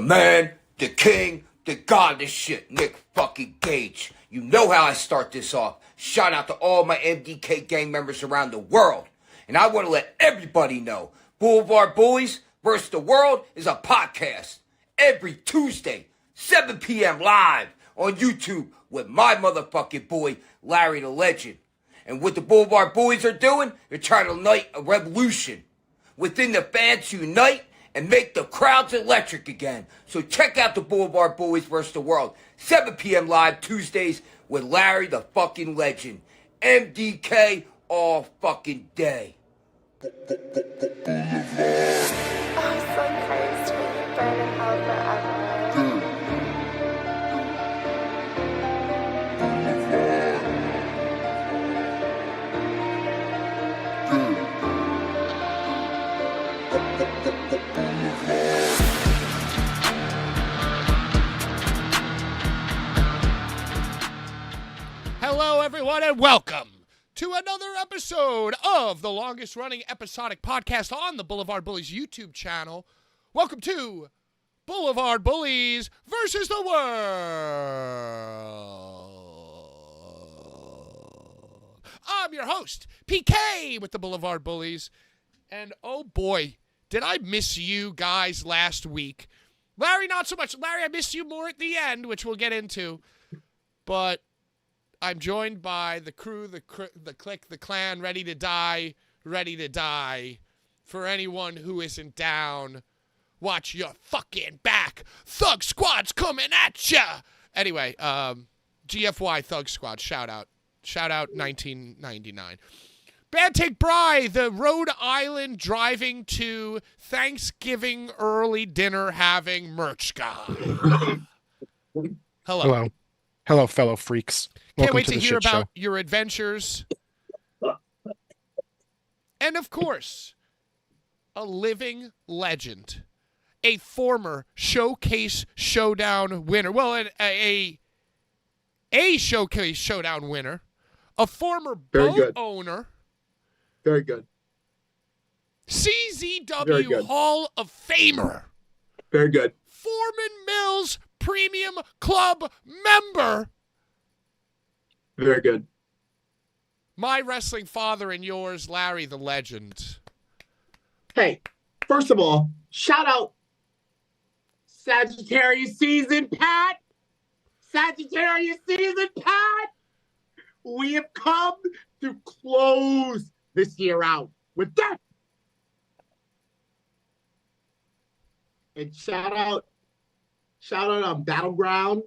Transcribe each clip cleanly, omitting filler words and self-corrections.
man, the king, the god, this shit, Nick fucking Gage. You know how I start this off. Shout out to all my MDK gang members around the world. And I want to let everybody know, Blvd Bullies versus the World is a podcast. Every Tuesday, 7 p.m. live on YouTube with my motherfucking boy, Larry the Legend. And what the Blvd Bullies are doing, they're trying to ignite a revolution. Within the fans unite and make the crowds electric again. So check out the Blvd Bullies vs. the World. 7 p.m. live Tuesdays with Larry the fucking Legend. MDK all fucking day. I'm so close to being burning hell forever. Hello, everyone, and welcome to another episode of the longest-running episodic podcast on the Blvd Bullies YouTube channel. Welcome to Blvd Bullies versus the World. I'm your host, PK, with the Blvd Bullies, and oh boy, did I miss you guys last week. Larry, not so much. Larry, I missed you more at the end, which we'll get into, but I'm joined by the crew, the clique, the clan, ready to die. For anyone who isn't down, watch your fucking back. Thug Squad's coming at ya. Anyway, GFY Thug Squad, shout out 1999. Bad Take Bry, the Rhode Island driving to Thanksgiving early dinner having merch guy. Hello. Hello, fellow freaks. Can't Welcome wait to the hear shit about show. your adventures. And of course, a living legend, a former Showcase Showdown winner. Well, a Showcase Showdown winner, a former boat owner. Very good. CZW Very good. Hall of Famer. Very good. Foreman Mills Premium Club member. Very good. My wrestling father and yours, Larry the Legend. Hey, first of all, shout out Sagittarius season, Pat. Sagittarius season, Pat. We have come to close this year out with that. And shout out Battleground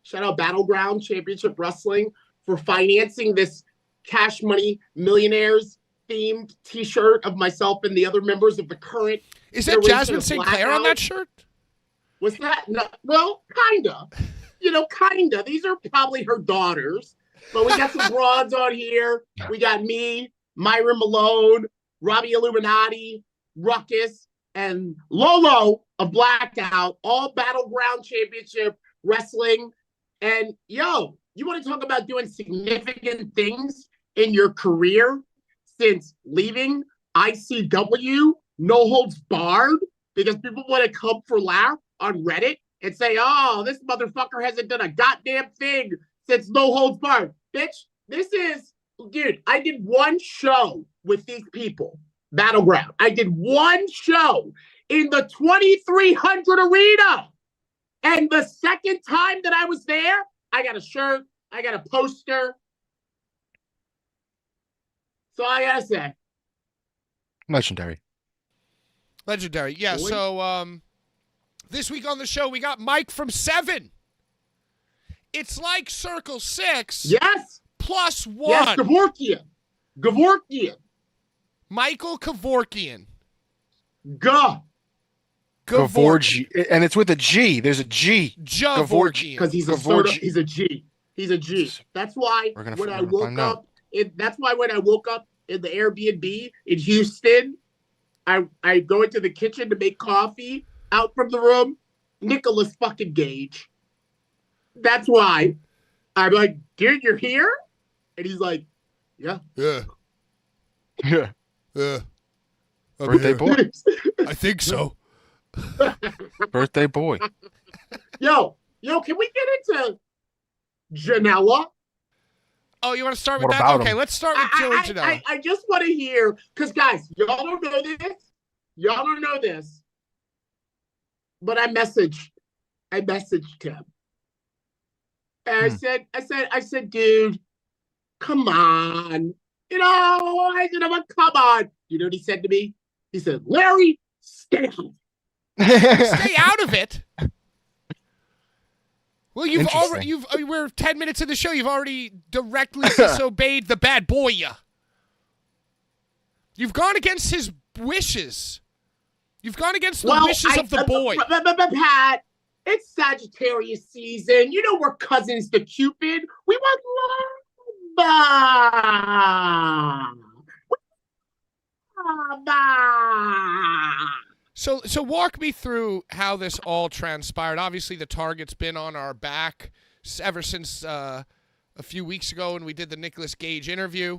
Championship Wrestling for financing this Cash Money Millionaires themed t-shirt of myself and the other members of the current. Is that Jasmine Sinclair on that shirt? Was that? No, well, kinda. Kinda. These are probably her daughters. But we got some broads on here. We got me, Myra Malone, Robbie Illuminati, Ruckus, and Lolo of Blackout, all Battleground Championship Wrestling. And yo, you want to talk about doing significant things in your career since leaving ICW, No Holds Barred, because people want to come for laugh on Reddit and say, oh, this motherfucker hasn't done a goddamn thing since No Holds Barred. Bitch, dude, I did one show with these people, Battleground. I did one show in the 2,300 arena. And the second time that I was there, I got a shirt, I got a poster. So I gotta say. Legendary. Yeah, so this week on the show, we got Mike from 7. It's like Circle 6. Yes. Plus 1. Yes, Gavorkian. Michael Kevorkian. Gavorkian. And it's with a G. There's a G. Gavorkian. Because he's a G. He's a G. That's why when I woke up in the Airbnb in Houston, I go into the kitchen to make coffee. Out from the room, Nicholas fucking Gage. That's why I'm like, dude, you're here? And he's like, yeah. Yeah. I'm Birthday here. boy. I think so. Birthday boy. Yo, can we get into Janela? Oh, you want to start with What that? about Okay, him? let's start with Joe and Janela. I just want to hear, because guys, y'all don't know this. Y'all don't know this. But I messaged him. And I said, dude, come on. I said, come on. You know what he said to me? He said, Larry, stay out. Stay out of it. Well, we're 10 minutes in the show. You've already directly disobeyed the bad boy. You've gone against his wishes. You've gone against the wishes of the boy. Pat, it's Sagittarius season. You know we're cousins to Cupid. We want love. So walk me through how this all transpired. Obviously, the target's been on our back ever since a few weeks ago when we did the Nicolas Gage interview.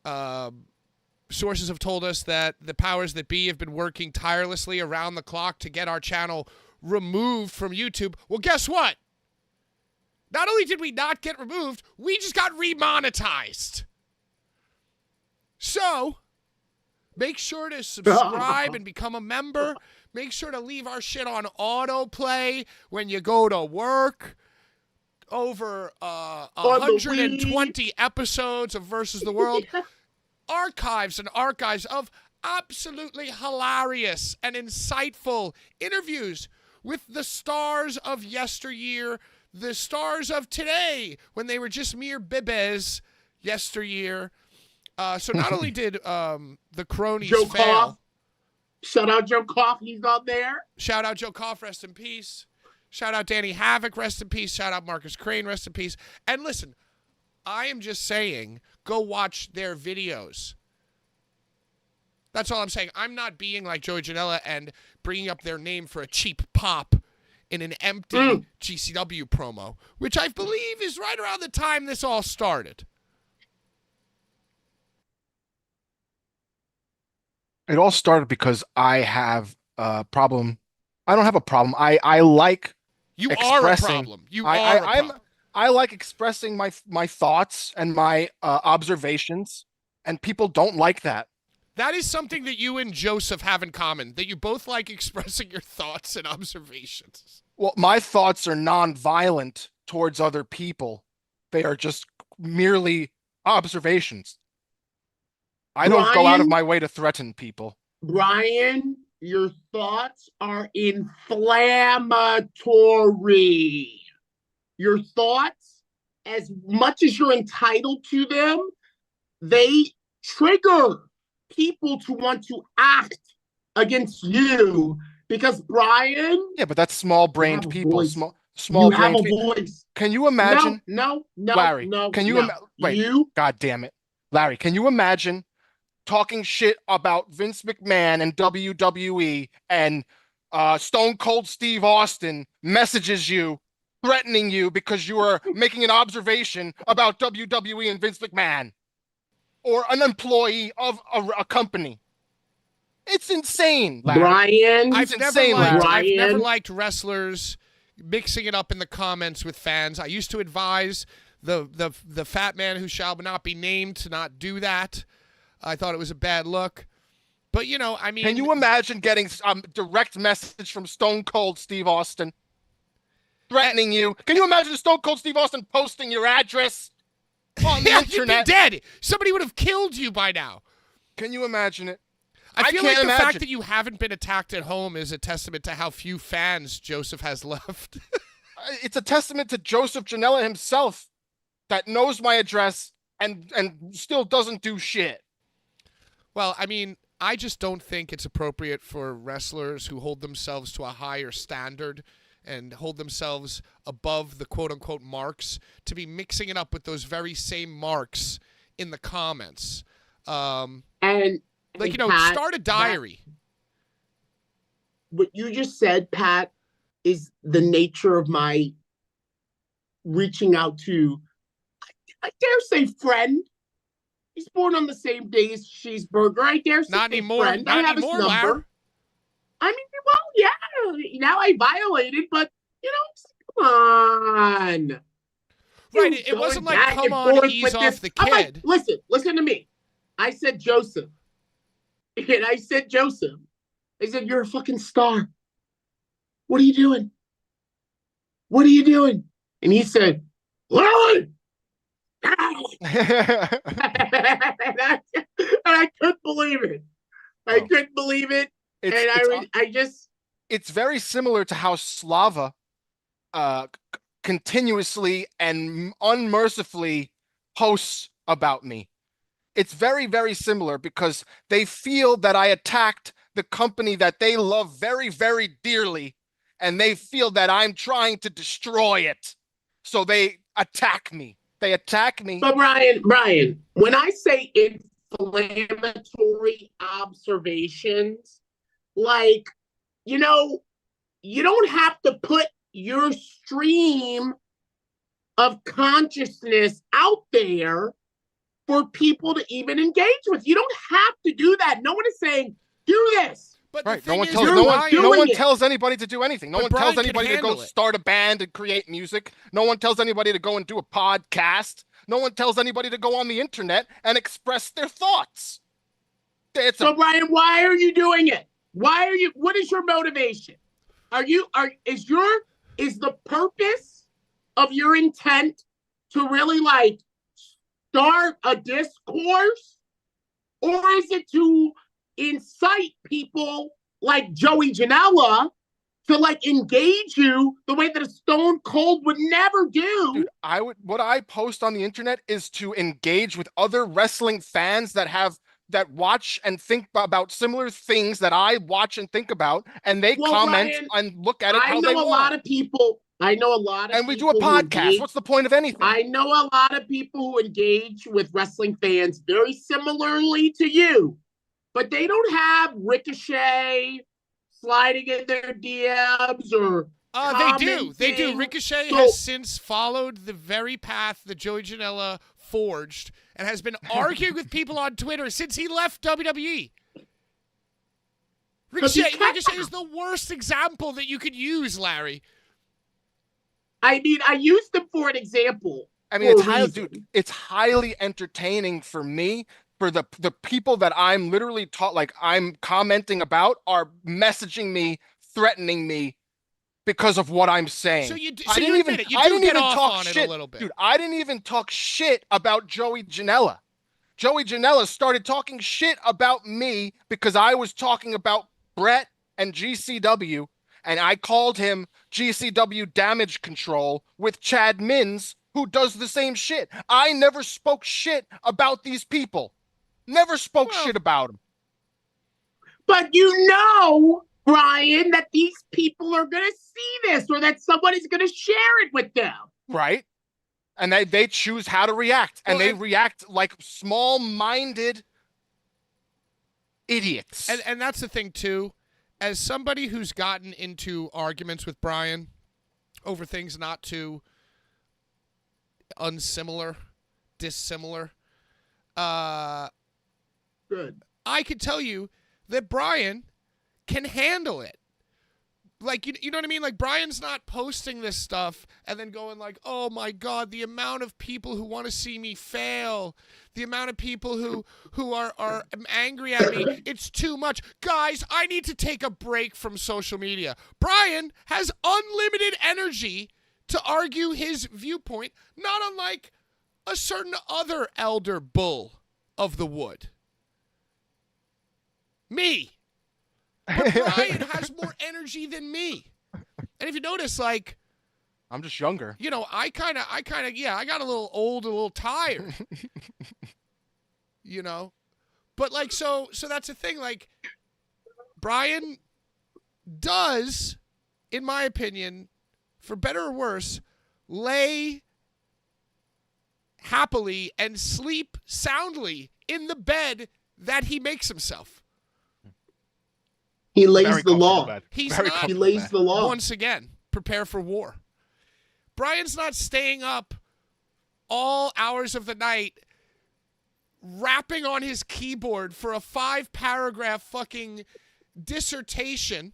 Sources have told us that the powers that be have been working tirelessly around the clock to get our channel removed from YouTube. Well, guess what? Not only did we not get removed, we just got remonetized. So, make sure to subscribe and become a member. Make sure to leave our shit on autoplay when you go to work. Over 120 episodes of Versus the World. Archives and archives of absolutely hilarious and insightful interviews with the stars of yesteryear, the stars of today, when they were just mere bibes yesteryear. So not only did the cronies Joe fail. Koff. Shout out Joe Koff, he's out there. Shout out Joe Koff, rest in peace. Shout out Danny Havoc, rest in peace. Shout out Marcus Crane, rest in peace. And listen, I am just saying, go watch their videos. That's all I'm saying. I'm not being like Joey Janela and bringing up their name for a cheap pop in an empty GCW promo, which I believe is right around the time this all started. It all started because I have a problem. I don't have a problem. I like You expressing. are a problem. You are a problem. I like expressing my thoughts and my observations, and people don't like that. That is something that you and Joseph have in common, that you both like expressing your thoughts and observations. Well, my thoughts are non-violent towards other people. They are just merely observations. I don't go out of my way to threaten people. Brian, your thoughts are inflammatory. Your thoughts, as much as you're entitled to them, they trigger people to want to act against you because Brian. Yeah, but that's small-brained people. Voice. Small-brained people. Voice. Can you imagine? No, Larry, can you wait? God damn it, Larry, can you imagine talking shit about Vince McMahon and WWE and Stone Cold Steve Austin messages you, threatening you because you are making an observation about WWE and Vince McMahon or an employee of a company? It's insane, Larry. Brian. I've never liked wrestlers mixing it up in the comments with fans. I used to advise the fat man who shall not be named to not do that. I thought it was a bad look. But, I mean... Can you imagine getting a direct message from Stone Cold Steve Austin threatening you? Can you imagine Stone Cold Steve Austin posting your address on the internet? You'd be dead. Somebody would have killed you by now. Can you imagine it? I feel like the fact that you haven't been attacked at home is a testament to how few fans Joseph has left. It's a testament to Joseph Janela himself that knows my address and still doesn't do shit. Well, I mean, I just don't think it's appropriate for wrestlers who hold themselves to a higher standard and hold themselves above the quote-unquote marks to be mixing it up with those very same marks in the comments. And Pat, start a diary. What you just said, Pat, is the nature of my reaching out to, I dare say, friend. He's born on the same day as Cheeseburger. I dare say, not anymore. friend. Not I have anymore, his number. Larry. I mean, well, yeah, now I violated, but, come on. Right, it wasn't like, come on, ease off the I'm like, kid. listen to me. I said Joseph. And I said, Joseph. I said, you're a fucking star. What are you doing? What are you doing? And he said, Lily! And I couldn't believe it. I couldn't believe it. It's very similar to how Slava continuously and unmercifully posts about me. It's very, very similar because they feel that I attacked the company that they love very, very dearly, and they feel that I'm trying to destroy it. So they attack me. They attack me. But Brian, when I say inflammatory observations, like, you don't have to put your stream of consciousness out there for people to even engage with. You don't have to do that. No one is saying, do this. But right. No one tells anybody to do anything. No one tells anybody to go start a band and create music. No one tells anybody to go and do a podcast. No one tells anybody to go on the internet and express their thoughts. Brian, why are you doing it? What is your motivation? Is the purpose of your intent to really like start a discourse, or is it to incite people like Joey Janela to like engage you the way that a Stone Cold would never do? Dude, what I post on the internet is to engage with other wrestling fans that watch and think about similar things that I watch and think about, and they comment and look at it how they want. I know a lot of and we do a podcast. What's the point of anything? I know a lot of people who engage with wrestling fans very similarly to you, but they don't have Ricochet sliding in their DMs or They do. Ricochet has since followed the very path that Joey Janela forged and has been arguing with people on Twitter since he left WWE. Ricochet is the worst example that you could use, Larry. I mean, I used him for an example. I mean, it's highly entertaining for me. For the people that I'm literally I'm commenting about are messaging me, threatening me because of what I'm saying. So you admit it. You do get off on it a little bit. Dude, I didn't even talk shit about Joey Janela. Joey Janela started talking shit about me because I was talking about Brett and GCW, and I called him GCW Damage Control with Chad Mins, who does the same shit. I never spoke shit about these people. Never spoke shit about them. But Brian, that these people are going to see this, or that somebody's going to share it with them. Right. And they choose how to react. And they react like small-minded idiots. And that's the thing, too. As somebody who's gotten into arguments with Brian over things not too dissimilar, good. I could tell you that Brian can handle it. Like, you know what I mean? Like, Brian's not posting this stuff and then going like, oh, my God, the amount of people who want to see me fail, the amount of people who are angry at me, it's too much. Guys, I need to take a break from social media. Brian has unlimited energy to argue his viewpoint, not unlike a certain other elder bull of the wood. Me. But Brian has more energy than me. And if you notice, like, I'm just younger. You know, I got a little old, a little tired. You know? But like so that's the thing, like Brian does, in my opinion, for better or worse, lay happily and sleep soundly in the bed that he makes himself. He lays the law. He lays the law. Once again, prepare for war. Brian's not staying up all hours of the night rapping on his keyboard for a 5-paragraph fucking dissertation.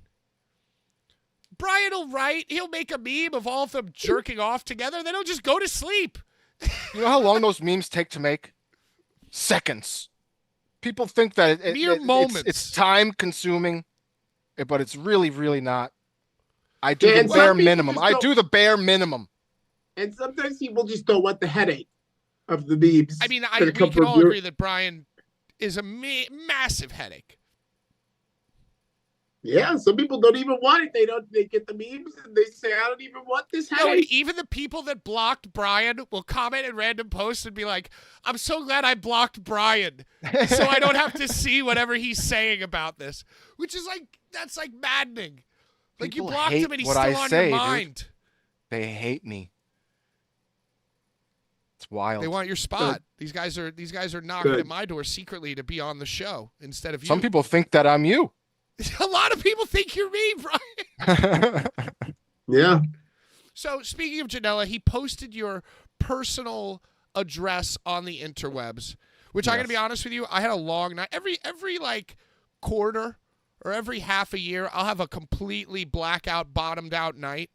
Brian will write. He'll make a meme of all of them jerking off together. Then he'll just go to sleep. You know how long those memes take to make? Seconds. People think that moments. It's time consuming, but it's really, really not. I do Yeah, the and bare some people minimum. just I don't- do the bare minimum. And sometimes people just don't want the headache of the memes. I mean, that we come can from all your- agree that Brian is a massive headache. Yeah, some people don't even want it. They get the memes and they say, I don't even want this No, and headache. even the people that blocked Brian will comment in random posts and be like, I'm so glad I blocked Brian so I don't have to see whatever he's saying about this. Which is like, that's like maddening. Like People you blocked hate him and he's what still I on say, your dude. mind. They hate me. It's wild. They want your spot. These guys are knocking Good. at my door secretly to be on the show instead of you. Some people think that I'm you. A lot of people think you're me, Brian. Yeah. So speaking of Janela, he posted your personal address on the interwebs, which I'm gonna be honest with you, I had a long night. Every like quarter or every half a year, I'll have a completely blackout, bottomed out night.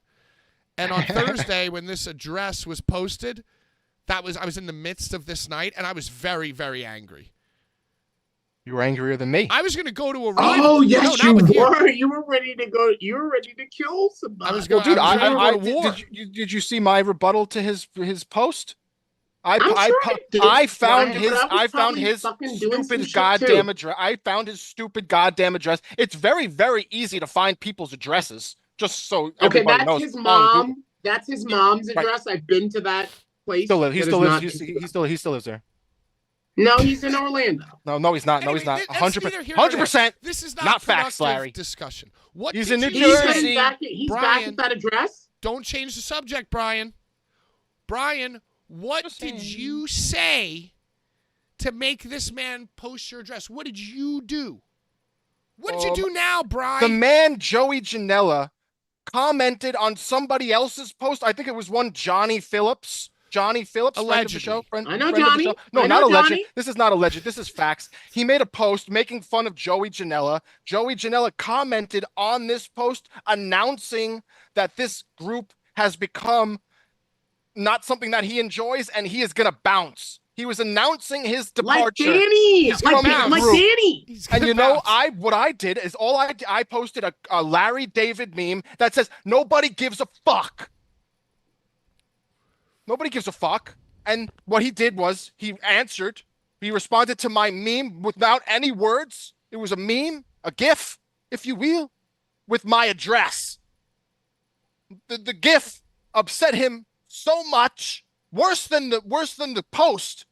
And on Thursday, when this address was posted, I was in the midst of this night, and I was very, very angry. You were angrier than me. I was gonna go to a rival. Oh, yes, no, not with you. were. You were ready to go. You were ready to kill somebody. I was Well, going. dude, I was ready to go to war. did you see my rebuttal to his post? I found his stupid goddamn address. I found his stupid goddamn address. It's very, very easy to find people's addresses. Just so Okay, everybody that's knows. his mom. That's his mom's address. I've been to that place. He still lives. He still lives there. No, he's in Orlando. No, he's not. No, he's not. 100%. This is not facts, Larry. Discussion. What He's did in New you Jersey. say? He's back Brian, at that address. Don't change the subject, Brian. Brian, what did you say to make this man post your address? What did you do? What did you do now, Brian? The man, Joey Janela, commented on somebody else's post. I think it was one Johnny Phillips. Allegedly. I know Johnny. No, I know not alleged. Johnny. This is not alleged. This is facts. He made a post making fun of Joey Janela. Joey Janela commented on this post announcing that this group has become not something that he enjoys and he is going to bounce. He was announcing his departure. Like Danny. Like Danny. And you know, what I did is I posted a Larry David meme that says, nobody gives a fuck. Nobody gives a fuck. And what he did was he answered. He responded to my meme without any words. It was a meme, a GIF, if you will, with my address. The GIF upset him so much, worse than the post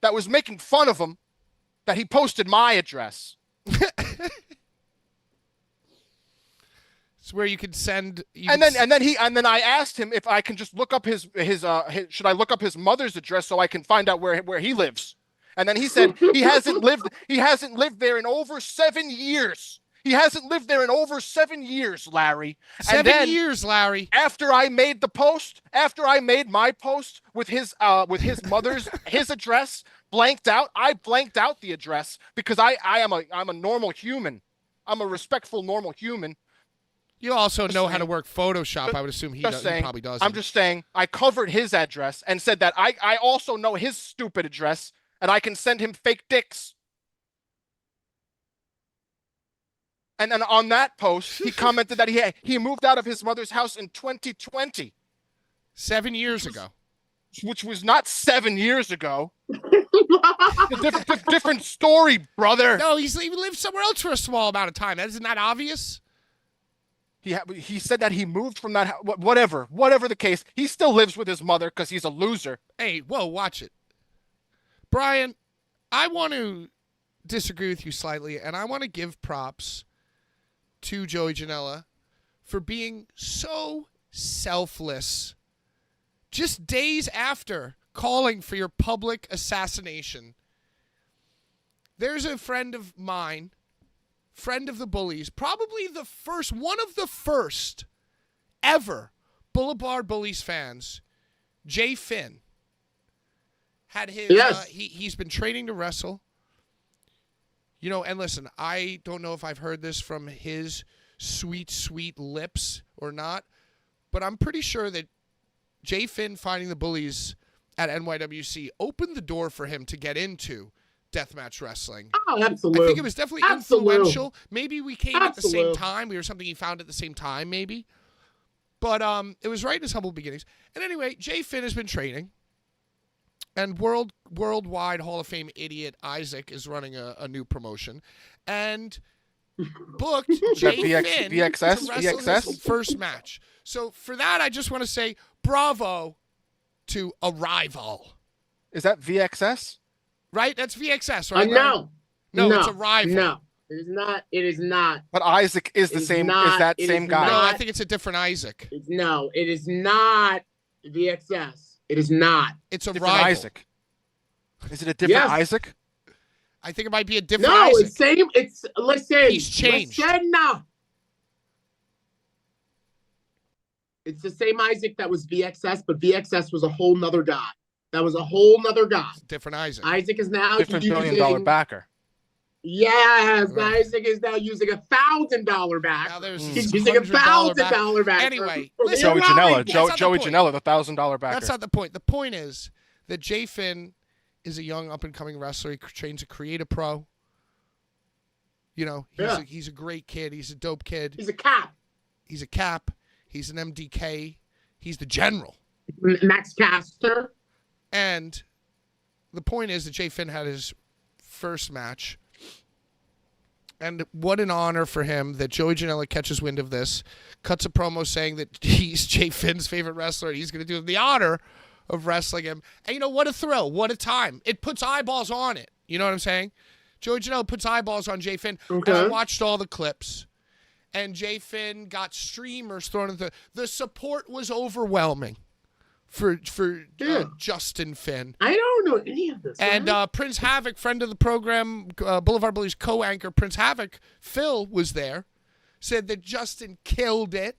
that was making fun of him, that he posted my address. It's where you can send. And then I asked him if I can just look up his should I look up his mother's address so I can find out where he lives. And then he said he hasn't lived there in over 7 years. He hasn't lived there in over 7 years, Larry. 7 years, Larry. After I made my post with his mother's his address blanked out, I blanked out the address because I'm a normal human. I'm a respectful normal human. You also know how to work Photoshop. I would assume he probably does. I'm just saying, I covered his address and said that I also know his stupid address and I can send him fake dicks. And then on that post, he commented that he moved out of his mother's house in 2020. 7 years ago. Which was not 7 years ago. different story, brother. No, he lived somewhere else for a small amount of time. Isn't that obvious? He said that he moved from that house. Whatever the case, he still lives with his mother because he's a loser. Hey, whoa, watch it. Brian, I want to disagree with you slightly, and I want to give props to Joey Janela for being so selfless just days after calling for your public assassination. There's a friend of mine, friend of the Bullies, probably one of the first ever Blvd Bullies fans, Jay Finn, had his, he's been training to wrestle. And listen, I don't know if I've heard this from his sweet, sweet lips or not, but I'm pretty sure that Jay Finn fighting the Bullies at NYWC opened the door for him to get into deathmatch wrestling. Oh, absolutely. I think it was definitely influential. Maybe we came at the same time. We were something he found at the same time, maybe. But it was right in his humble beginnings. And anyway, Jay Finn has been training. And worldwide Hall of Fame idiot Isaac is running a new promotion. And booked Jay Finn VXS? to wrestle his first match. So for that, I just want to say bravo to Arrival. Is that VXS? Right? That's VXS, right? No. No, it's Arrival. No, it is not. It is not. But Isaac is the same. Is that same guy? No, I think it's a different Isaac. No, it is not VXS. It is not. It's Different Arrival. Isaac. Is it a different Isaac? I think it might be a different No, Isaac. it's same. It's listen. He's changed. Listen, no. It's the same Isaac that was VXS, but VXS was a whole nother guy. That was a whole nother guy. Different Isaac. Isaac is now Different using, $1 billion backer. Yes, Right. Isaac is now using $1,000 back. Now there's He's using $1,000 back. Anyway, for listen, Joey the Janela. Arrival. Joey point. Janela, the $1,000 backer. That's not the point. The point is that Jay Finn is a young up-and-coming wrestler. He trains a creative pro. He's a great kid. He's a dope kid. He's a cop. He's a cap. He's an MDK. He's the general. Max Caster. And the point is that Jay Finn had his first match. And what an honor for him that Joey Janela catches wind of this, cuts a promo saying that he's Jay Finn's favorite wrestler, and he's going to do him the honor of wrestling him. And what a thrill. What a time. It puts eyeballs on it. You know what I'm saying? Joey Janela puts eyeballs on Jay Finn. Okay. And I watched all the clips. And Jay Finn got streamers thrown in the support was overwhelming for Justin Finn. I don't know any of this. And Prince Havoc, friend of the program, Blvd Bullies co-anchor Prince Havoc, Phil was there, said that Justin killed it.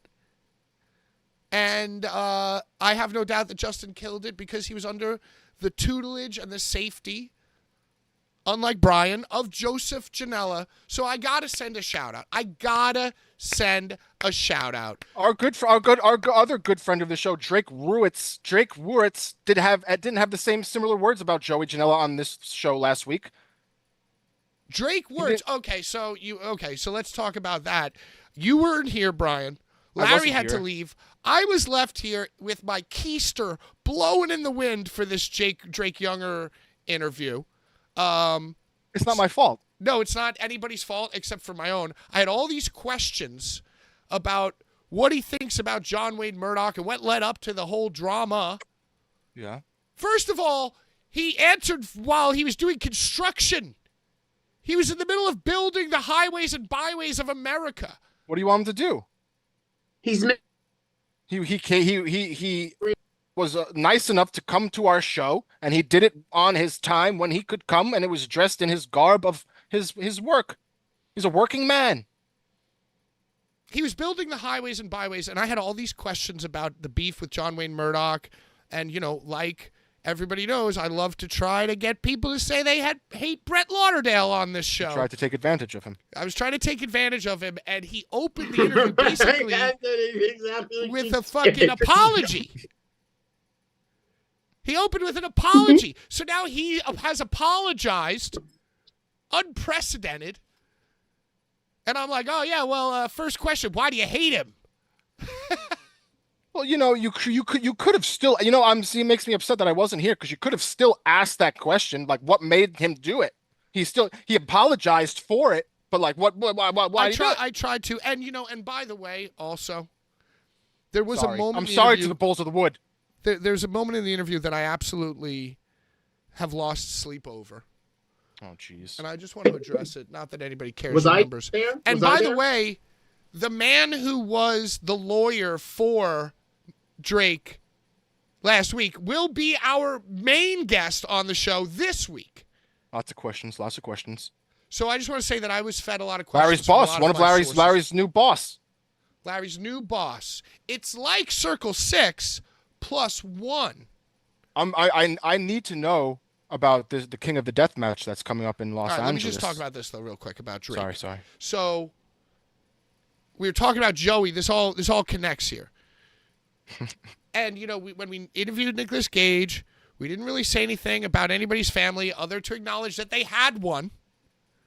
And I have no doubt that Justin killed it because he was under the tutelage and the safety, unlike Brian, of Joseph Janela. So I gotta send a shout out. Our other good friend of the show, Drake Ruitz. Drake Ruitz didn't have the same similar words about Joey Janela on this show last week. Drake Wuertz. Okay, so let's talk about that. You weren't here, Brian. Larry had to leave. I was left here with my keister blowing in the wind for this Drake Younger interview. It's not my fault. No, it's not anybody's fault except for my own. I had all these questions about what he thinks about John Wayne Murdoch and what led up to the whole drama. Yeah. First of all, he answered while he was doing construction. He was in the middle of building the highways and byways of America. What do you want him to do? He was nice enough to come to our show, and he did it on his time when he could come, and it was dressed in his garb of his work. He's a working man. He was building the highways and byways, and I had all these questions about the beef with John Wayne Murdoch, and like everybody knows, I love to try to get people to say they hate Brett Lauderdale on this show. Tried to take advantage of him. I was trying to take advantage of him, and he opened the interview basically with a fucking apology. He opened with an apology. So now he has apologized, unprecedented. And I'm like, oh, yeah, well, first question, why do you hate him? Well, you could have still, it makes me upset that I wasn't here because you could have still asked that question, like what made him do it? He apologized for it, but like why did he do it? I tried to, and and by the way, also, there was a moment. I'm sorry to the Bulls of the Wood. There's a moment in the interview that I absolutely have lost sleep over. Oh, jeez. And I just want to address it. Not that anybody cares. Remembers. And by the way, the man who was the lawyer for Drake last week will be our main guest on the show this week. Lots of questions. So I just want to say that I was fed a lot of questions. Larry's boss, one of Larry's new boss. Larry's new boss. It's like Circle 6 plus 1. I need to know about the King of the Death match that's coming up in Los All right, Angeles. let me just talk about this though, real quick, about Drake. Sorry. So we were talking about Joey. This all connects here. And when we interviewed Nicolas Cage, we didn't really say anything about anybody's family other to acknowledge that they had one.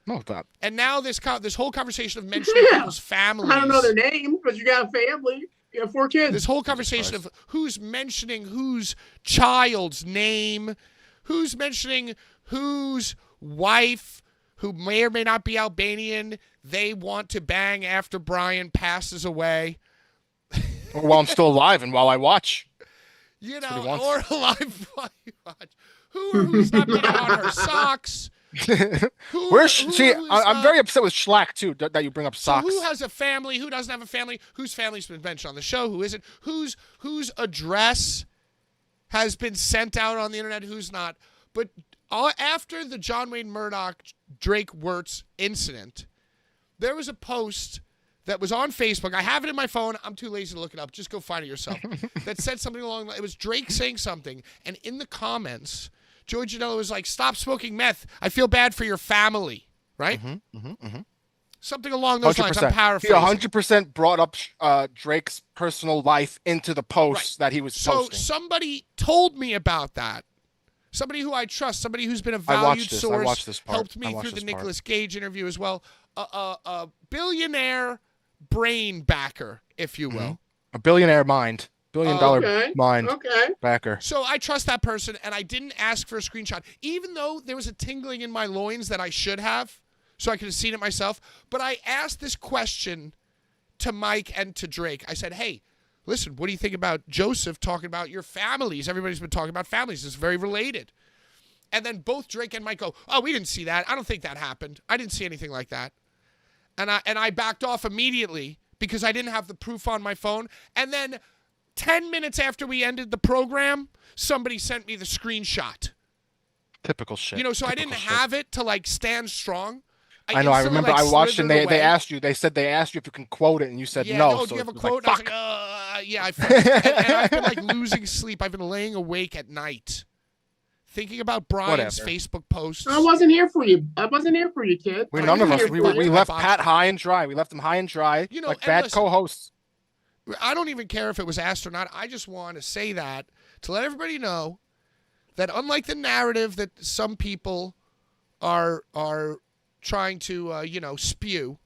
No, that. And now this whole conversation of mentioning people's families. I don't know their names, but you got a family. You have 4 kids. This whole conversation of who's mentioning whose child's name, who's mentioning whose wife, who may or may not be Albanian, they want to bang after Brian passes away. Or while I'm still alive and while I watch. Or alive while you watch. Who's not putting on her socks? I'm very upset with Schlack too that you bring up socks. So who has a family? Who doesn't have a family? Whose family's been mentioned on the show? Who isn't? Whose address has been sent out on the internet? Who's not? But after the John Wayne Murdoch Drake Wirtz incident, there was a post that was on Facebook. I have it in my phone. I'm too lazy to look it up. Just go find it yourself. That said something along. It was Drake saying something, and in the comments, Joey Janela was like, "Stop smoking meth. I feel bad for your family." Right? Something along those lines. I'm paraphrasing. He 100% brought up Drake's personal life into the post that he was posting. So somebody told me about that. Somebody who I trust, somebody who's been a valued source, helped me through the Nicolas Cage interview as well. A billionaire brain backer, if you will. A billionaire mind. $1 billion mind backer. So I trust that person, and I didn't ask for a screenshot, even though there was a tingling in my loins that I should have, so I could have seen it myself. But I asked this question to Mike and to Drake. I said, hey, listen, what do you think about Joseph talking about your families? Everybody's been talking about families. It's very related. And then both Drake and Mike go, oh, we didn't see that. I don't think that happened. I didn't see anything like that. And I backed off immediately because I didn't have the proof on my phone. And then 10 minutes after we ended the program, somebody sent me the screenshot. Typical shit. So I didn't have it to stand strong. I know. I remember I watched and they asked you. They said they asked you if you can quote it, and you said no. Oh, do you have a quote? Like, I was like, and I've been losing sleep. I've been laying awake at night, thinking about Brian's Facebook posts. I wasn't here for you. Kid. None of us. We left Pat high and dry. We left him high and dry, like bad co-hosts. I don't even care if it was asked or not. I just want to say that to let everybody know that unlike the narrative that some people are trying to spew,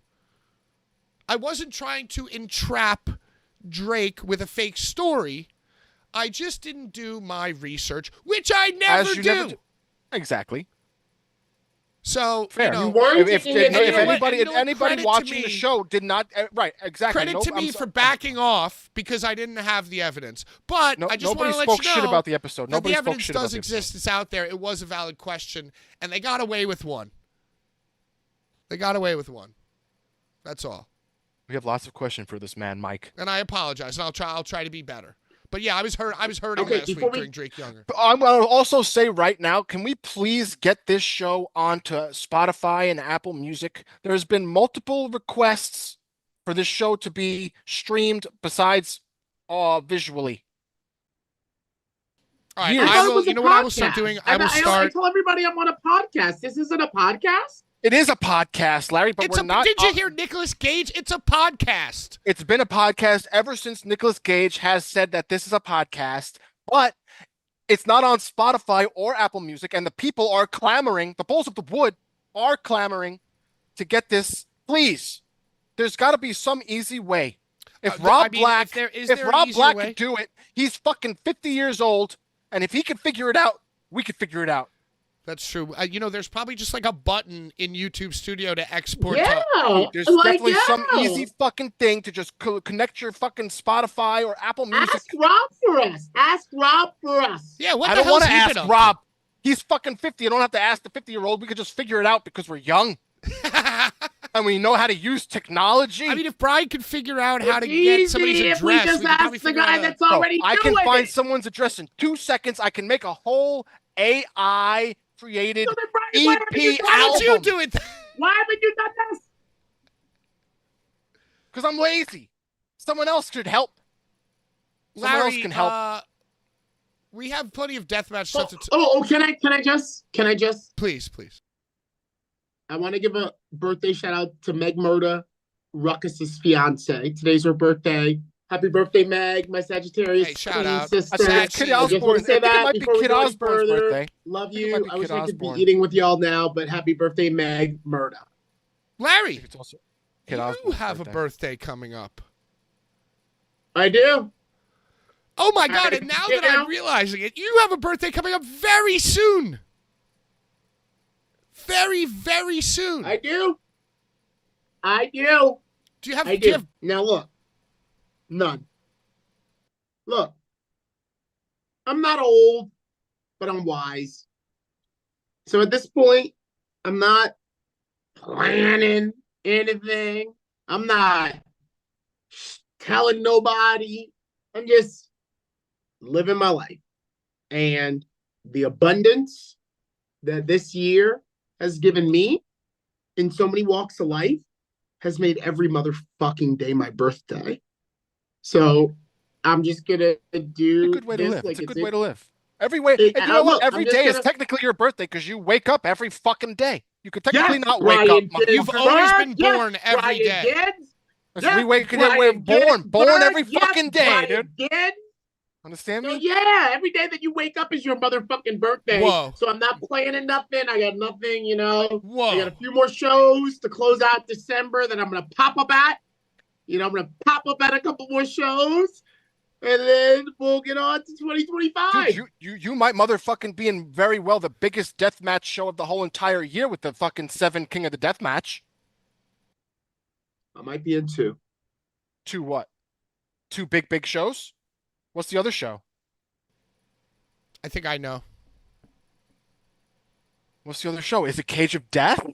I wasn't trying to entrap Drake with a fake story. I just didn't do my research, which I never do. Exactly. So fair. If anybody watching the show did not right, exactly. Credit to me for backing off because I didn't have the evidence. But I just want to let you know nobody spoke shit about the episode. The evidence does exist. It's out there. It was a valid question, and they got away with one. That's all. We have lots of questions for this man, Mike. And I apologize, and I'll try to be better. But yeah, I was hurting last week during Drake Younger. I'm going to also say right now, can we please get this show onto Spotify and Apple Music? There's been multiple requests for this show to be streamed besides visually. All right, I will start doing? I tell everybody I'm on a podcast. This isn't a podcast? It is a podcast, Larry, but we're not. Did you hear Nicolas Cage? It's a podcast. It's been a podcast ever since Nicolas Cage has said that this is a podcast, but it's not on Spotify or Apple Music, and the people are clamoring, the Bulls of the Wood are clamoring to get this. Please, there's got to be some easy way. If Rob Black could do it, he's fucking 50 years old, and if he can figure it out, we could figure it out. That's true. There's probably just like a button in YouTube Studio to export. Yeah, there's definitely some easy fucking thing to just connect your fucking Spotify or Apple Music. Ask Rob for us. Yeah, what I the don't want to ask Rob. He's fucking 50. I don't have to ask the 50-year-old. We could just figure it out because we're young. And we know how to use technology. I mean, if Brian could figure out how to get somebody's address, we just ask the guy that's already doing it. I can find someone's address in 2 seconds. I can make a whole AI created EP album. Why don't you do it? Why haven't you done this? Because I'm lazy. Someone else should help. Someone else can help. We have plenty of deathmatch stuff. Can I just? Please. I want to give a birthday shout out to Meg Murda, Ruckus's fiance. Today's her birthday. Happy birthday, Meg, my Sagittarius Hey, shout out. sister. Kid Osborne. I just want to say I think it that might be before we Kid go any Osborne's further. birthday. Love I think it might you. be I wish Kid I could be Osborne. eating with y'all now, but happy birthday, Meg Murda. Larry, It's also Kid you Osborne's have birthday. a birthday coming up. I do. Oh my God, and now that I'm realizing it, you have a birthday coming up very soon. Very, very soon. I do. Do you have? I do you do. have- Now look. None. Look. I'm not old, but I'm wise. So at this point, I'm not planning anything. I'm not telling nobody. I'm just living my life. And the abundance that this year has given me in so many walks of life has made every motherfucking day my birthday. So I'm just gonna do It's a good way to this live. like It's a good way to live. Every way, It- and you know what? look, Every I'm just day is gonna- technically your birthday because you wake up every fucking day. You could technically Yes, not wake up. Brian motherfucker. You've always been born every Brian day. Gibbs. Yes, we wake up. We're Brian born Gibbs, every yes, fucking day, Brian dude. Gibbs. Understand So me? yeah, every day that you wake up is your motherfucking birthday. Whoa. So I'm not planning nothing. I got nothing, I got Whoa. a few more shows to close out December that I'm gonna pop up at. I'm gonna pop up at a couple more shows, and then we'll get on to 2025. Dude, you might motherfucking be in very well the biggest deathmatch show of the whole entire year with the fucking 7 King of the Deathmatch. I might be in two. 2 what? 2 big shows? What's the other show? I think I know. What's the other show? Is it Cage of Death?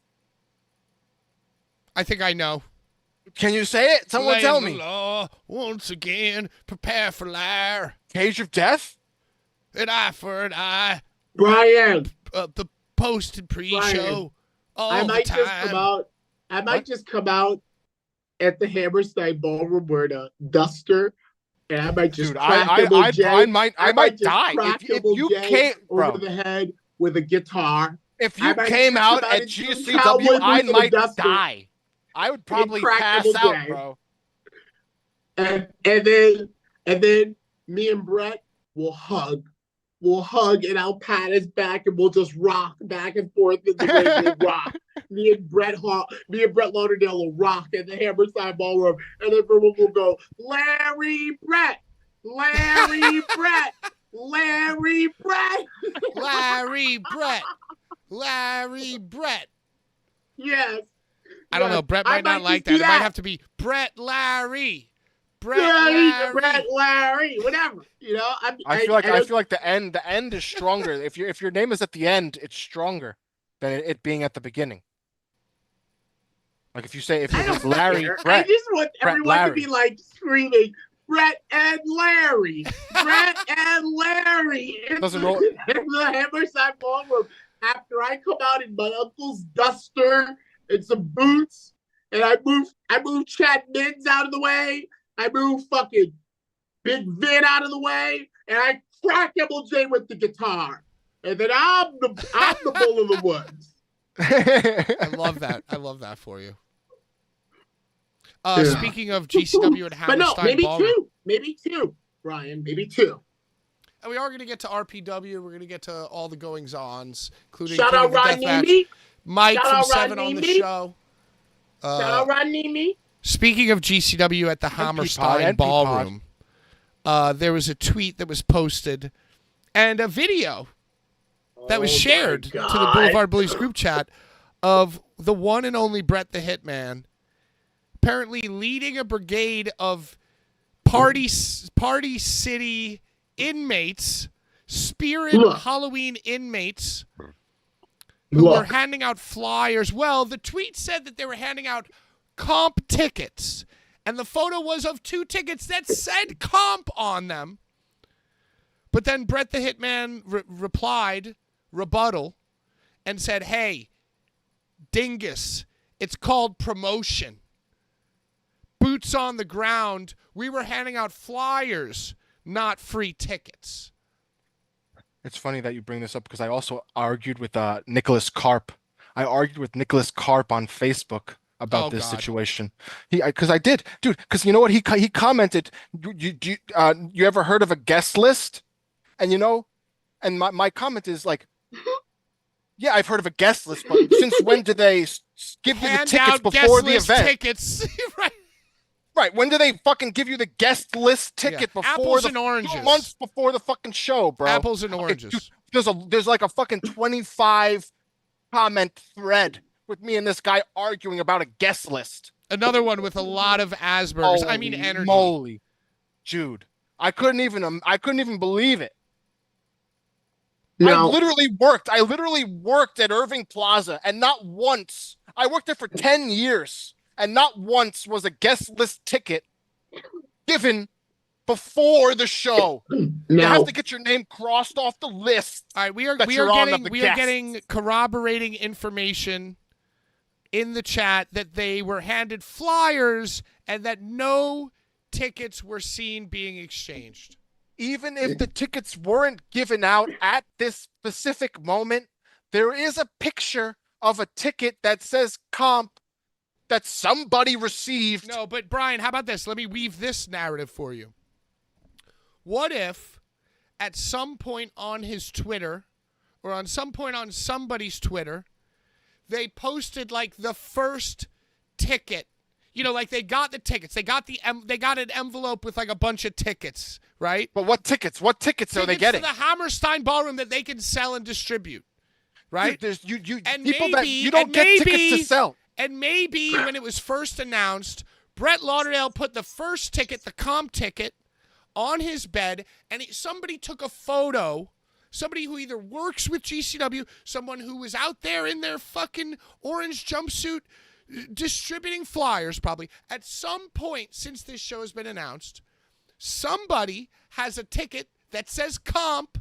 I think I know. Can you say it? Someone tell Laying me. the law once again, prepare for liar. Cage of Death? An eye for an eye. Brian, The post and pre-show. All I the might time. just come out. I might What? just come out at the Hammerstein Ballroom wearing a duster, and I might just Dude, crack I Double J. I might just die crack if Double you J can't, over bro. the head with a guitar. If I you might came just out come out at in some GCW, cowboy I boots and a might duster. die. I would probably crack pass Double out, J. bro. And then me and Brett will hug. We'll hug, and I'll pat his back, and we'll just rock back and forth in the ring. We'll rock. Me and Brett Lauderdale will rock at the Hammerstein Ballroom, and everyone will go, Larry Brett, Larry Brett, Larry Brett. Larry Brett. Yes. I don't know. Brett might not like that. It might have to be Brett Larry. Brett Larry, whatever. I feel like the end is stronger. If your name is at the end, it's stronger than it being at the beginning. Like if it's Larry care. Brett. I just want Brett everyone to Larry. be like screaming, Brett and Larry, Brett and Larry in Doesn't the, roll- in the Hammerstein Ballroom. After I come out in my uncle's duster and some boots, and I move Chad Mids out of the way. I move fucking Big Vin out of the way, and I crack Double J with the guitar, and then I'm the bull of the woods. I love that. I love that for you. Yeah. Speaking of GCW and But no, Hammerstein Ballroom. maybe two, Brian, maybe two. And we are going to get to RPW. We're going to get to all the goings-ons, including Shout King out of the Ron Deathmatch, Nemi. Mike Shout from out 7 Ron on the Nemi. show. Shout out Ron Nemi. Speaking of GCW at the Hammerstein NP Ballroom, there was a tweet that was posted and a video that was shared to the Blvd Bullies group chat of the one and only Bret the Hitman apparently leading a brigade of Party City inmates, Spirit Halloween inmates, who were handing out flyers. Well, the tweet said that they were handing out comp tickets, and the photo was of 2 tickets that said comp on them. But then Bret the Hitman replied, rebuttal, and said, hey, dingus, it's called promotion. Boots on the ground, we were handing out flyers, not free tickets. It's funny that you bring this up because I also argued with Nicholas Karp. I argued with Nicholas Karp on Facebook about Oh, this God. situation. Because I did, dude. Because you know what he commented. You ever heard of a guest list? And and my comment is like, yeah, I've heard of a guest list, but since when do they give you the Hand tickets out before guest the list event? tickets. Right. Right. When do they fucking give you the guest list ticket Yeah. before Apples the and oranges. 2 months before the fucking show, bro? Apples and Okay, dude, oranges. there's like a fucking 25 comment thread with me and this guy arguing about a guest list. Another one with a lot of Asperger's. I mean, Holy energy. moly, dude! I couldn't even believe it. Now, I literally worked at Irving Plaza, and not once, I worked there for 10 years, and not once was a guest list ticket given before the show. You now, have to get your name crossed off the list. All right, we are that you're on of the we are guests. getting corroborating information in the chat that they were handed flyers and that no tickets were seen being exchanged. Even if the tickets weren't given out at this specific moment, there is a picture of a ticket that says comp that somebody received. No, but Brian, how about this? Let me weave this narrative for you. What if at some point on his Twitter or on some point on somebody's Twitter, they posted like the first ticket? Like they got the tickets. They got an envelope with like a bunch of tickets, right? But what tickets? What tickets are they getting? For the Hammerstein Ballroom that they can sell and distribute, right? Dude, And people maybe, that you don't get tickets to sell. And maybe when it was first announced, Brett Lauderdale put the first ticket, the comp ticket, on his bed, and somebody took a photo. Somebody who either works with GCW, someone who was out there in their fucking orange jumpsuit distributing flyers probably. At some point since this show has been announced, somebody has a ticket that says comp,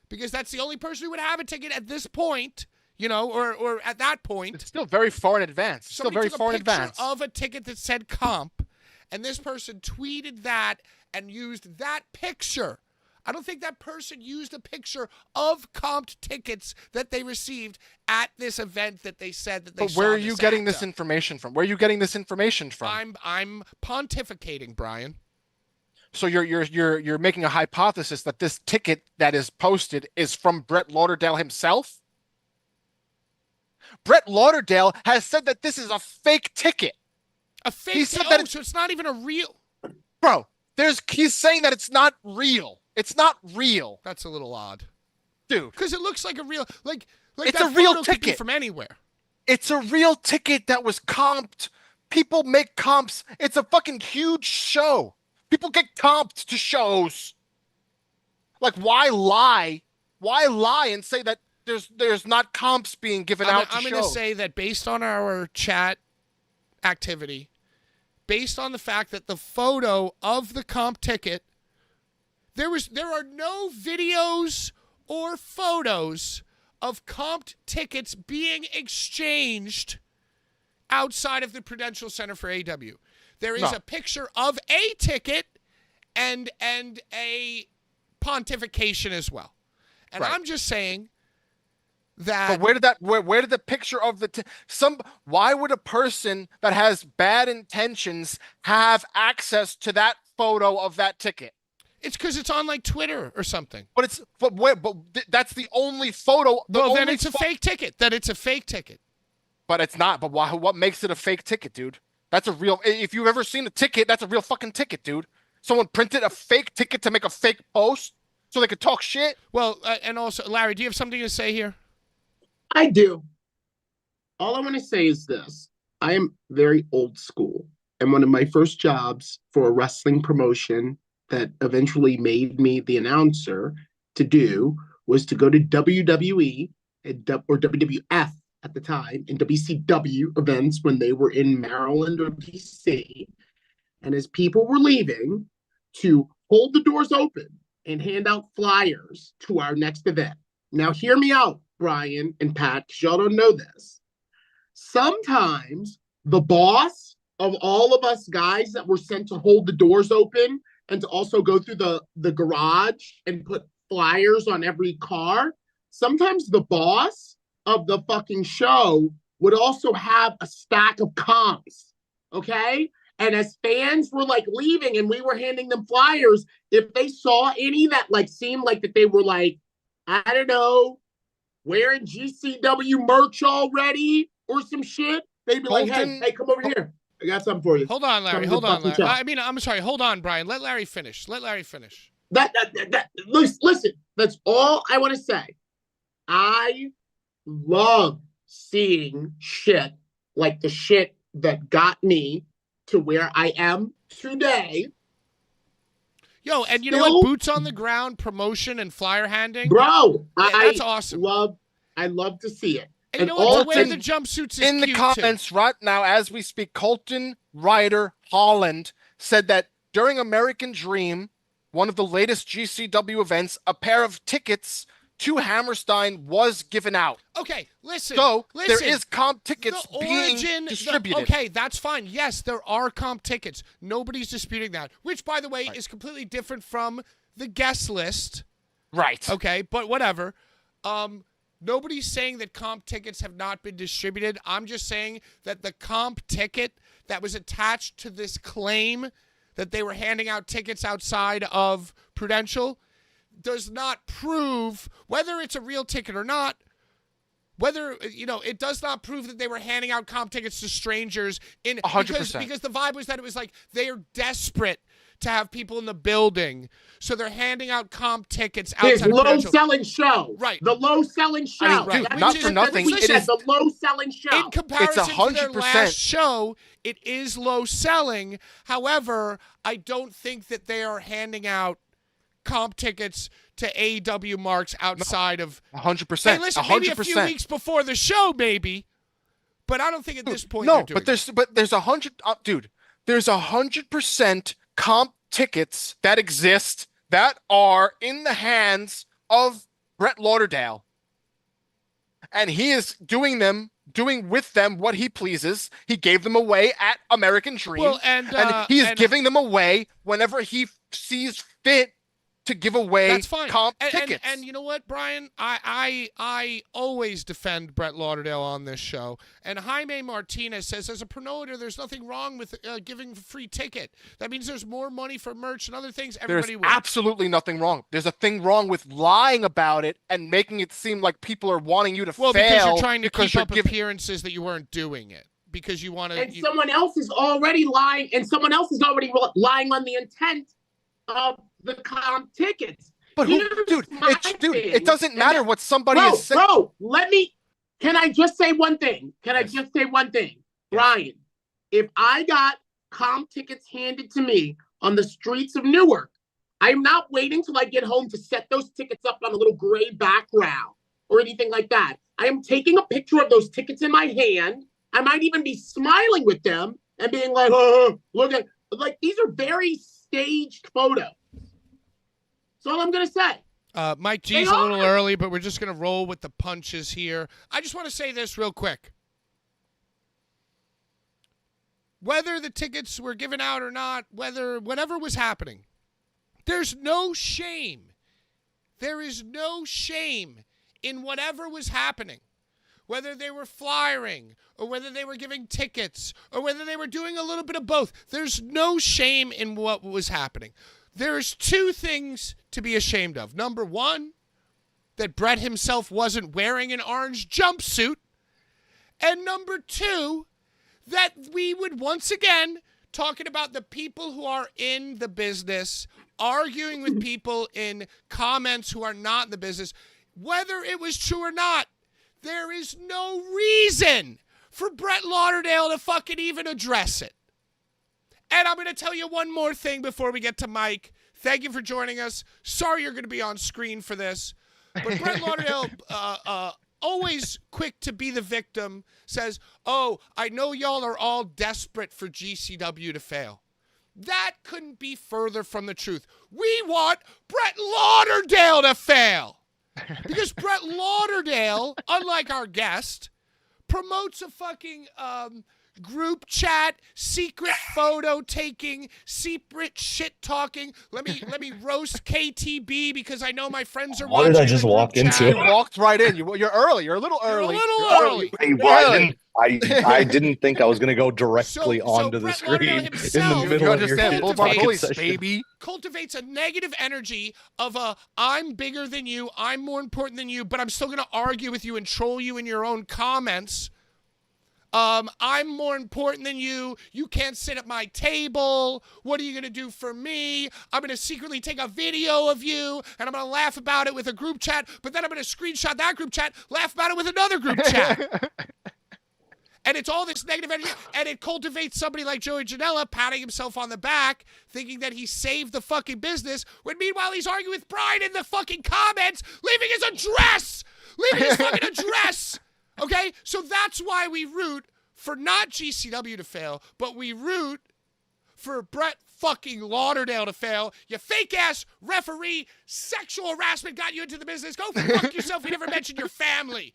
because that's the only person who would have a ticket at this point, or at that point. It's still very far in advance. Still very far in advance. Of a ticket that said comp, and this person tweeted that and used that picture. I don't think that person used a picture of comped tickets that they received at this event that they said that they saw. But where are you getting this information from? Where are you getting this information from? I'm pontificating, Brian. So you're making a hypothesis that this ticket that is posted is from Brett Lauderdale himself? Brett Lauderdale has said that this is a fake ticket. A fake ticket? Oh, so it's not even a real... Bro, he's saying that it's not real. It's not real. That's a little odd. Dude. Because it looks like a real... Like it's that a real photo could be ticket. from anywhere. It's a real ticket that was comped. People make comps. It's a fucking huge show. People get comped to shows. Like, why lie? Why lie and say that there's not comps being given out to shows? I'm going to say that based on our chat activity, based on the fact that the photo of the comp ticket, there are no videos or photos of comped tickets being exchanged outside of the Prudential Center for AW. There is a picture of a ticket and a pontification as well. And right. I'm just saying that. But where did the picture of why would a person that has bad intentions have access to that photo of that ticket? It's because it's on like Twitter or something. But that's the only photo. Then it's a fake ticket. Then it's a fake ticket. But it's not. But why? What makes it a fake ticket, dude? That's a real. If you've ever seen a ticket, that's a real fucking ticket, dude. Someone printed a fake ticket to make a fake post so they could talk shit. Well, and also, Larry, do you have something to say here? I do. All I want to say is this. I am very old school. And one of my first jobs for a wrestling promotion that eventually made me the announcer to do was to go to WWE or WWF at the time and WCW events when they were in Maryland or DC. And as people were leaving, to hold the doors open and hand out flyers to our next event. Now, hear me out, Brian and Pat, because y'all don't know this. Sometimes the boss of all of us guys that were sent to hold the doors open and to also go through the garage and put flyers on every car, sometimes the boss of the fucking show would also have a stack of comps, okay? And as fans were like leaving and we were handing them flyers, if they saw any that like seemed like that they were like, I don't know, wearing GCW merch already or some shit, they'd be like, hey, come over here. I got something for you. Hold on, Larry. Hold on, Larry. I mean, I'm sorry. Hold on, Brian. Let Larry finish. Listen, that's all I want to say. I love seeing shit like the shit that got me to where I am today. Yo, and you know what? Boots on the ground promotion and flyer handing. Bro, that's awesome. I love to see it. And you know what? To wear the jumpsuits is in the comments too. Right now, as we speak, Colton Ryder Holland said that during American Dream, one of the latest GCW events, a pair of tickets to Hammerstein was given out. Okay, listen. There is comp tickets being distributed. Okay, that's fine. Yes, there are comp tickets. Nobody's disputing that. Which, by the way, is completely different from the guest list. Right. Okay, but whatever. Nobody's saying that comp tickets have not been distributed. I'm just saying that the comp ticket that was attached to this claim that they were handing out tickets outside of Prudential does not prove whether it's a real ticket or not, whether, it does not prove that they were handing out comp tickets to strangers 100%. Because the vibe was that it was like they are desperate to have people in the building, so they're handing out comp tickets outside His of Prudential. low-selling show. Right. The low-selling show. I mean, dude, not for nothing. It is the low-selling show. In comparison It's 100%. to their last show, it is low-selling. However, I don't think that they are handing out comp tickets to AEW marks outside of 100%. Hey, listen, 100%. maybe a few weeks before the show, maybe. But I don't think at this point they're doing but there's 100% comp tickets that exist that are in the hands of Brett Lauderdale. And he is doing with them what he pleases. He gave them away at American Dream. Well, and he is giving them away whenever he sees fit to give away that's fine. Comp tickets. And you know what, Brian? I always defend Brett Lauderdale on this show. And Jaime Martinez says, as a promoter, there's nothing wrong with giving a free ticket. That means there's more money for merch and other things. Everybody There's wins. absolutely nothing wrong. There's a thing wrong with lying about it and making it seem like people are wanting you to fail. Well, because you're trying to keep up appearances that you weren't doing it. Because you want to... And someone else is already lying, on the intent of the comp tickets. But it doesn't matter what somebody is saying. Bro, can I just say one thing? Brian, if I got comp tickets handed to me on the streets of Newark, I'm not waiting till I get home to set those tickets up on a little gray background or anything like that. I am taking a picture of those tickets in my hand. I might even be smiling with them and being like, oh, look at, like, these are very staged photos. That's all I'm going to say. Mike G's a little early, but we're just going to roll with the punches here. I just want to say this real quick. Whether the tickets were given out or not, whatever was happening, there's no shame. There is no shame in whatever was happening. Whether they were flyering, or whether they were giving tickets, or whether they were doing a little bit of both. There's no shame in what was happening. There's two things to be ashamed of. Number one, that Brett himself wasn't wearing an orange jumpsuit. And number two, that we would once again, talking about the people who are in the business, arguing with people in comments who are not in the business, whether it was true or not, there is no reason for Brett Lauderdale to fucking even address it. And I'm going to tell you one more thing before we get to Mike. Thank you for joining us. Sorry you're going to be on screen for this. But Brett Lauderdale, always quick to be the victim, says, oh, I know y'all are all desperate for GCW to fail. That couldn't be further from the truth. We want Brett Lauderdale to fail. Because Brett Lauderdale, unlike our guest, promotes a fucking group chat, secret photo taking, secret shit talking. Let me roast KTB because I know my friends are What watching. did I just the group walk chat. into? You walked right in. You're early. You're a little You're early. a little You're early. Hey, You're well, early. I didn't think I was gonna go directly So onto the Brett Lauderdale screen in the himself- middle You of your understand? Boulevard cultivate- Bullies, session. baby. Cultivates a negative energy of I'm bigger than you, I'm more important than you, but I'm still going to argue with you and troll you in your own comments. I'm more important than you. You can't sit at my table. What are you going to do for me? I'm going to secretly take a video of you, and I'm going to laugh about it with a group chat, but then I'm going to screenshot that group chat, laugh about it with another group chat. And it's all this negative energy, and it cultivates somebody like Joey Janela patting himself on the back, thinking that he saved the fucking business, when meanwhile he's arguing with Brian in the fucking comments, leaving his address! Leaving his fucking address! Okay? So that's why we root for not GCW to fail, but we root for Brett fucking Lauderdale to fail. You fake-ass referee, sexual harassment got you into the business. Go fuck yourself. You never mentioned your family.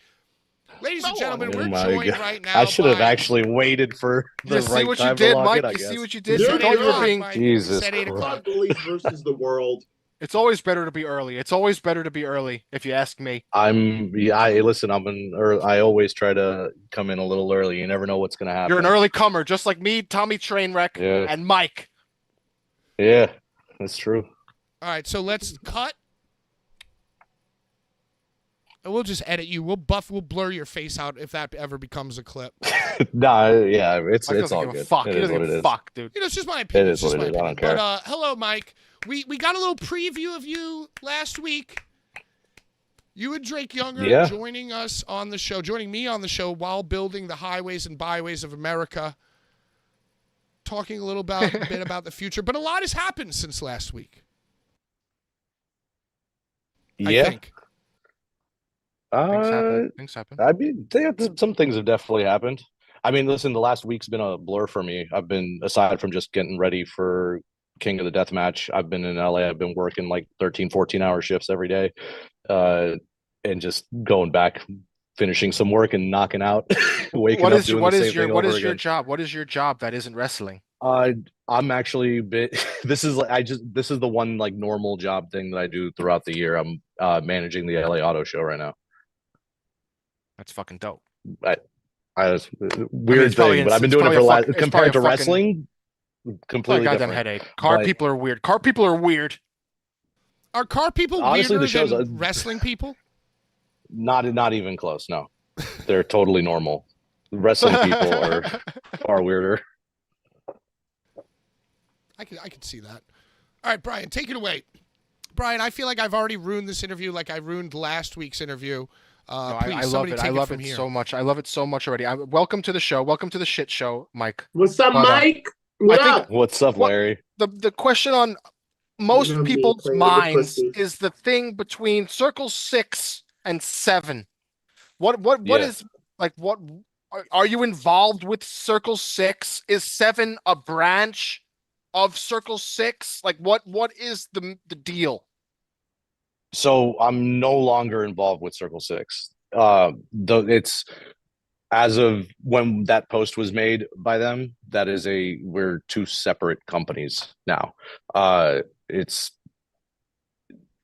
Ladies and gentlemen, we're joined right now I should have by- actually waited for the You see right what you time did, to log Mike? in, I You guess. see what you did? Dude, You thought you were you're being. Mike. Jesus Said 8 Christ. o'clock. Bullies versus the world. It's always better to be early. It's always better to be early, if you ask me. Listen, I always try to come in a little early. You never know what's gonna happen. You're an early comer, just like me, Tommy Trainwreck, Yeah. and Mike. Yeah, that's true. All right, so let's cut. And we'll just edit you. We'll blur your face out if that ever becomes a clip. Nah, yeah, it's Mike doesn't all give a good. fuck. It He is doesn't what give it a is. fuck, dude. You know, it's just my opinion. It It's is just what my it is. I opinion. don't care. But hello, Mike. We got a little preview of you last week. You and Drake Younger Yeah. joining me on the show while building the highways and byways of America. Talking a bit about the future, but a lot has happened since last week. I Yeah. think. Things happen. I mean, some things have definitely happened. I mean, listen, the last week's been a blur for me. I've been, aside from just getting ready for King of the Death Match, I've been in LA. I've been working like 13, 14-hour shifts every day, and just going back, finishing some work and knocking out, waking up, doing the same thing over your again. job? What is your job that isn't wrestling? I'm actually this is the one like normal job thing that I do throughout the year. I'm managing the LA Auto Show right now. That's fucking dope. I was weird it's probably thing, but I've been it's doing it probably for a fuck- it's compared to probably a fucking- wrestling, It's like completely a goddamn different. headache. Car But- people are weird. Car people are weird. Are car people Honestly, weirder the show's than wrestling people? Not even close. No, they're totally normal. Wrestling people are far weirder. I could see that. All right, Brian, take it away. Brian, I feel like I've already ruined this interview like I ruined last week's interview. Please, I love somebody it. take I love from it here. so much. I love it so much already. Welcome to the show. Welcome to the shit show, Mike. What's up, But, Mike? What I think- up? What's up, What- Larry? The question on most You know me, people's playing with the minds pussy. is the thing between Circle 6 and 7. What Yeah. is like what are you involved with Circle 6? Is 7 a branch of Circle 6? Like what is the deal? So I'm no longer involved with Circle Six. It's as of when that post was made by them, we're two separate companies now. It's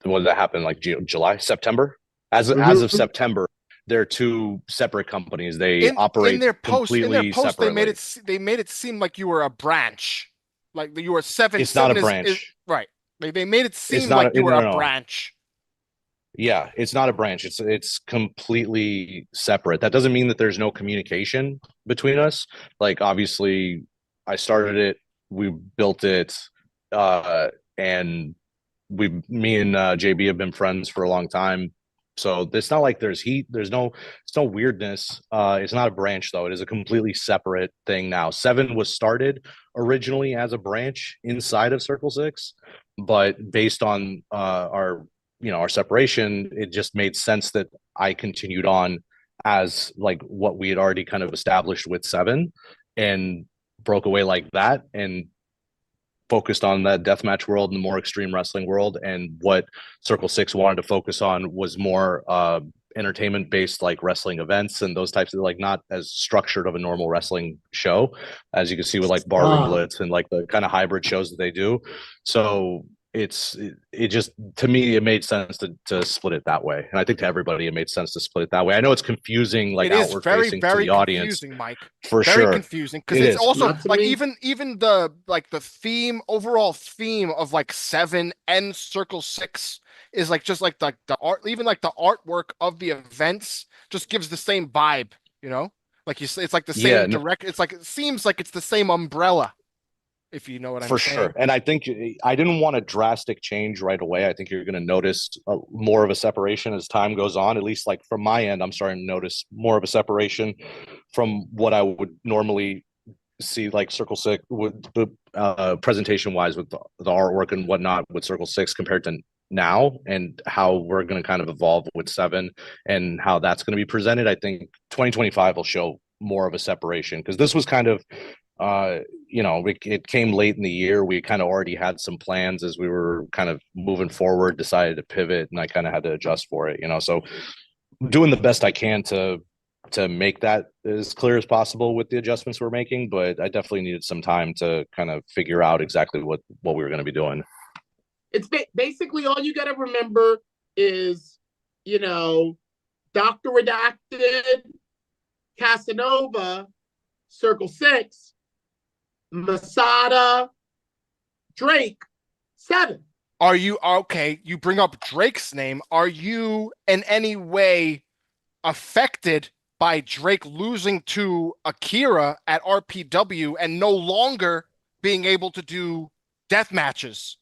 when that happened, like July, September. As of September, they're two separate companies. They operate in their post. separately. They made it seem like you were a branch, like you were 7. It's not a 7 branch. right. They made it seem not like a- you were no, a no. branch. Yeah, it's not a branch. It's completely separate. That doesn't mean that there's no communication between us. Like obviously, I started it, we built it, and me and JB have been friends for a long time. So it's not like there's heat. It's no weirdness. It's not a branch though. It is a completely separate thing now. 7 was started originally as a branch inside of Circle 6, but based on our separation, it just made sense that I continued on as like what we had already kind of established with 7 and broke away like that and focused on that deathmatch world and the more extreme wrestling world. And what Circle 6 wanted to focus on was more entertainment based like wrestling events and those types of like not as structured of a normal wrestling show as you can see with like Barroom Blitz and like the kind of hybrid shows that they do. So it just, to me, it made sense to split it that way, and I think to everybody it made sense to split it that way. I know it's confusing, like outward facing to the audience, Mike. For very sure, confusing because it's also like me. even the like the overall theme of like 7 and Circle 6 is like just like the art, even like the artwork of the events just gives the same vibe, you know, like you say, it's like the same direct. It's like, it seems like it's the same umbrella, if you know what I'm saying. For sure. And I think I didn't want a drastic change right away. I think you're going to notice more of a separation as time goes on. At least like from my end, I'm starting to notice more of a separation from what I would normally see, like Circle 6 with presentation wise with the artwork and whatnot with Circle 6 compared to now, and how we're going to kind of evolve with 7 and how that's going to be presented. I think 2025 will show more of a separation, because this was kind of it came late in the year. We kind of already had some plans as we were kind of moving forward, decided to pivot, and I kind of had to adjust for it, so doing the best I can to make that as clear as possible with the adjustments we're making. But I definitely needed some time to kind of figure out exactly what we were going to be doing. It's basically all you got to remember is, Dr. Redacted, Casanova, Circle 6, Masada, Drake, 7. Are you okay? You bring up Drake's name. Are you in any way affected by Drake losing to Akira at RPW and no longer being able to do death matches?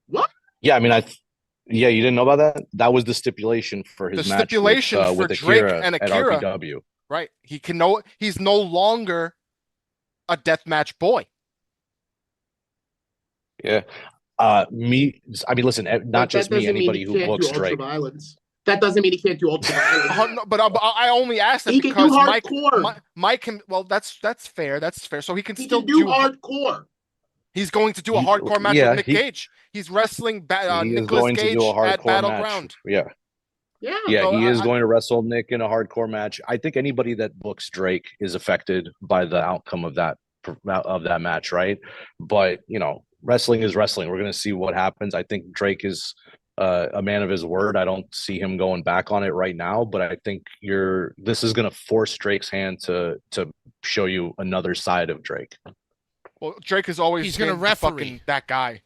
What? Yeah, I mean, you didn't know about that? That was the stipulation for his match with Akira Drake and Akira at RPW. Right. He's no longer a deathmatch boy. Yeah. I mean, listen, not just me, anybody who books Drake. That doesn't mean he can't do ultra violence. No, but I only asked that he because can do hardcore. Mike can, well, that's fair. That's fair. So he can still do hardcore. He's going to do a hardcore match with Nick Gage. He's wrestling Nicolas Gage at Battleground. Yeah. Yeah, he is going to wrestle Nick in a hardcore match. I think anybody that books Drake is affected by the outcome of that match, right? But wrestling is wrestling. We're going to see what happens. I think Drake is a man of his word. I don't see him going back on it right now, but I think this is going to force Drake's hand to show you another side of Drake. Well, Drake is always he's going to referee that guy.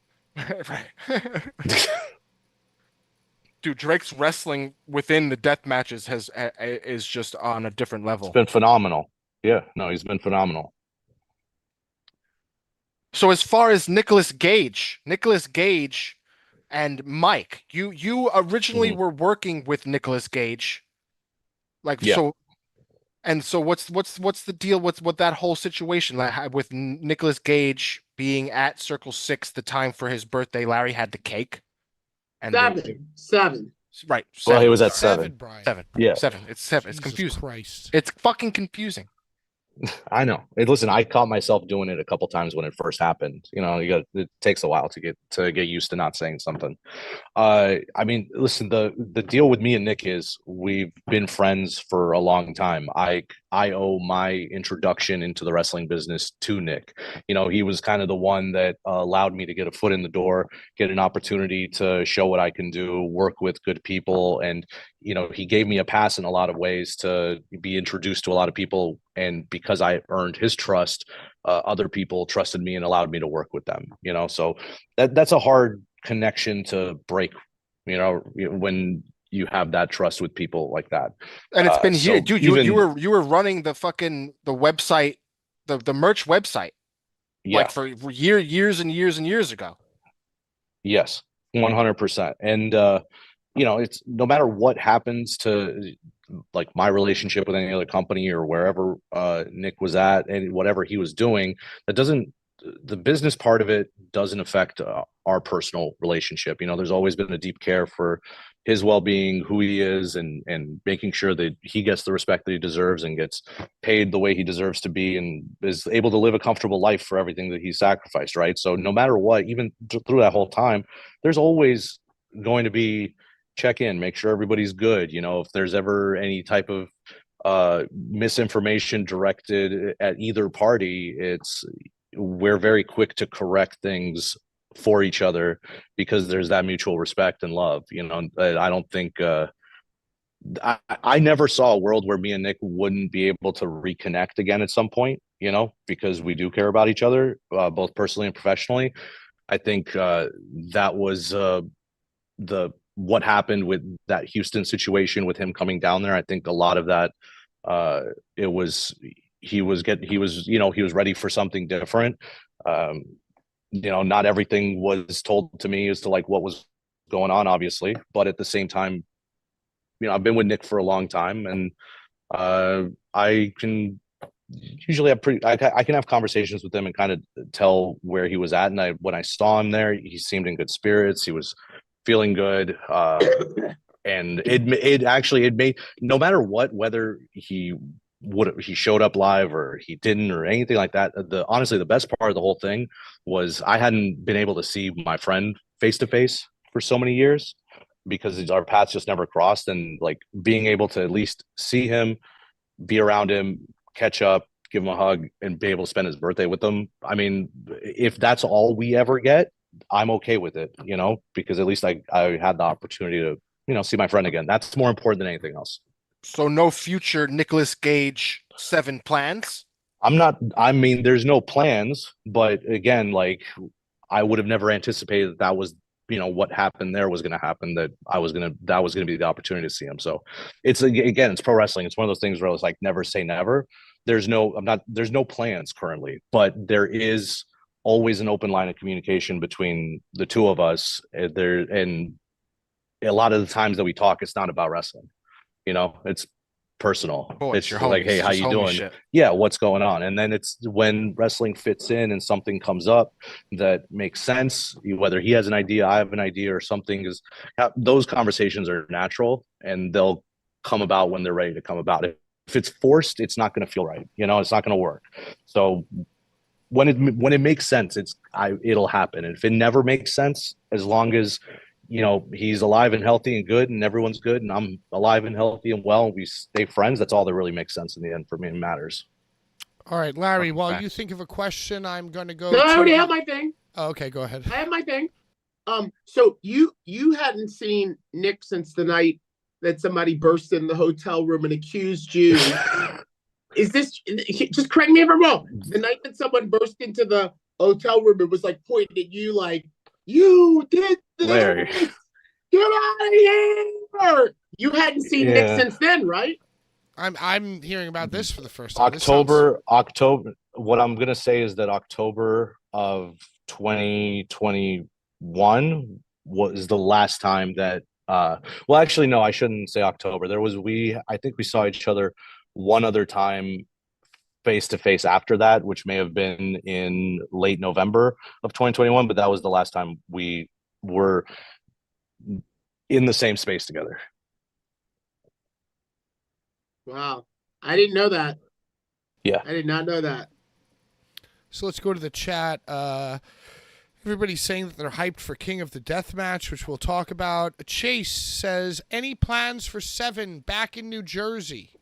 Dude, Drake's wrestling within the death matches is just on a different level. It's been phenomenal. Yeah, no, he's been phenomenal. So as far as Nicolas Gage and Mike, you originally were working with Nicolas Gage, so what's the deal with that whole situation, like with Nicolas Gage being at Circle 6 the time for his birthday? Larry had the cake. And 7. Right. 7. Well, he was at 7. 7. Yeah. 7. It's 7. Jesus it's confusing. Christ. It's fucking confusing. I know. Listen, I caught myself doing it a couple times when it first happened. It takes a while to get used to not saying something. I mean, listen, the deal with me and Nick is we've been friends for a long time. I owe my introduction into the wrestling business to Nick. He was kind of the one that allowed me to get a foot in the door, get an opportunity to show what I can do, work with good people, and he gave me a pass in a lot of ways to be introduced to a lot of people. And because I earned his trust, other people trusted me and allowed me to work with them, so that's a hard connection to break, when you have that trust with people like that. And it's been here, dude. You were running the website, the merch website, like for years and years and years ago. Yes, 100%. And it's no matter what happens to like my relationship with any other company or wherever Nick was at and whatever he was doing, the business part of it doesn't affect our personal relationship. There's always been a deep care for his well-being, who he is, and making sure that he gets the respect that he deserves and gets paid the way he deserves to be and is able to live a comfortable life for everything that he sacrificed, right? So no matter what, even through that whole time, there's always going to be check in, make sure everybody's good. You know, if there's ever any type of misinformation directed at either party, we're very quick to correct things for each other because there's that mutual respect and love. You know, I don't think I never saw a world where me and Nick wouldn't be able to reconnect again at some point, you know, because we do care about each other, both personally and professionally. I think that was what happened with that Houston situation with him coming down there. I think a lot of that he was ready for something different. Not everything was told to me as to like what was going on, obviously, but at the same time, I've been with Nick for a long time, and I can usually I can have conversations with him and kind of tell where he was at. And when I saw him there, he seemed in good spirits. He was feeling good. And it made, no matter what, whether he showed up live or he didn't or anything like that. Honestly, the best part of the whole thing was I hadn't been able to see my friend face to face for so many years because our paths just never crossed. And like being able to at least see him, be around him, catch up, give him a hug, and be able to spend his birthday with him. I mean, if that's all we ever get, I'm okay with it, because at least I had the opportunity to, see my friend again. That's more important than anything else. So no future Nicolas Cage 7 plans? There's no plans, but again, like I would have never anticipated that was, what happened there was going to happen, that was going to be the opportunity to see him. So it's pro wrestling. It's one of those things where it's like, never say never. There's no plans currently, but there is always an open line of communication between the two of us there. And a lot of the times that we talk, it's not about wrestling, it's personal. It's just like, hey, how you doing? Shit. Yeah, what's going on? And then it's when wrestling fits in and something comes up that makes sense, whether he has an idea, I have an idea, or something those conversations are natural and they'll come about when they're ready to come about. If it's forced, it's not going to feel right. It's not going to work. So when it makes sense, it'll happen. And if it never makes sense, as long as he's alive and healthy and good and everyone's good and I'm alive and healthy and well and we stay friends, that's all that really makes sense in the end for me and matters. All right, Larry, while you think of a question, I'm going to go. No, I already have my thing. Oh, okay, go ahead. I have my thing. So you hadn't seen Nick since the night that somebody burst in the hotel room and accused you. Is this, just correct me if I'm wrong, the night that someone burst into the hotel room and was like pointing at you like, you did this. Larry, get out of here. You hadn't seen Nick since then, right? I'm hearing about this for the first time. October. What I'm gonna say is that October of 2021 was the last time that. Well, actually, no, I shouldn't say October. I think we saw each other one other time face to face after that, which may have been in late November of 2021, but that was the last time we were in the same space together. Wow. I didn't know that. Yeah. I did not know that. So let's go to the chat. Everybody's saying that they're hyped for King of the Death Match, which we'll talk about. Chase says, any plans for 7 back in New Jersey?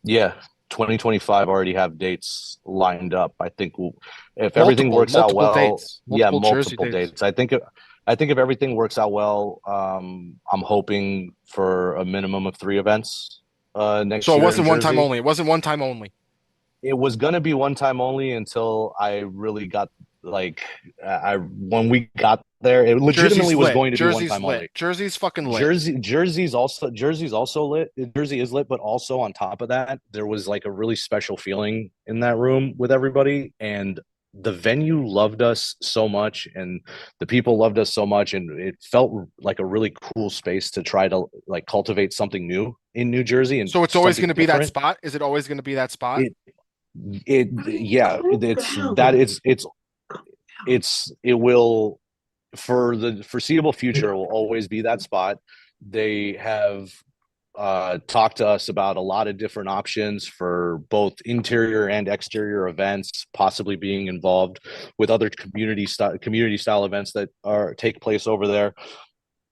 Yeah. 2025 already have dates lined up. I think if everything works out well, multiple dates. I think if everything works out well, I'm hoping for a minimum of 3 events next year. So it wasn't one time only. It wasn't one time only. It was gonna be one time only until I really got when we got there, it legitimately was going to be one time only. Jersey's fucking lit. Jersey's also lit. Jersey is lit, but also on top of that, there was like a really special feeling in that room with everybody, and the venue loved us so much, and the people loved us so much, and it felt like a really cool space to try to like cultivate something new in New Jersey. And so it's always going to be that spot. Is it always going to be that spot? It will, for the foreseeable future, will always be that spot. They have talked to us about a lot of different options for both interior and exterior events, possibly being involved with other community style events that take place over there.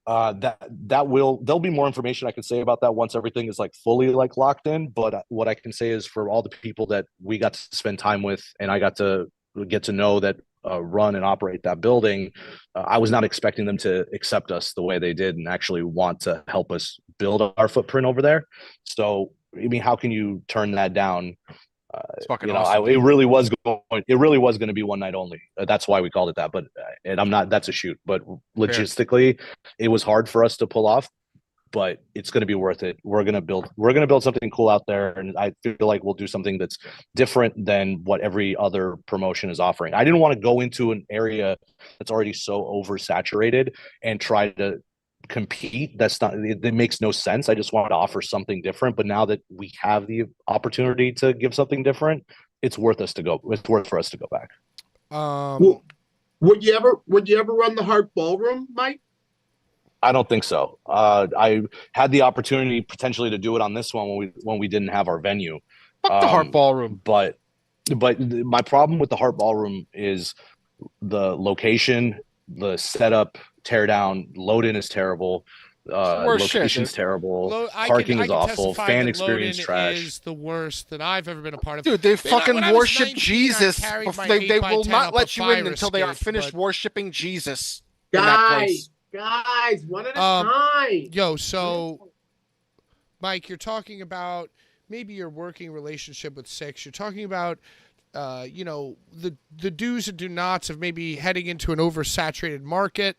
There'll be more information I can say about that once everything is like fully like locked in. But what I can say is for all the people that we got to spend time with, and I got to get to know that run and operate that building, I was not expecting them to accept us the way they did and actually want to help us build our footprint over there. So, I mean, how can you turn that down? It's fucking You know, awesome. it really was going to be one night only. That's why we called it that. But and I'm not. That's a shoot. But logistically, it was hard for us to pull off. But it's going to be worth it. We're going to build something cool out there, and I feel like we'll do something that's different than what every other promotion is offering. I didn't want to go into an area that's already so oversaturated and try to compete. That makes no sense. I just wanted to offer something different. But now that we have the opportunity to give something different, it's worth for us to go back. Would you ever run the Hart Ballroom, Mike? I don't think so. I had the opportunity potentially to do it on this one when we didn't have our venue. Fuck the Hart Ballroom. But my problem with the Hart Ballroom is the location, the setup, tear down, load in is terrible. Location's terrible. Parking is awful. Fan experience trash. Is the worst that I've ever been a part of. Dude, they fucking worship 19, Jesus. They will not let you in until they are escape, finished worshiping Jesus. Guys, one at a time. Yo, so Mike, you're talking about maybe your working relationship with Six. You're talking about the do's and do nots of maybe heading into an oversaturated market,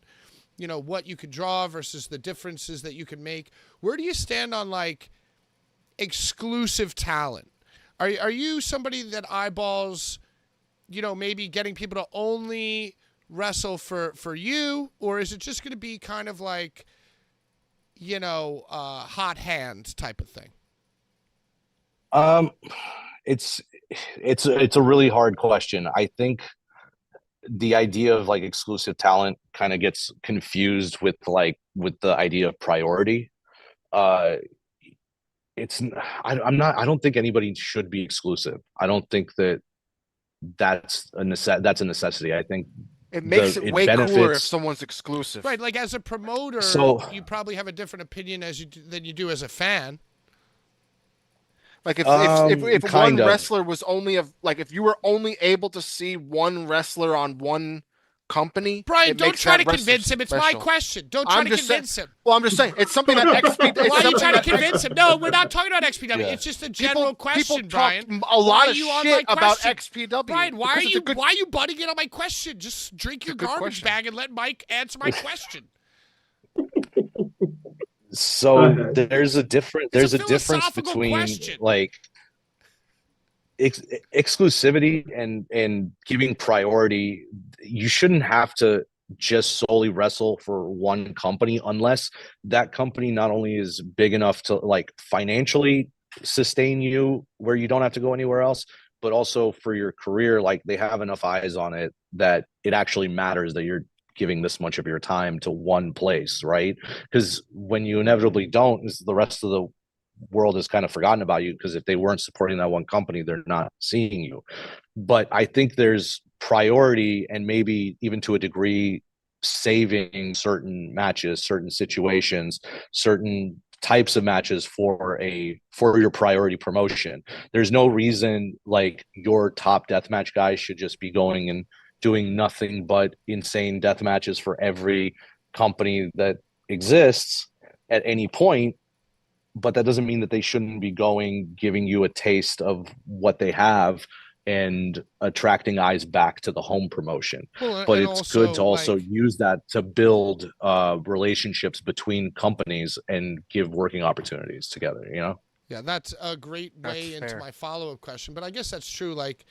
you know, what you could draw versus the differences that you can make. Where do you stand on like exclusive talent? Are you somebody that eyeballs, you know, maybe getting people to only wrestle for you, or is it just going to be kind of like, you know, hot hand type of thing? It's a really hard question. I think the idea of like exclusive talent kind of gets confused with the idea of priority. I don't think anybody should be exclusive. I don't think that's a necessity. I think it makes it way cooler if someone's exclusive. Right, like as a promoter, you probably have a different opinion than you do as a fan. Like if one wrestler was only if you were only able to see one wrestler on one company, Brian, don't try to convince him. It's my question. Don't try to convince him. Well, I'm just saying it's something that XPW. Why are you trying to convince him? No, we're not talking about XPW. Yeah. It's just a general question, Brian. People talk a lot of shit about XPW. Brian, why are you butting in on my question? Just drink your garbage bag and let Mike answer my question. So there's a difference between question. Like exclusivity and giving priority. You shouldn't have to just solely wrestle for one company unless that company not only is big enough to like financially sustain you where you don't have to go anywhere else, but also for your career, like they have enough eyes on it that it actually matters that you're giving this much of your time to one place, right? Because when you inevitably don't, the rest of the world is kind of forgotten about you, because if they weren't supporting that one company, they're not seeing you. But I think there's priority, and maybe even to a degree saving certain matches, certain situations, certain types of matches for your priority promotion. There's no reason like your top deathmatch guys should just be going and doing nothing but insane death matches for every company that exists at any point. But that doesn't mean that they shouldn't be giving you a taste of what they have and attracting eyes back to the home promotion. But it's good to also use that to build relationships between companies and give working opportunities together, you know? Yeah, that's a great way into my follow-up question. But I guess that's true. Like,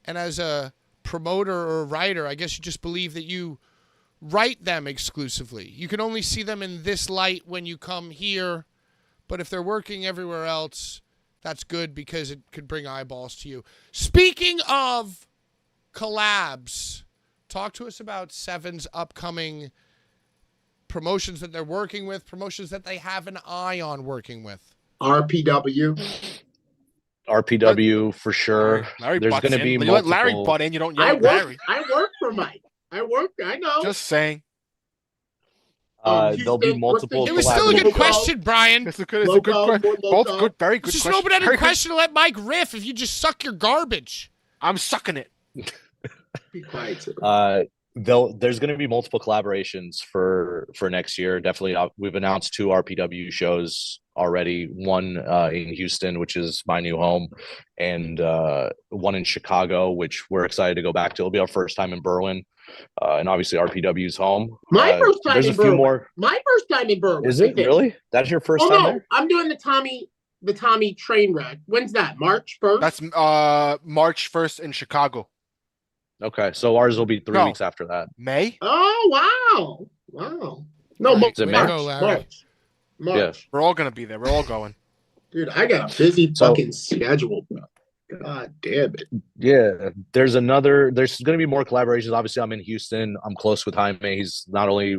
and as a promoter or a writer, I guess you just believe that you write them exclusively. You can only see them in this light when you come here, but if they're working everywhere else, that's good because it could bring eyeballs to you. Speaking of collabs, talk to us about Seven's upcoming promotions that they're working with, promotions that they have an eye on working with. RPW for sure. Larry There's going to be multiple. You let Larry butt in. You don't yell at Larry. I work for Mike. I know. Just saying. There'll be Houston, multiple. It was still a good Loco. question, Brian. It's a good question. More Both Loco. good, very good Just question. an open-ended Very good. question to let Mike riff if you just suck your garbage. I'm sucking it. Be quiet. Sir. There's going to be multiple collaborations for next year. Definitely, we've announced 2 RPW shows already. One in Houston, which is my new home, and one in Chicago, which we're excited to go back to. It'll be our first time in Berwyn, and obviously RPW's home. My first time there's in a few Berwyn. more. My first time in Berwyn. Is it really? That's your first time there? I'm doing the Tommy train wreck. When's that? March 1st? That's March 1st in Chicago. Okay, so ours will be 3 weeks after that. May? Oh, wow. No, Right, way to go, Larry. March. Yeah. We're all gonna be there. We're all going. Dude, I got a busy fucking schedule, bro. God damn it. Yeah, there's going to be more collaborations. Obviously, I'm in Houston. I'm close with Jaime. He's not only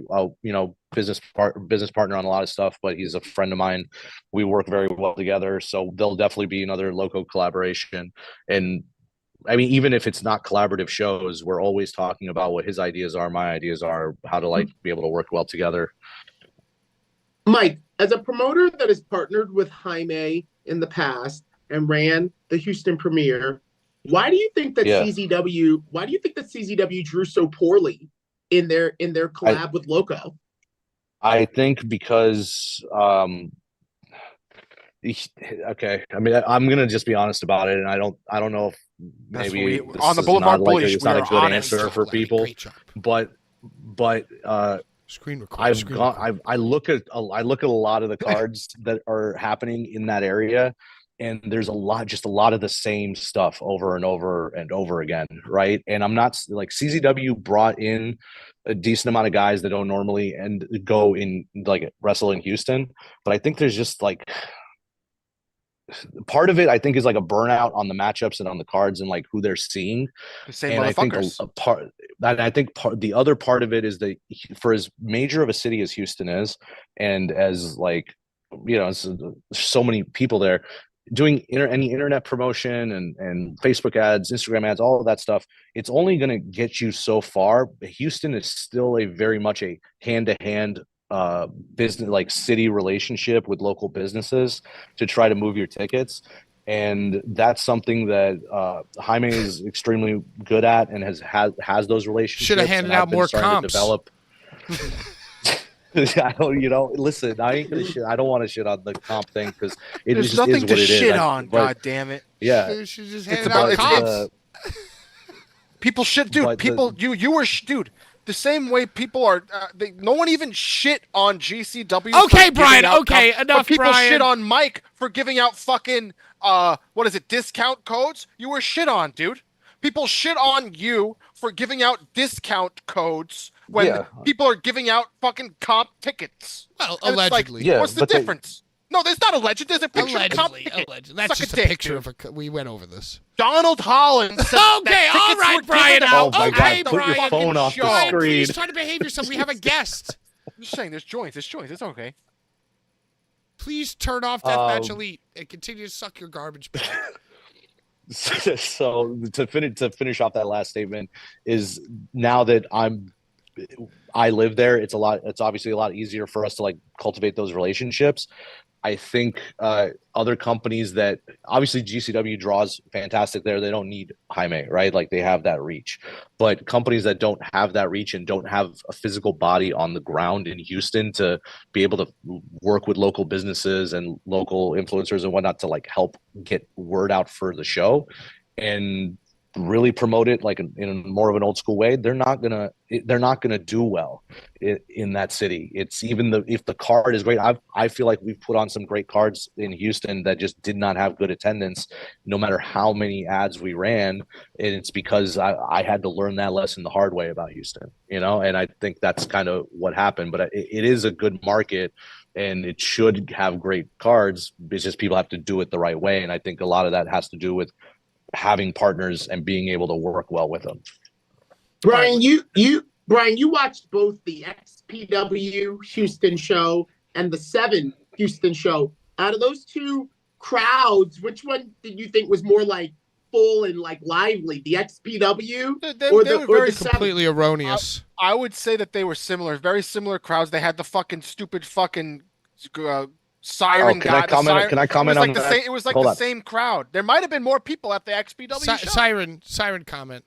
business partner on a lot of stuff, but he's a friend of mine. We work very well together. So there'll definitely be another local collaboration. And I mean, even if it's not collaborative shows, we're always talking about what his ideas are, my ideas are, how to be able to work well together. Mike, as a promoter that has partnered with Jaime in the past and ran the Houston premiere, why do you think that CZW drew so poorly in their collab with Loco? I think because okay, I mean, I'm gonna just be honest about it, and I don't know if maybe on the Blvd Bullies, it's not a good answer for people, but screen record. I look at a lot of the cards that are happening in that area, and there's a lot of the same stuff over and over and over again, right? And I'm not like CZW brought in a decent amount of guys that don't normally and go in like wrestle in Houston, but I think there's just like part of it I think is like a burnout on the matchups and on the cards and like who they're seeing. The same and motherfuckers. I think the other part of it is that for as major of a city as Houston is, and as like so many people there doing any internet promotion and Facebook ads, Instagram ads, all of that stuff, it's only going to get you so far. Houston is still very much a hand-to-hand business, like city relationship with local businesses to try to move your tickets. And that's something that Jaime is extremely good at and has those relationships. Should have handed out more comps. Develop. I don't, listen, I ain't gonna shit. I don't want to shit on the comp thing because there's just nothing is what to it is. shit on. God damn it! Yeah, They should just It's hand out about comps. people shit, dude. You were dude. The same way people are, no one even shit on GCW. Okay, Brian. Okay, enough, but people Brian. shit on Mike for giving out fucking discount codes. You were shit on, dude. People shit on you for giving out discount codes when people are giving out fucking comp tickets. Well, And allegedly. it's like, what's the difference? No, there's not a legend. There's a picture of comp Allegedly. ticket. That's Suck just a dick, picture dude. of a. We went over this. Donald Holland said Okay, all tickets right, were Brian. given out. Oh my Okay, God, put your Brian. phone off the Brian, screen. please try to behave yourself. We have a guest. I'm just saying, there's joints. It's okay. Please turn off Deathmatch Elite and continue to suck your garbage. So to finish off that last statement is now that I live there, it's obviously a lot easier for us to like cultivate those relationships. I think other companies that obviously GCW draws fantastic there, they don't need Jaime, right? Like they have that reach. But companies that don't have that reach and don't have a physical body on the ground in Houston to be able to work with local businesses and local influencers and whatnot to like help get word out for the show and really promote it like in more of an old school way, they're not gonna do well in that city. It's even if the card is great. I feel like we've put on some great cards in Houston that just did not have good attendance, no matter how many ads we ran. And it's because I had to learn that lesson the hard way about Houston, and I think that's kind of what happened. But it is a good market and it should have great cards. It's just people have to do it the right way. And I think a lot of that has to do with having partners and being able to work well with them. Brian, you watched both the XPW Houston show and the 7 Houston show. Out of those two crowds, which one did you think was more like colorful and like lively, the XPW They or were the very Completely erroneous. I would say that they were similar, very similar crowds. They had the fucking stupid fucking siren can I guy. comment? Can I comment on that? It was like Hold the on. same crowd. There might have been more people at the XPW show. Siren comment.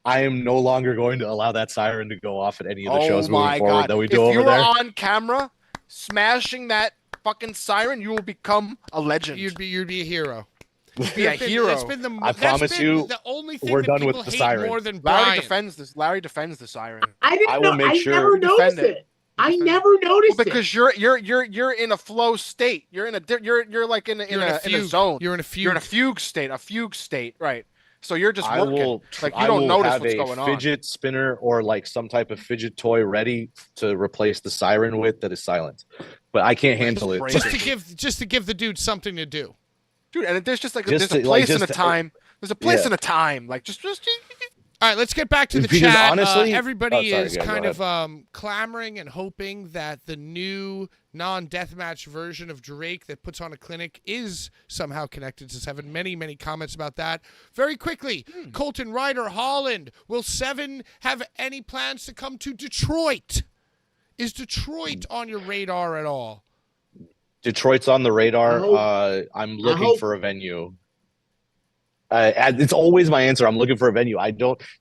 I am no longer going to allow that siren to go off at any of the shows moving my forward God. that we do if over you were there. on camera smashing that fucking siren, you will become a legend. You'd be a hero. Be a hero. It's been I promise you, the only thing we're that done people with the hate siren. more than Larry Brian. defends this. Larry defends the siren. I didn't I know. will make I sure never you noticed defend it. I never noticed because you're in a flow state. You're like in a zone. You're in a fugue. You're in a fugue state, right? So you're just I working. will, like you I don't will notice have what's a going on. fidget spinner or like some type of fidget toy ready to replace the siren with that is silent, but I can't handle it. just to give the dude something to do. Dude, and there's just like Just there's a to- place like, and a just to- time. There's a place Yeah. and a time. Like just All right, let's get back to the Because chat. honestly- Everybody sorry, is yeah, go kind ahead. of clamoring and hoping that the new non-deathmatch version of Drake that puts on a clinic is somehow connected to Seven. Many comments about that. Very quickly, Colton Ryder, Holland. Will Seven have any plans to come to Detroit? Is Detroit on your radar at all? Detroit's on the radar. I'm looking for a venue. It's always my answer. I'm looking for a venue.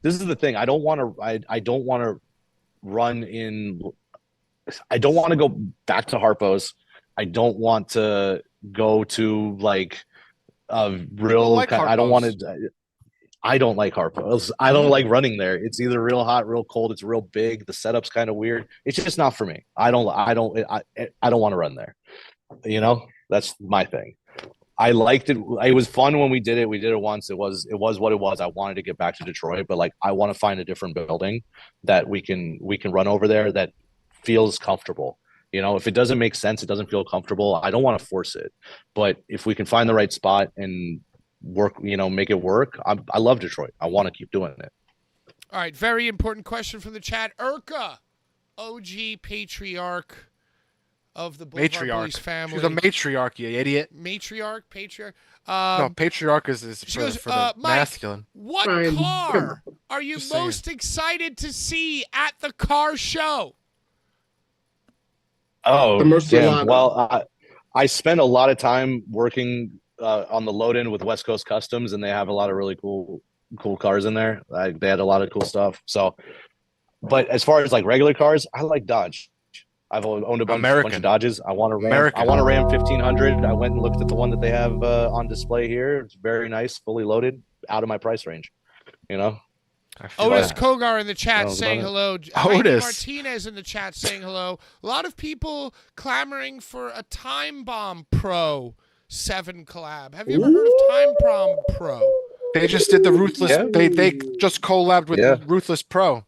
This is the thing. I don't want to run in. I don't want to go back to Harpo's. I don't want to go to like a real. I don't want to. I don't like Harpo's. I don't like running there. It's either real hot, real cold. It's real big. The setup's kind of weird. It's just not for me. I don't want to run there. You know, that's my thing. I liked it. It was fun when we did it. We did it once. It was what it was. I wanted to get back to Detroit, but like I want to find a different building that we can run over there that feels comfortable. You know, if it doesn't make sense, it doesn't feel comfortable. I don't want to force it, but if we can find the right spot and work, make it work. I love Detroit. I want to keep doing it. All right, very important question from the chat. Urka, OG patriarch of the Blvd Bullies family. She's a matriarch, you idiot. Patriarch. No, patriarch is for the Mike, masculine. What car are you most excited to see at the car show? Oh, damn. Well, I spent a lot of time working on the load-in with West Coast Customs, and they have a lot of really cool cars in there. They had a lot of cool stuff. So, but as far as like regular cars, I like Dodge. I've owned a bunch of Dodges. I want a Ram 1500. I went and looked at the one that they have on display here. It's very nice, fully loaded, out of my price range. Otis Kogar in the chat saying hello. Otis Martinez in the chat saying hello. A lot of people clamoring for a Time Bomb Pro 7 collab. Have you ever heard of Time Bomb Pro? They just did the Ruthless. Yeah. They just collabed with Ruthless Pro.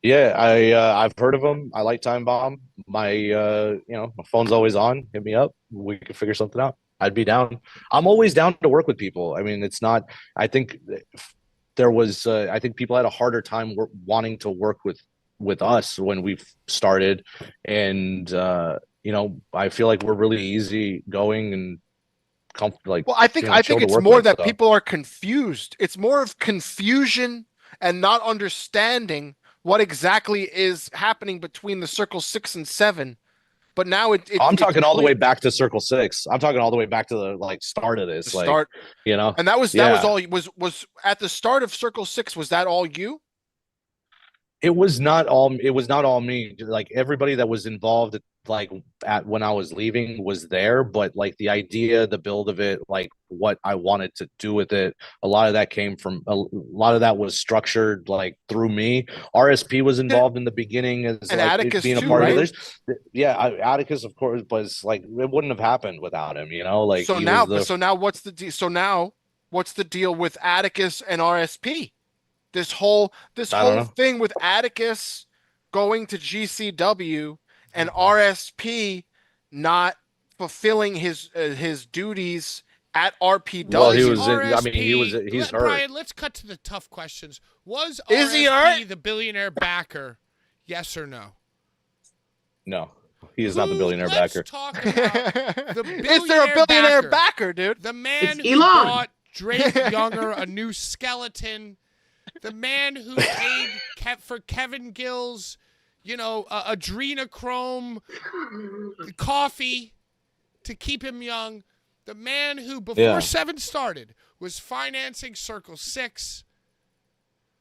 Yeah, I've heard of them. I like Time Bomb. My my phone's always on. Hit me up. We can figure something out. I'd be down. I'm always down to work with people. I mean, it's not. I think there was. I think people had a harder time wanting to work with us when we started, and I feel like we're really easy going and like. Well, I think it's more that people are confused. It's more of confusion and not understanding what exactly is happening between the Circle 6 and 7. But now I'm talking all the way back to Circle 6. I'm talking all the way back to the start of this. Start. And that was all was at the start of Circle 6. Was that all you? It was not all me. Like everybody that was involved at when I was leaving was there, but like the idea, the build of it, like what I wanted to do with it, a lot of that came from a lot of that was structured like through me. RSP was involved in the beginning as and like Atticus being too, a part right? of it. Atticus of course was like it wouldn't have happened without him, like so now what's the deal with Atticus and RSP? This whole thing with Atticus going to GCW and RSP not fulfilling his duties at RPW. Well, he's hurt. Brian, let's cut to the tough questions. Was RSP the billionaire backer? Yes or no? No. He is not the billionaire Let's backer. talk about the Is there a billionaire backer, dude? The man It's who Elon. brought Drake Younger a new skeleton. The man who paid for Kevin Gill's, adrenochrome coffee to keep him young. The man who, before 7 started, was financing Circle 6,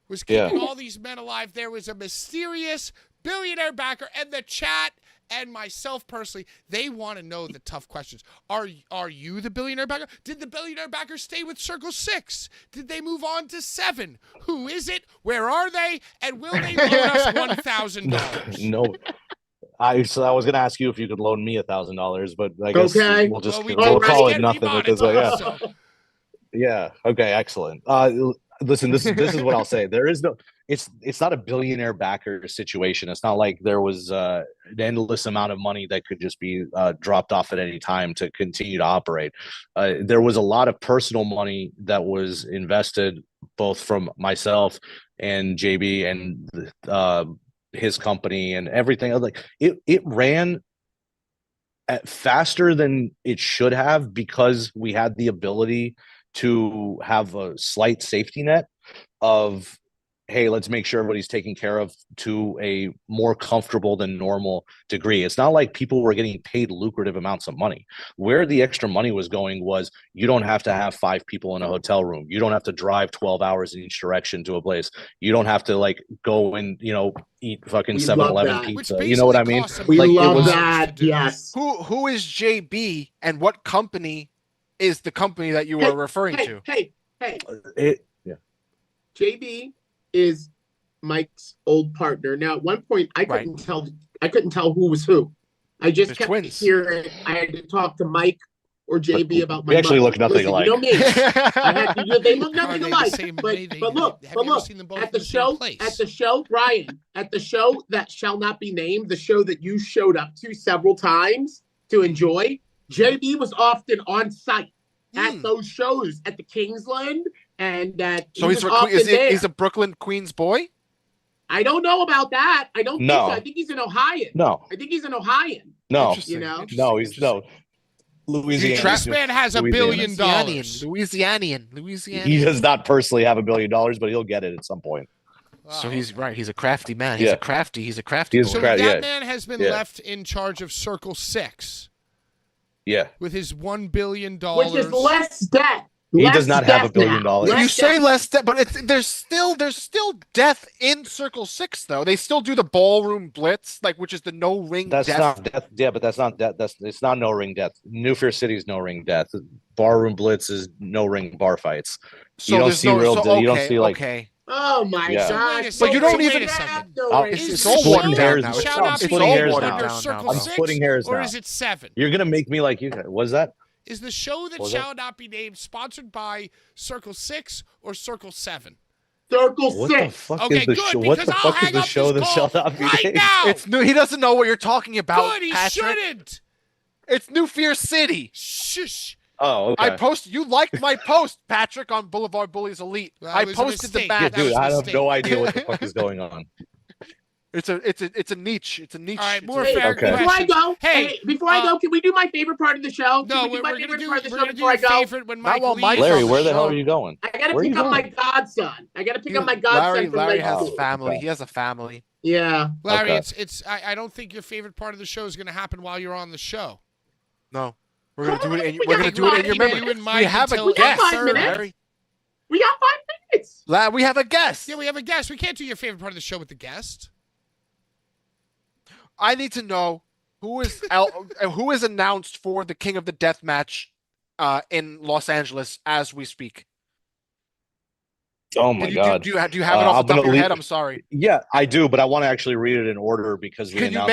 was keeping all these men alive. There was a mysterious billionaire backer, and the chat and myself personally, they want to know the tough questions. Are you the billionaire backer? Did the billionaire backer stay with Circle 6? Did they move on to 7? Who is it? Where are they? And will they loan us $1,000? No. I was going to ask you if you could loan me $1,000, but I guess we'll just we we'll did call get it nothing because remonetized, so. Yeah. Okay. Excellent. Listen, this is what I'll say. There is no. It's not a billionaire backer situation. It's not like there was an endless amount of money that could just be dropped off at any time to continue to operate. There was a lot of personal money that was invested, both from myself and JB and his company and everything. Like it ran faster than it should have because we had the ability to have a slight safety net of, hey, let's make sure everybody's taken care of to a more comfortable than normal degree. It's not like people were getting paid lucrative amounts of money. Where the extra money was going was you don't have to have 5 people in a hotel room. You don't have to drive 12 hours in each direction to a place. You don't have to go and, eat fucking 7-Eleven pizza. You know what I mean? We love was, that. Yes. Who is JB and what company is the company that you are referring to? Hey. Yeah. JB is Mike's old partner. Now, at one point, I couldn't tell who was who. I just kept hearing I had to talk to Mike or JB about my. We actually look nothing alike. You know me. They look nothing alike. But look, at the show, Brian, at the show that shall not be named, the show that you showed up to several times to enjoy, JB was often on site at those shows at the Kingsland, and that so he's a Brooklyn Queens boy. I don't know about that. I don't think so. I think he's an Ohioan. No, I think he's an Ohioan. No, no, he's no. Louisiana. This man has $1 billion. Louisiana. He does not personally have $1 billion, but he'll get it at some point. So he's right. He's a crafty man. He's a crafty. So boy. that man has been left in charge of Circle 6. Yeah. With his $1 billion. Which is less debt. He does not have $1 billion. You say less death, but there's still death in Circle 6 though. They still do the ballroom blitz, which is the no ring death. That's not death. Yeah, but that's not death. It's not no ring death. New Fear City is no ring death. Barroom blitz is no ring bar fights. So you don't see real. You don't see okay. Oh my gosh! But you don't even. It's all splitting hairs now. I'm splitting hairs now. I'm splitting hairs now. Or is it 7? You're gonna make me like you. What's that? Is the show that shall not be named sponsored by Circle 6 or Circle 7? Circle 6. What the fuck is the show? What the fuck is the show that shall not be named? It's new. He doesn't know what you're talking about. Good, he Patrick. shouldn't. It's New Fear City. Shush. Oh, okay. You liked my post, Patrick, on Blvd Bullies Elite. I posted the match. Yeah, dude, I have no idea what the fuck is going on. It's a niche. It's a niche. All right, more fair questions. Before I go, before I go, can we do my favorite part of the show? No, we're going to do your favorite when Mike leaves. Larry, where the hell are you going? I got to pick up my godson. Larry has a family. He has a family. Yeah. Larry, it's. I don't think your favorite part of the show is going to happen while you're on the show. No. We're going to do it. We're going to do it in your memory. We have a guest, Larry. We got 5 minutes. We have a guest. Yeah, we have a guest. We can't do your favorite part of the show with the guest. I need to know who is announced for the King of the Death match in Los Angeles as we speak. Oh my God! Do you have it off the top of your head? I'm sorry. Yeah, I do, but I want to actually read it in order because can you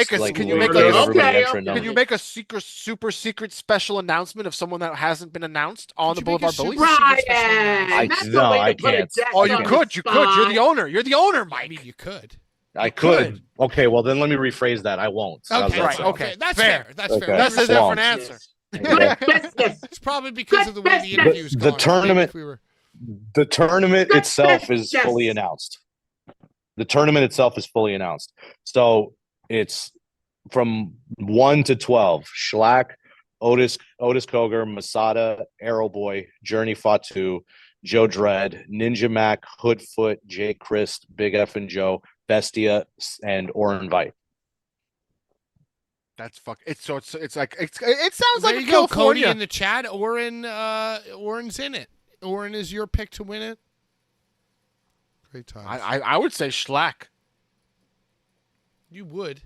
make a super secret special announcement of someone that hasn't been announced on the Blvd Bullies? I can't. Oh, you could. You're the owner, Mike. I mean, you could. I could. Okay, well then let me rephrase that. I won't. Okay, right. Okay, that's fair. That's fair. That's a different answer. It's probably because of the way the interview's gone. The tournament itself is fully announced. The tournament itself is fully announced. So it's from 1 to 12, Schlack, Otis Koger, Masada, Arrowboy, Journey Fatu, Joe Dredd, Ninja Mac, Hoodfoot, Jay Christ, Big F and Joe, Bestia, and Orin Vite. That's it sounds There like you a go, Cody California. in the chat. Orin's in it. Orin is your pick to win it. Great time. I would say Schlack. You would.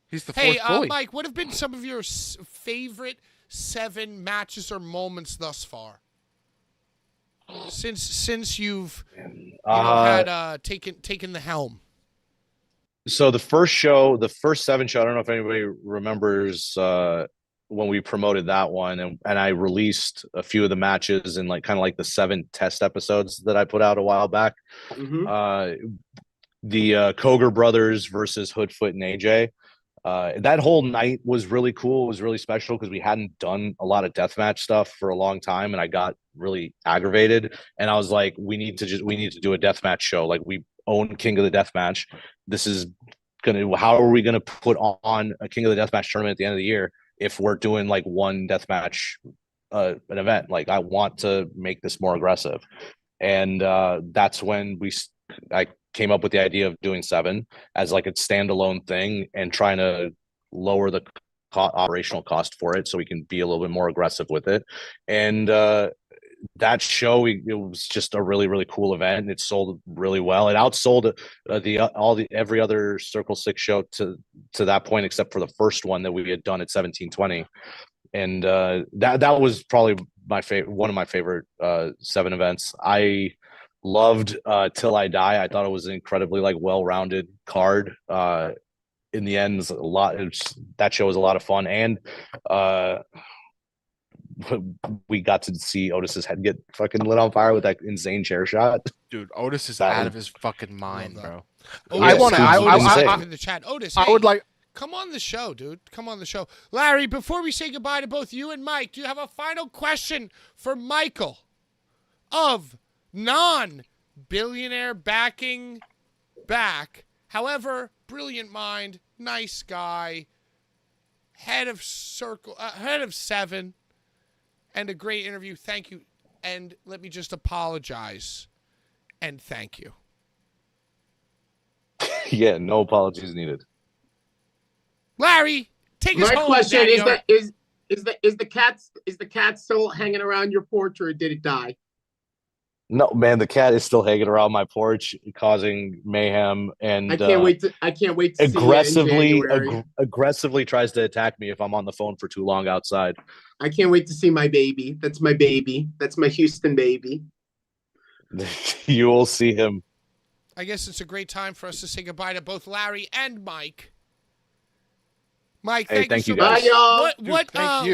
He's the fourth bully. Mike, what have been some of your favorite 7 matches or moments thus far? Since you've had taken the helm. So the first 7 show, I don't know if anybody remembers when we promoted that one, and I released a few of the matches and kind of the 7 test episodes that I put out a while back. Mm-hmm. The Koger brothers versus Hoodfoot and AJ. That whole night was really cool. It was really special because we hadn't done a lot of deathmatch stuff for a long time, and I got really aggravated. And I was like, we need to do a deathmatch show. Like, we own King of the Deathmatch. How are we gonna put on a King of the Deathmatch tournament at the end of the year if we're doing one deathmatch an event? Like, I want to make this more aggressive, and that's when I came up with the idea of doing 7 as a standalone thing and trying to lower the operational cost for it so we can be a little bit more aggressive with it. And that show, it was just a really, really cool event, and it sold really well. It outsold every other Circle 6 show to that point, except for the first one that we had done at 1720. And that was probably one of my favorite 7 events. I loved Till I Die. I thought it was an incredibly well-rounded card. In the end, that show was a lot of fun, and we got to see Otis's head get fucking lit on fire with that insane chair shot. Dude, Otis is out of his fucking mind, bro. I in the chat. Otis, I would like. Come on the show, dude. Come on the show. Larry, before we say goodbye to both you and Mike, do you have a final question for Michael of non-billionaire backing back? However, brilliant mind, nice guy, head of 7, and a great interview. Thank you. And let me just apologize and thank you. Yeah, no apologies needed. Larry, take us home. My question Daddy-o. is the cat still hanging around your porch, or did it die? No, man, the cat is still hanging around my porch, causing mayhem, and I can't wait to aggressively tries to attack me if I'm on the phone for too long outside. I can't wait to see my baby. That's my baby. That's my Houston baby. You will see him. I guess it's a great time for us to say goodbye to both Larry and Mike. Mike, thank you so guys. much. Bye, y'all. Thank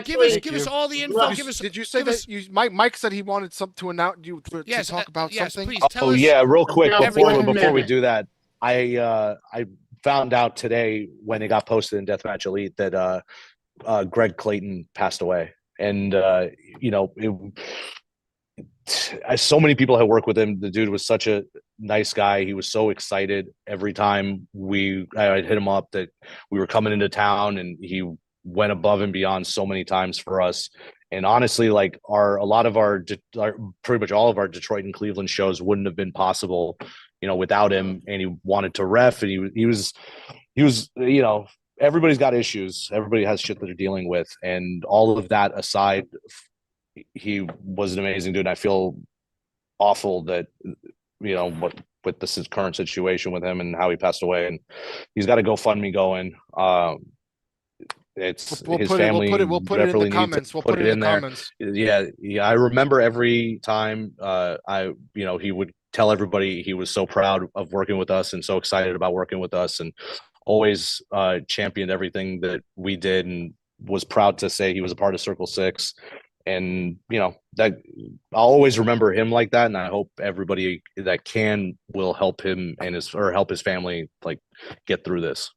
you. Give us all the info. Did you say that Mike said he wanted to announce to talk about something? Please, tell us. Yeah, real quick before minute. we do that, I found out today when it got posted in Deathmatch Elite that Greg Clayton passed away, and so many people had worked with him. The dude was such a nice guy. He was so excited every time I'd hit him up that we were coming into town, and he went above and beyond so many times for us. And honestly, pretty much all of our Detroit and Cleveland shows wouldn't have been possible, without him. And he wanted to ref, and he was, everybody's got issues. Everybody has shit that they're dealing with, and all of that aside, he was an amazing dude. I feel awful that with this current situation with him and how he passed away, and he's got a GoFundMe going. His family. We'll put it in the comments. We'll put it in the comments. Yeah. I remember every time he would tell everybody he was so proud of working with us and so excited about working with us, and always championed everything that we did, and was proud to say he was a part of Circle 6. And that I'll always remember him like that, and I hope everybody that will help him and help his family get through this.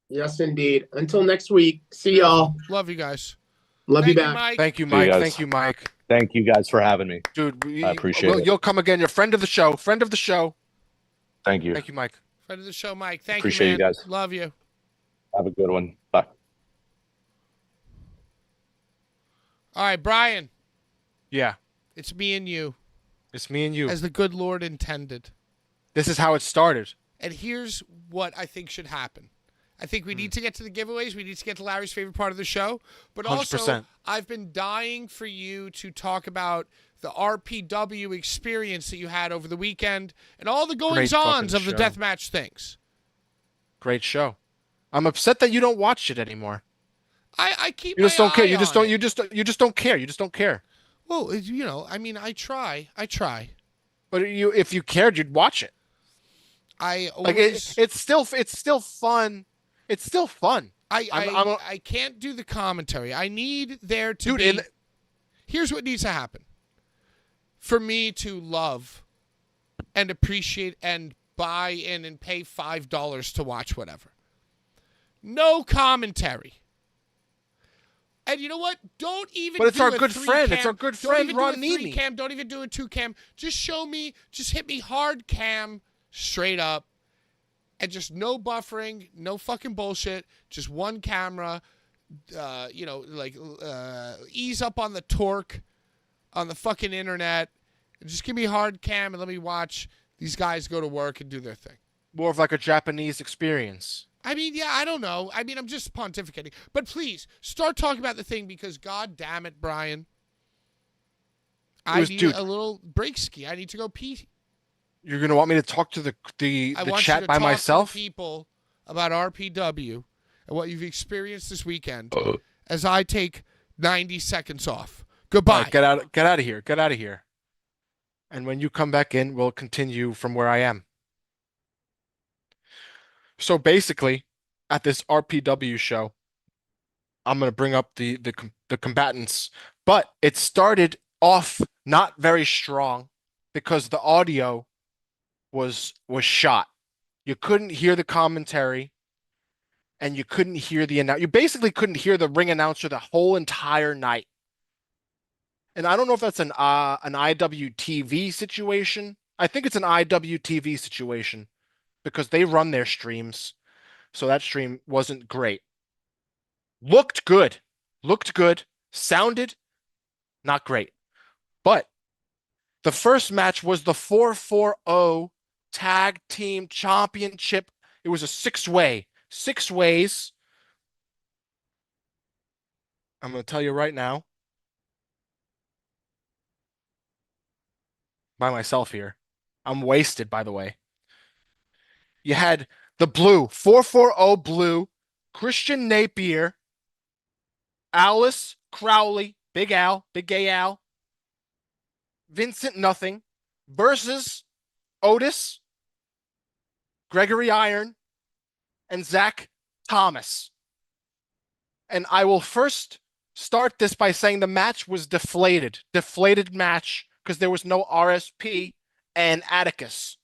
Yes, indeed. Until next week. See y'all. Love you guys. Love you back. Thank you, Mike. Thank you, Mike. Thank you guys for having me, dude. I appreciate it. You'll come again. You're friend of the show. Friend of the show. Thank you. Thank you, Mike. Friend of the show, Mike. Thank Appreciate you, you man. guys. Love you. Have a good one. Bye. All right, Brian. Yeah, It's me and you, it's me and you. as the good Lord intended. This is how it started. And here's what I think should happen. I think we need to get to the giveaways. We need to get to Larry's favorite part of the show. But also, 100%. I've been dying for you to talk about the RPW experience that you had over the weekend and all the goings-ons of the show. deathmatch things. Great show. I'm upset that you don't watch it anymore. I keep You just my don't care. eye You just on don't. it. You just don't care. You just don't care. Well, you know, I mean, I try. But if you cared, you'd watch it. I Like always, it's still fun. It's still fun. I can't do the commentary. I need there to Dude, be. Here's what needs to happen. For me to love and appreciate and buy in and pay $5 to watch whatever. No commentary. And you know what? Don't even But it's do our a good friend. three-cam. It's our good Don't friend, even Ron do a Neely. 3-cam. Don't even do a 2-cam. Just show me, just hit me hard cam straight up. And just no buffering, no fucking bullshit. Just one camera. Ease up on the torque on the fucking internet. Just give me hard cam and let me watch these guys go to work and do their thing. More of like a Japanese experience. I mean, yeah, I don't know. I mean, I'm just pontificating. But please, start talking about the thing because, god damn it, Brian. I need a little break ski. I need to go pee. You're gonna want me to talk to the I want chat you to by talk myself? to the people about RPW and what you've experienced this weekend as I take 90 seconds off. Goodbye. All right, get out of here. Get out of here. And when you come back in, we'll continue from where I am. So basically, at this RPW show, I'm gonna bring up the combatants, but it started off not very strong because the audio was shot. You couldn't hear the commentary, and you couldn't hear you basically couldn't hear the ring announcer the whole entire night. And I don't know if that's an IWTV situation. I think it's an IWTV situation because they run their streams. So that stream wasn't great. Looked good. Sounded not great. But the first match was the 440 Tag Team Championship. It was a 6-way. 6 ways. I'm going to tell you right now. By myself here. I'm wasted, by the way. You had the Blue, 440 Blue, Christian Napier, Alice Crowley, Big Al, Big Gay Al, Vincent Nothing versus Otis, Gregory Iron, and Zach Thomas. And I will first start this by saying the match was deflated. Deflated match because there was no RSP and Atticus.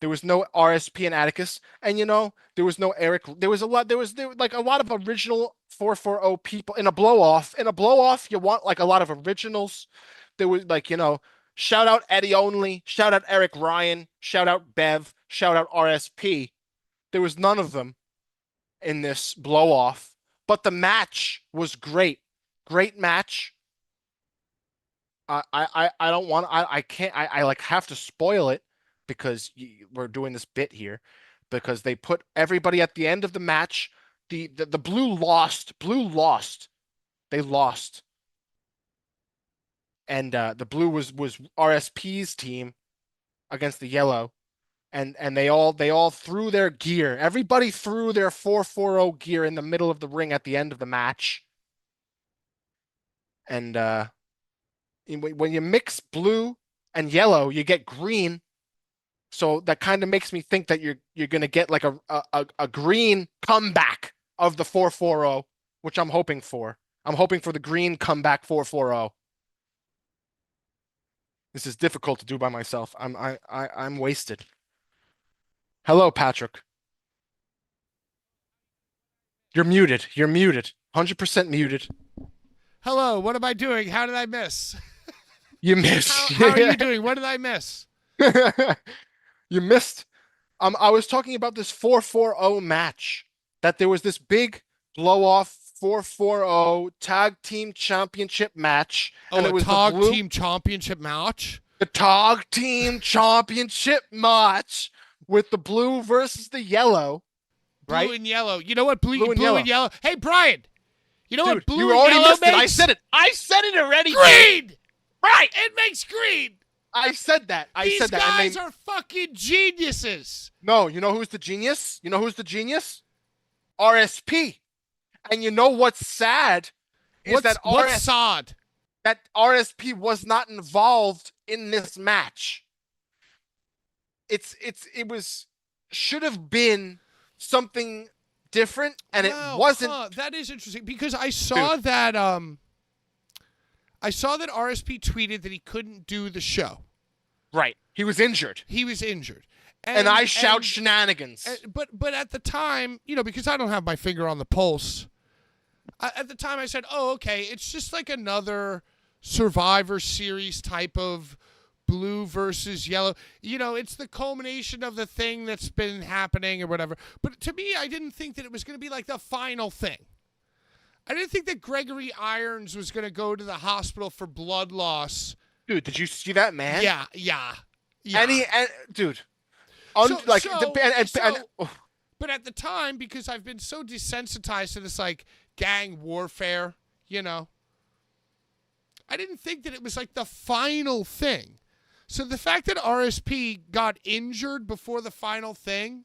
There was no RSP and Atticus. And there was no Eric. There was like a lot of original 440 people in a blow off. In a blow off, you want like a lot of originals. There was shout out Eddie Only, shout out Eric Ryan, shout out Bev, shout out RSP. There was none of them in this blow off, but the match was great. Great match. I don't want I can't I like have to spoil it because we're doing this bit here because they put everybody at the end of the match. The Blue lost. They lost. And the Blue was RSP's team against the Yellow. And they all threw their gear. Everybody threw their 440 gear in the middle of the ring at the end of the match. And when you mix blue and yellow, you get green. So that kind of makes me think that you're gonna get like a green comeback of the 440, which I'm hoping for. I'm hoping for the green comeback 440. This is difficult to do by myself. I'm wasted. Hello, Patrick. You're muted. 100% muted. Hello, what am I doing? How did I miss? You missed. How are you doing? What did I miss? You missed I was talking about this 4-4-0 match, that there was this big blow off 4-4-0 tag team championship match. And it was tag team championship match? The tag team championship match with the blue versus the yellow. Right? Blue and yellow. You know what? Blue and yellow. Hey, Brian. You know what blue you and already yellow missed makes? it. I said it already. Green! Right. It makes green. I said that. These guys are fucking geniuses. No, you know who's the genius? RSP. And you know what's sad is that RSP was not involved in this match. It should have been something different, and it wasn't. That is interesting because I saw that RSP tweeted that he couldn't do the show. Right. He was injured. And I shout shenanigans. But at the time, because I don't have my finger on the pulse, at the time I said, oh, okay, it's just like another Survivor Series type of blue versus yellow. It's the culmination of the thing that's been happening or whatever. But to me, I didn't think that it was going to be like the final thing. I didn't think that Gregory Irons was going to go to the hospital for blood loss. Dude, did you see that, man? Yeah. Dude. But at the time, because I've been so desensitized to this like gang warfare, I didn't think that it was like the final thing. So the fact that RSP got injured before the final thing,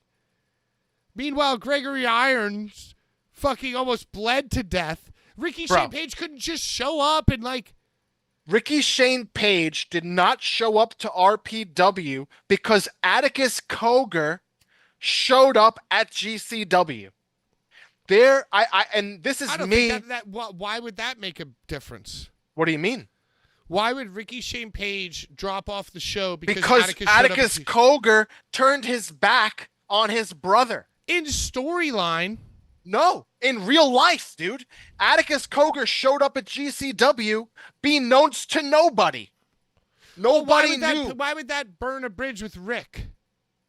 meanwhile Gregory Irons fucking almost bled to death. Ricky Shane Page couldn't just show up and like. Ricky Shane Page did not show up to RPW because Atticus Cogar showed up at GCW. And this is I don't me. Think why would that make a difference? What do you mean? Why would Ricky Shane Page drop off the show because Atticus Cogar turned his back on his brother? In storyline. No, in real life, dude. Atticus Cogar showed up at GCW being known to nobody. Nobody knew. Why would that burn a bridge with Rick?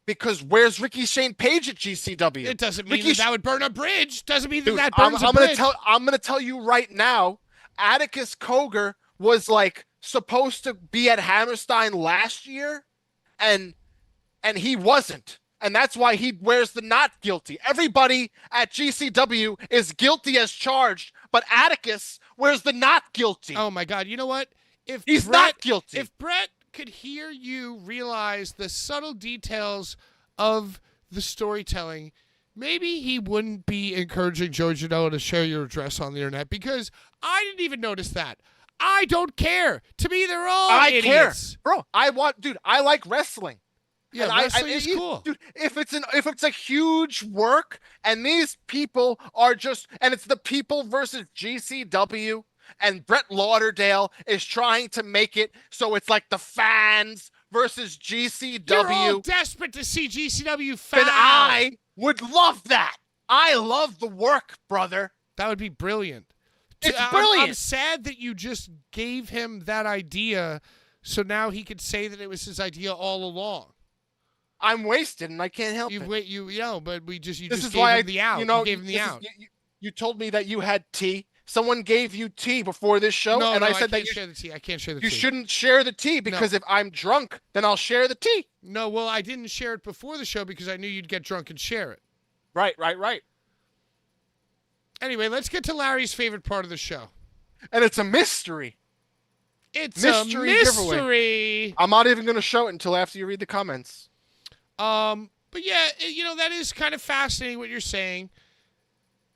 Because where's Ricky Shane Page at GCW? It doesn't mean that would burn a bridge. Doesn't mean that burns a bridge. I'm gonna tell you right now, Atticus Cogar was like supposed to be at Hammerstein last year, and he wasn't. And that's why he wears the not guilty. Everybody at GCW is guilty as charged, but Atticus wears the not guilty. Oh my God! You know what? If he's not guilty, if Brett could hear you realize the subtle details of the storytelling, maybe he wouldn't be encouraging Joe Janela to share your address on the internet, because I didn't even notice that. I don't care. To me, they're all idiots. Bro. I like wrestling. Yeah, wrestling is cool. Dude, if it's a huge work and these people are just, and it's the people versus GCW, and Brett Lauderdale is trying to make it so it's like the fans versus GCW. You're all desperate to see GCW fans. Then I would love that. I love the work, brother. That would be brilliant. It's brilliant. I'm sad that you just gave him that idea, so now he could say that it was his idea all along. I'm wasted and I can't help it. But you just gave him the out. You gave him the out. You told me that you had tea. Someone gave you tea before this show, and I said I can't share the tea. I can't share the tea. You shouldn't share the tea because if I'm drunk, then I'll share the tea. No, well, I didn't share it before the show because I knew you'd get drunk and share it. Right. Anyway, let's get to Larry's favorite part of the show. And it's a mystery. It's a mystery giveaway. I'm not even going to show it until after you read the comments. But yeah, that is kind of fascinating what you're saying.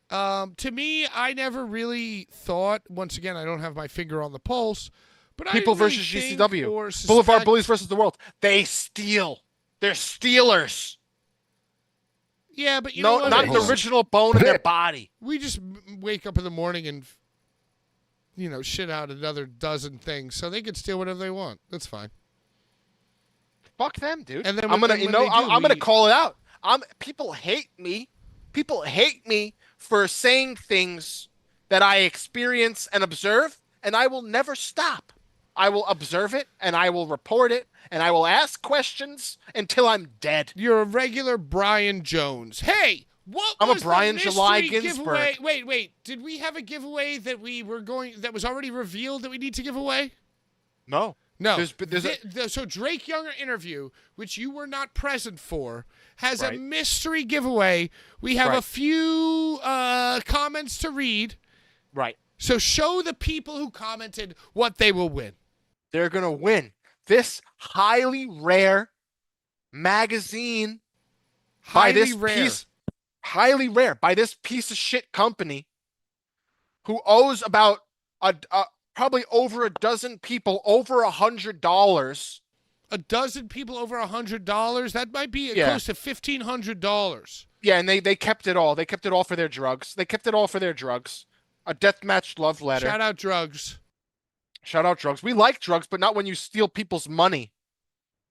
To me, I never really thought, once again, I don't have my finger on the pulse, but people versus GCW. Blvd Bullies versus the world. They steal. They're stealers. Yeah, but know what? Not the original bone in their body. We just wake up in the morning and, shit out another dozen things, so they can steal whatever they want. That's fine. Fuck them, dude. And then I'm gonna call it out. People hate me. People hate me for saying things that I experience and observe, and I will never stop. I will observe it, and I will report it, and I will ask questions until I'm dead. You're a regular Brian Jones. Hey, what I'm a was Brian the July mystery Ginsburg. giveaway? Wait. Did we have a giveaway that that was already revealed that we need to give away? No. No. There's So Drake Younger interview, which you were not present for, has a Right. mystery giveaway. We have a Right. few comments to read. Right. So show the people who commented what they will win. They're going to win this highly rare magazine Highly rare. highly rare by this piece of shit company who owes about probably over a dozen people over $100. A dozen people over $100. That might be Yeah. close to $1,500. Yeah, and they kept it all. They kept it all for their drugs. A deathmatch love letter. Shout out drugs. Shout out drugs. We like drugs, but not when you steal people's money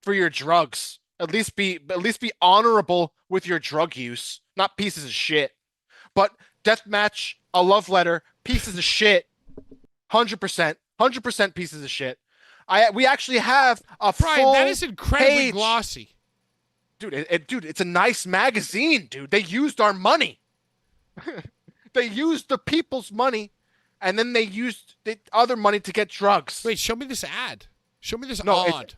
for your drugs. At least be honorable with your drug use, not pieces of shit. But deathmatch, a love letter, pieces of shit. 100% pieces of shit. We actually have a Brian, full that is incredibly page. glossy. Dude, dude, it's a nice magazine, dude. They used our money. They used the people's money, and then they used the other money to get drugs. Wait, show me this ad. Show me this No, ad.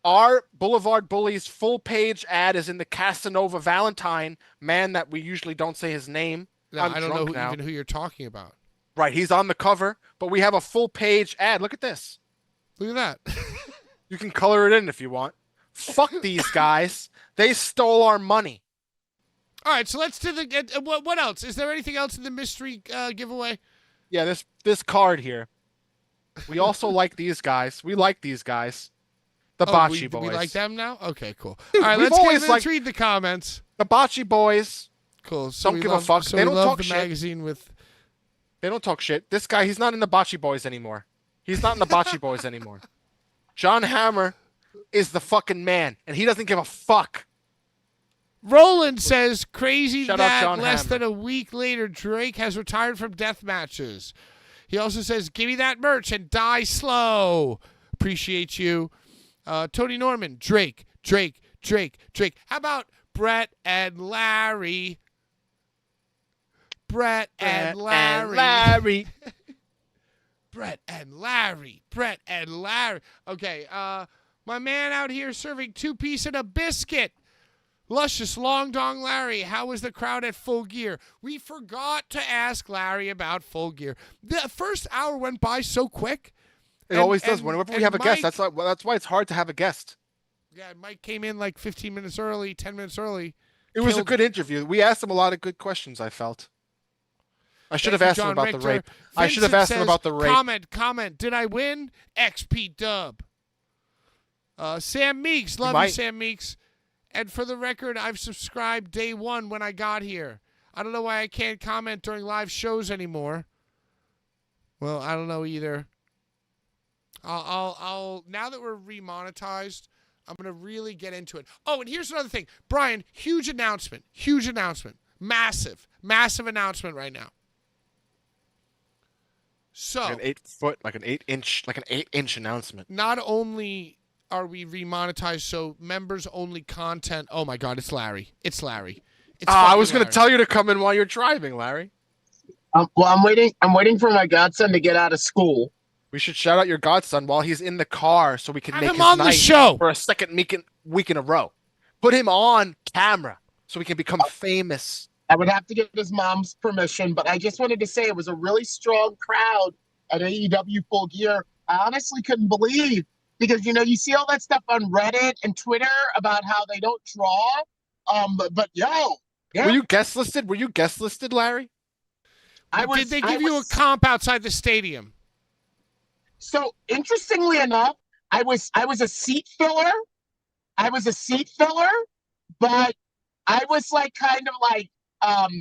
Our Blvd Bullies full page ad is in the Casanova Valentine man that we usually don't say his name. No, I'm I don't know drunk now. even who you're talking about. Right, he's on the cover, but we have a full page ad. Look at this. Look at that. You can color it in if you want. Fuck these guys. They stole our money. All right, so let's do the. What else? Is there anything else in the mystery giveaway? Yeah, this card here. We also like these guys. We like these guys. The Bocce Boys. We like them now? Okay, cool. Dude, All right, we've let's always read the comments. The Bocce Boys. Cool. So Don't give a fuck. So They we don't love talk the shit. magazine with. They don't talk shit. This guy, he's not in the Bocce Boys anymore. He's not in the Bocce Boys anymore. John Hammer is the fucking man, and he doesn't give a fuck. Roland says, crazy Shout out that John less Hammer. than a week later, Drake has retired from death matches. He also says, give me that merch and die slow. Appreciate you. Tony Norman, Drake. How about Brett and Larry? Brett and Larry. Brett and Larry. Okay, my man out here serving 2-piece and a biscuit. Luscious Long Dong Larry, how was the crowd at Full Gear? We forgot to ask Larry about Full Gear. The first hour went by so quick. It always does. Whenever we have a guest, that's why it's hard to have a guest. Yeah, Mike came in like 15 minutes early, 10 minutes early. It was a good interview. We asked him a lot of good questions, I felt. I should have asked him about the rape. I should have asked him about the rape. Comment. Did I win? XP dub. Sam Meeks. Love you, Sam Meeks. And for the record, I've subscribed day one when I got here. I don't know why I can't comment during live shows anymore. Well, I don't know either. I'll now that we're remonetized, I'm gonna really get into it. Oh, and here's another thing, Brian. Huge announcement. Massive announcement right now. So like an 8 foot, like an 8-inch announcement. Not only are we remonetized, so members only content. Oh my God, it's Larry. I was going to tell you to come in while you're driving, Larry. Well, I'm waiting for my godson to get out of school. We should shout out your godson while he's in the car so we can Have make him his on the night show for a second week in a row. Put him on camera so we can become famous. I would have to get his mom's permission, but I just wanted to say it was a really strong crowd at AEW Full Gear. I honestly couldn't believe, because you see all that stuff on Reddit and Twitter about how they don't draw. But yeah. Were you guest listed, Larry? Did they give you a comp outside the stadium? So interestingly enough, I was a seat filler. But I was kind of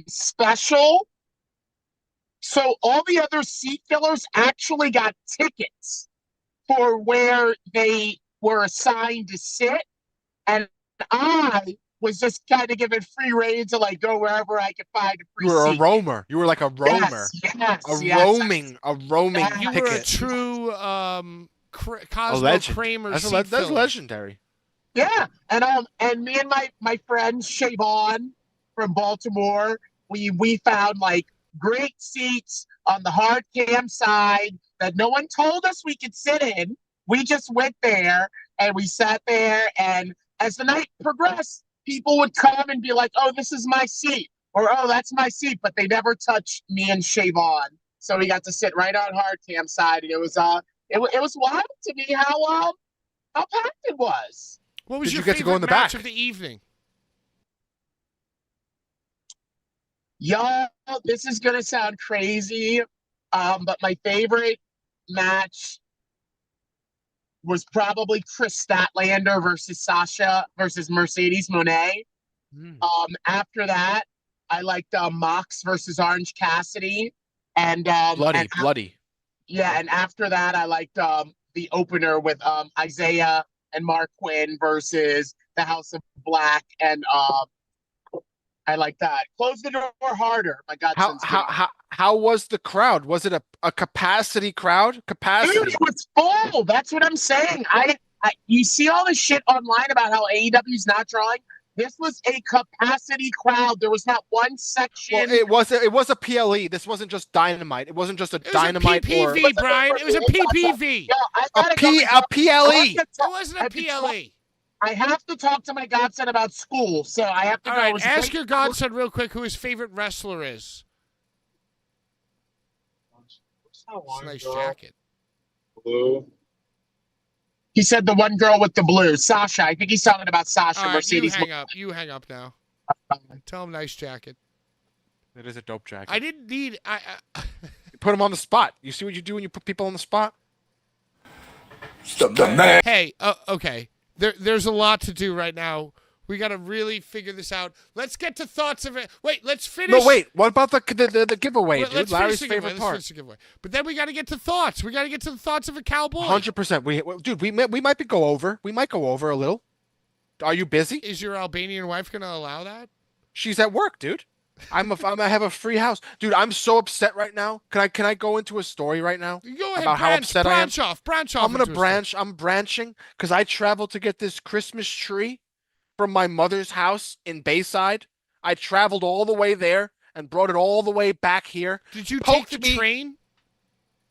special. So all the other seat fillers actually got tickets for where they were assigned to sit, and I was just kind of given free reign to go wherever I could find a free seat. You were a roamer. You were like a roamer. Yes, a roaming You ticket. were a true Cosmo Kramer seat That's filler. legendary. Yeah, and me and my friend Shavon from Baltimore, we found like great seats on the hard cam side that no one told us we could sit in. We just went there and we sat there, and as the night progressed, people would come and be like, "Oh, this is my seat," or "Oh, that's my seat," but they never touched me and Shavon. So we got to sit right on hard cam side, and it was wild to me how packed it was. What was Did your you get to go favorite in the match back? of the evening? Y'all, this is gonna sound crazy, but my favorite match was probably Chris Statlander versus Sasha versus Mercedes Moné. After that, I liked Mox versus Orange Cassidy, and Bloody. yeah, and after that, I liked the opener with Isaiah and Mark Quinn versus the House of Black, and I like that. Close the door harder. My godson's How was the crowd? Was it a capacity crowd? Dude, Capacity. it was full. That's what I'm saying. I you see all this shit online about how AEW's not drawing. This was a capacity crowd. There was not one section. Well, it was a PLE. This wasn't just Dynamite. It wasn't just a Dynamite or PPV, Brian. It was a PPV. Yo, a PLE. It wasn't a PLE. I have to talk to my godson about school, so I have to All go. right, ask your godson real quick who his favorite wrestler is. It's a nice jacket. Blue. He said the one girl with the blue, Sasha. I think he's talking about Sasha. All right, Mercedes. you hang up now. Tell him nice jacket. It is a dope jacket. I didn't need. Put him on the spot. You see what you do when you put people on the spot? The man. Hey, okay. There's a lot to do right now. We got to really figure this out. Let's get to thoughts of it. Wait, let's finish. No, wait. What about the giveaway, dude? Let's Larry's finish the favorite giveaway. part. Let's finish the giveaway. But then we got to get to thoughts. We got to get to the thoughts of a cowboy. 100%. Dude, we might go over. We might go over a little. Are you busy? Is your Albanian wife going to allow that? She's at work, dude. I have a free house, dude. I'm so upset right now. Can I go into a story right now? You go ahead. About how upset I am? Branch off. I'm gonna branch. I'm branching because I traveled to get this Christmas tree from my mother's house in Bayside. I traveled all the way there and brought it all the way back here. Did you take the train?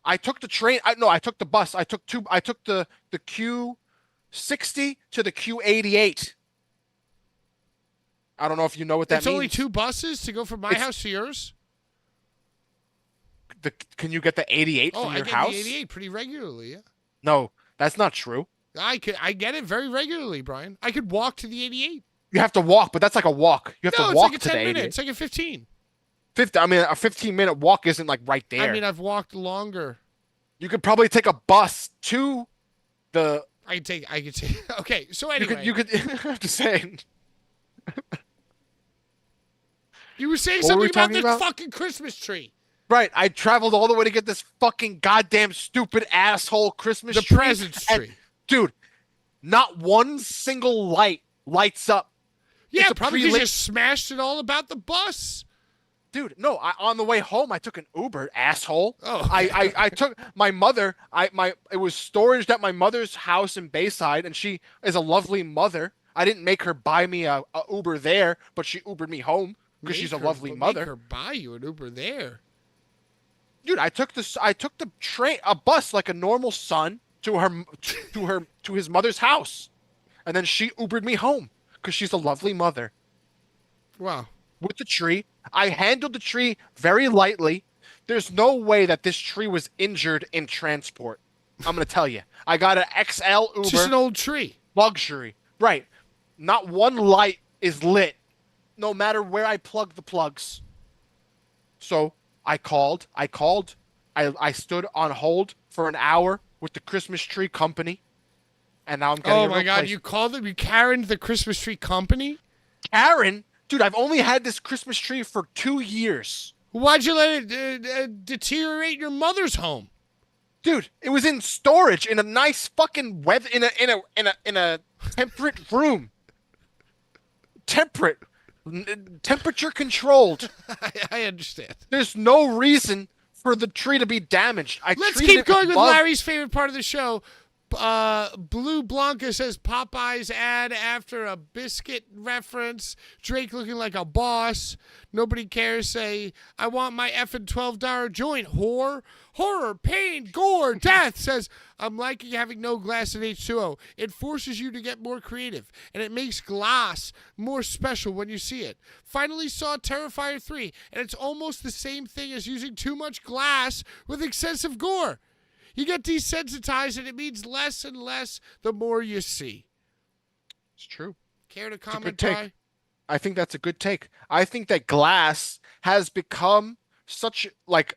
I took the train. I took the bus. I took the Q60 to the Q88. I don't know if you know what that means. It's only 2 buses to go from my house to yours? Can you get the 88 from your house? I get the 88 pretty regularly, yeah. No, that's not true. I get it very regularly, Brian. I could walk to the 88. You have to walk, but that's like a walk. You have to walk it's to like a 10 the 88. minutes. It's like a 15. A 15-minute walk isn't like right there. I mean, I've walked longer. You could probably take a bus to the. I could take. Okay, so anyway, You could. I'm just saying. You were saying What were we something about talking the about? fucking Christmas tree. Right, I traveled all the way to get this fucking goddamn stupid asshole Christmas The tree. presents tree. Dude, not one single light lights up. Yeah, It's a probably because pre-lit- you smashed it all about the bus. Dude, no, on the way home I took an Uber, asshole. Oh. I took my mother, it was storage at my mother's house in Bayside, and she is a lovely mother. I didn't make her buy me a Uber there, but she Ubered me home because she's a lovely mother. Make her buy you an Uber there. Dude, I took the train, a bus like a normal son to his mother's house, and then she Ubered me home because she's a lovely mother. Wow. With the tree, I handled the tree very lightly. There's no way that this tree was injured in transport. I'm gonna tell you, I got an XL Uber. It's just an old tree. Luxury, right? Not one light is lit, no matter where I plug the plugs. So I called. I stood on hold for an hour with the Christmas tree company, and now I'm getting. Oh my God! You called them? You Karen'd the Christmas tree company? Karen, dude, I've only had this Christmas tree for 2 years. Why'd you let it deteriorate your mother's home? Dude, it was in storage in a nice fucking weather in a temperate room. Temperature controlled. I understand. There's no reason for the tree to be damaged. Let's keep going with Larry's favorite part of the show. Blue Blanca says Popeye's ad after a biscuit reference. Drake looking like a boss. Nobody cares. Say, I want my effing $12 joint. Whore. Horror, pain, gore, death. Says, I'm liking having no glass in H2O. It forces you to get more creative, and it makes glass more special when you see it. Finally saw Terrifier 3, and it's almost the same thing as using too much glass with excessive gore. You get desensitized, and it means less and less the more you see. It's true. Care to It's a comment, good take. Bri? I think that's a good take. I think that glass has become such like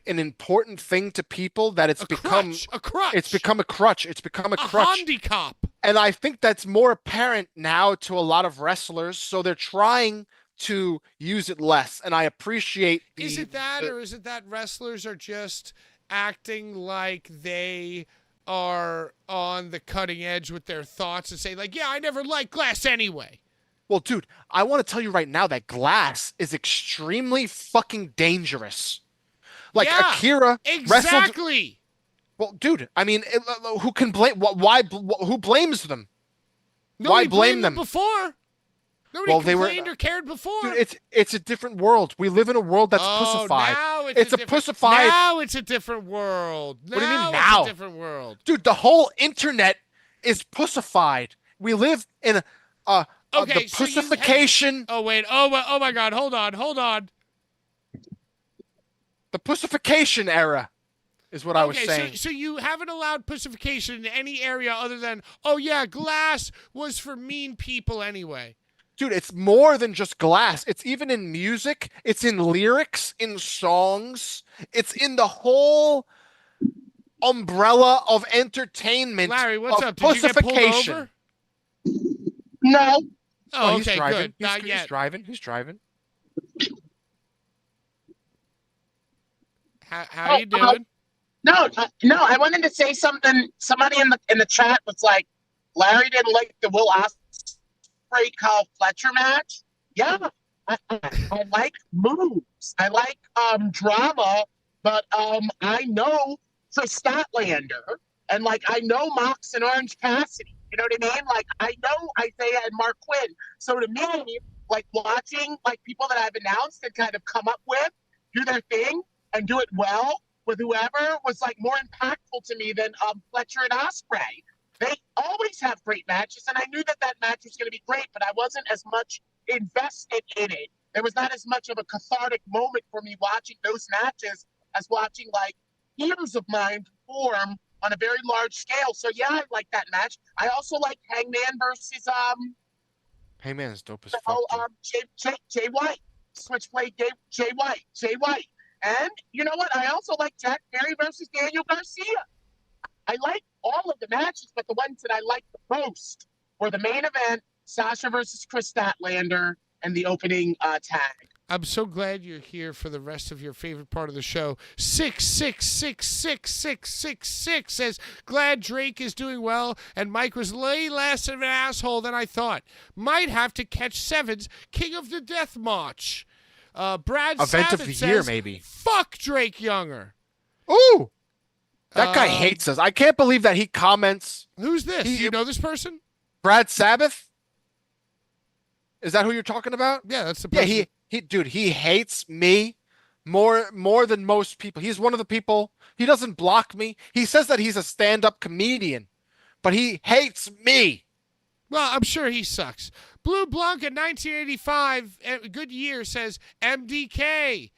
an important thing to people that it's become a crutch. It's become a crutch. It's become a crutch. handicap. And I think that's more apparent now to a lot of wrestlers, so they're trying to use it less. And I appreciate Is it that, or is it that wrestlers are just acting like they are on the cutting edge with their thoughts and say, like, yeah, I never liked glass anyway? Well, dude, I want to tell you right now that glass is extremely fucking dangerous. Like Yeah, Akira wrestled. exactly. Well, dude, I mean, who can blame? Why? Who blames them? Nobody Why blame blamed them? before. Nobody Well, they were- complained or cared before. Dude, it's a different world. We live in a world that's pussified. Now It's a different, pussified. Now it's a different world. What do you mean It's now? a different world. Dude, the whole internet is pussified. We live in Okay, the so you have- pussification. Oh wait. Oh my God. Hold on. The pussification era is what I was saying. So you haven't allowed pussification in any area other than, oh yeah, glass was for mean people anyway. Dude, it's more than just glass. It's even in music. It's in lyrics, in songs. It's in the whole umbrella of entertainment. Larry, what's of up? Did you get pulled pussification. over? No. Oh, He's okay, driving. good. Not yet. He's driving. How you doing? No, I wanted to say something. Somebody in the chat was like, Larry didn't like the Will Ospreay Kyle Fletcher match. Yeah, I like moves. I like drama, but I know Chris Statlander, and like I know Mox and Orange Cassidy. You know what I mean? Like I know Isaiah and Mark Quinn. So to me, like watching like people that I've announced and kind of come up with do their thing and do it well with whoever was like more impactful to me than Fletcher and Ospreay. They always have great matches, and I knew that match was going to be great, but I wasn't as much invested in it. There was not as much of a cathartic moment for me watching those matches as watching like heroes of mine perform on a very large scale. So yeah, I like that match. I also like Hangman versus Hangman's dope as fuck. Jay White, Switchblade Jay White. And you know what? I also like Jack Perry versus Daniel Garcia. I like all of the matches, but the ones that I liked the most were the main event, Sasha versus Chris Statlander, and the opening tag. I'm so glad you're here for the rest of your favorite part of the show. 6666666 says, glad Drake is doing well, and Mike was way less of an asshole than I thought. Might have to catch Seven's King of the Death March. Brad Event Sabbath of the says, year, maybe. Fuck Drake Younger. Ooh! That guy hates us. I can't believe that he comments. Who's this? Do you know this person? Brad Sabbath? Is that who you're talking about? Yeah, that's the person. Yeah, he hates me more than most people. He's one of the people. He doesn't block me. He says that he's a stand-up comedian, but he hates me. Well, I'm sure he sucks. Blue Blanca 1985, good year, says MDK.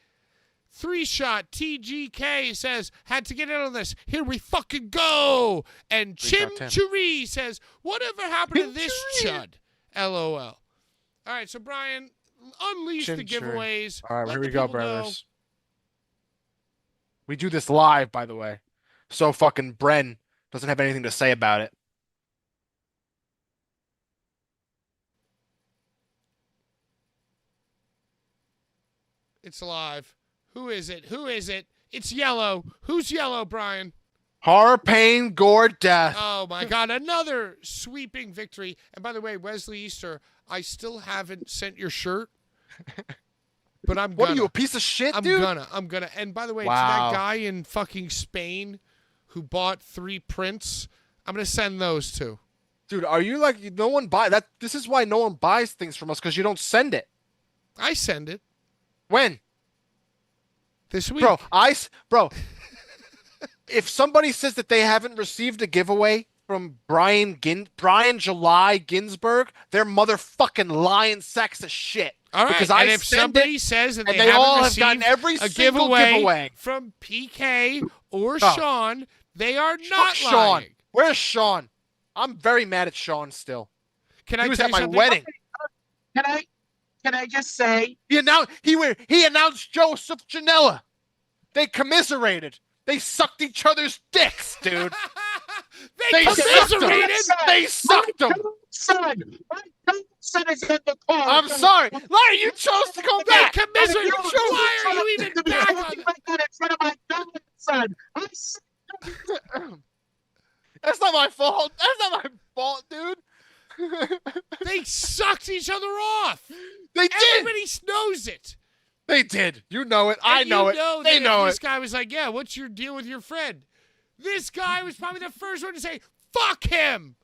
3-shot TGK says, had to get in on this. Here we fucking go. And Chim Churi says, whatever happened to this chud? LOL. All right, so Brian, unleash the giveaways. All right, Let here the we go, people know. brothers. We do this live, by the way. So fucking Bren doesn't have anything to say about it. It's live. Who is it? It's yellow. Who's yellow, Brian? Horror, pain, gore, death. Oh, my God. Another sweeping victory. And by the way, Wesley Easter, I still haven't sent your shirt. But I'm gonna. What are you, a piece of shit, dude? I'm gonna. And by the way, to Wow. that guy in fucking Spain who bought 3 prints. I'm going to send those to. Dude, are you like no one buy that? This is why no one buys things from us because you don't send it. I send it. When? This week. Bro, if somebody says that they haven't received a giveaway from Brian July Ginsburg, they're motherfucking lying sacks of shit. All right, because and if somebody says that they all haven't have gotten received every a single giveaway from PK or Oh. Sean, they are not Fuck lying. Sean. Where's Sean? I'm very mad at Sean still. Can I He was tell at you my something? wedding. Can I just say? He announced Joseph Janela. They commiserated. They sucked each other's dicks, dude. They commiserated. They sucked them. My son is at the car. I'm sorry, Larry. You chose to go They back. commiserated. You chose- Why are you even back on like that in front of my son? That's not my fault. That's not my fault, dude. They sucked each other off. They did. Everybody knows it. They did. You know it. I And know you it. Know They that know This it. guy was like, "Yeah, what's your deal with your friend?" This guy was probably the first one to say, "Fuck him."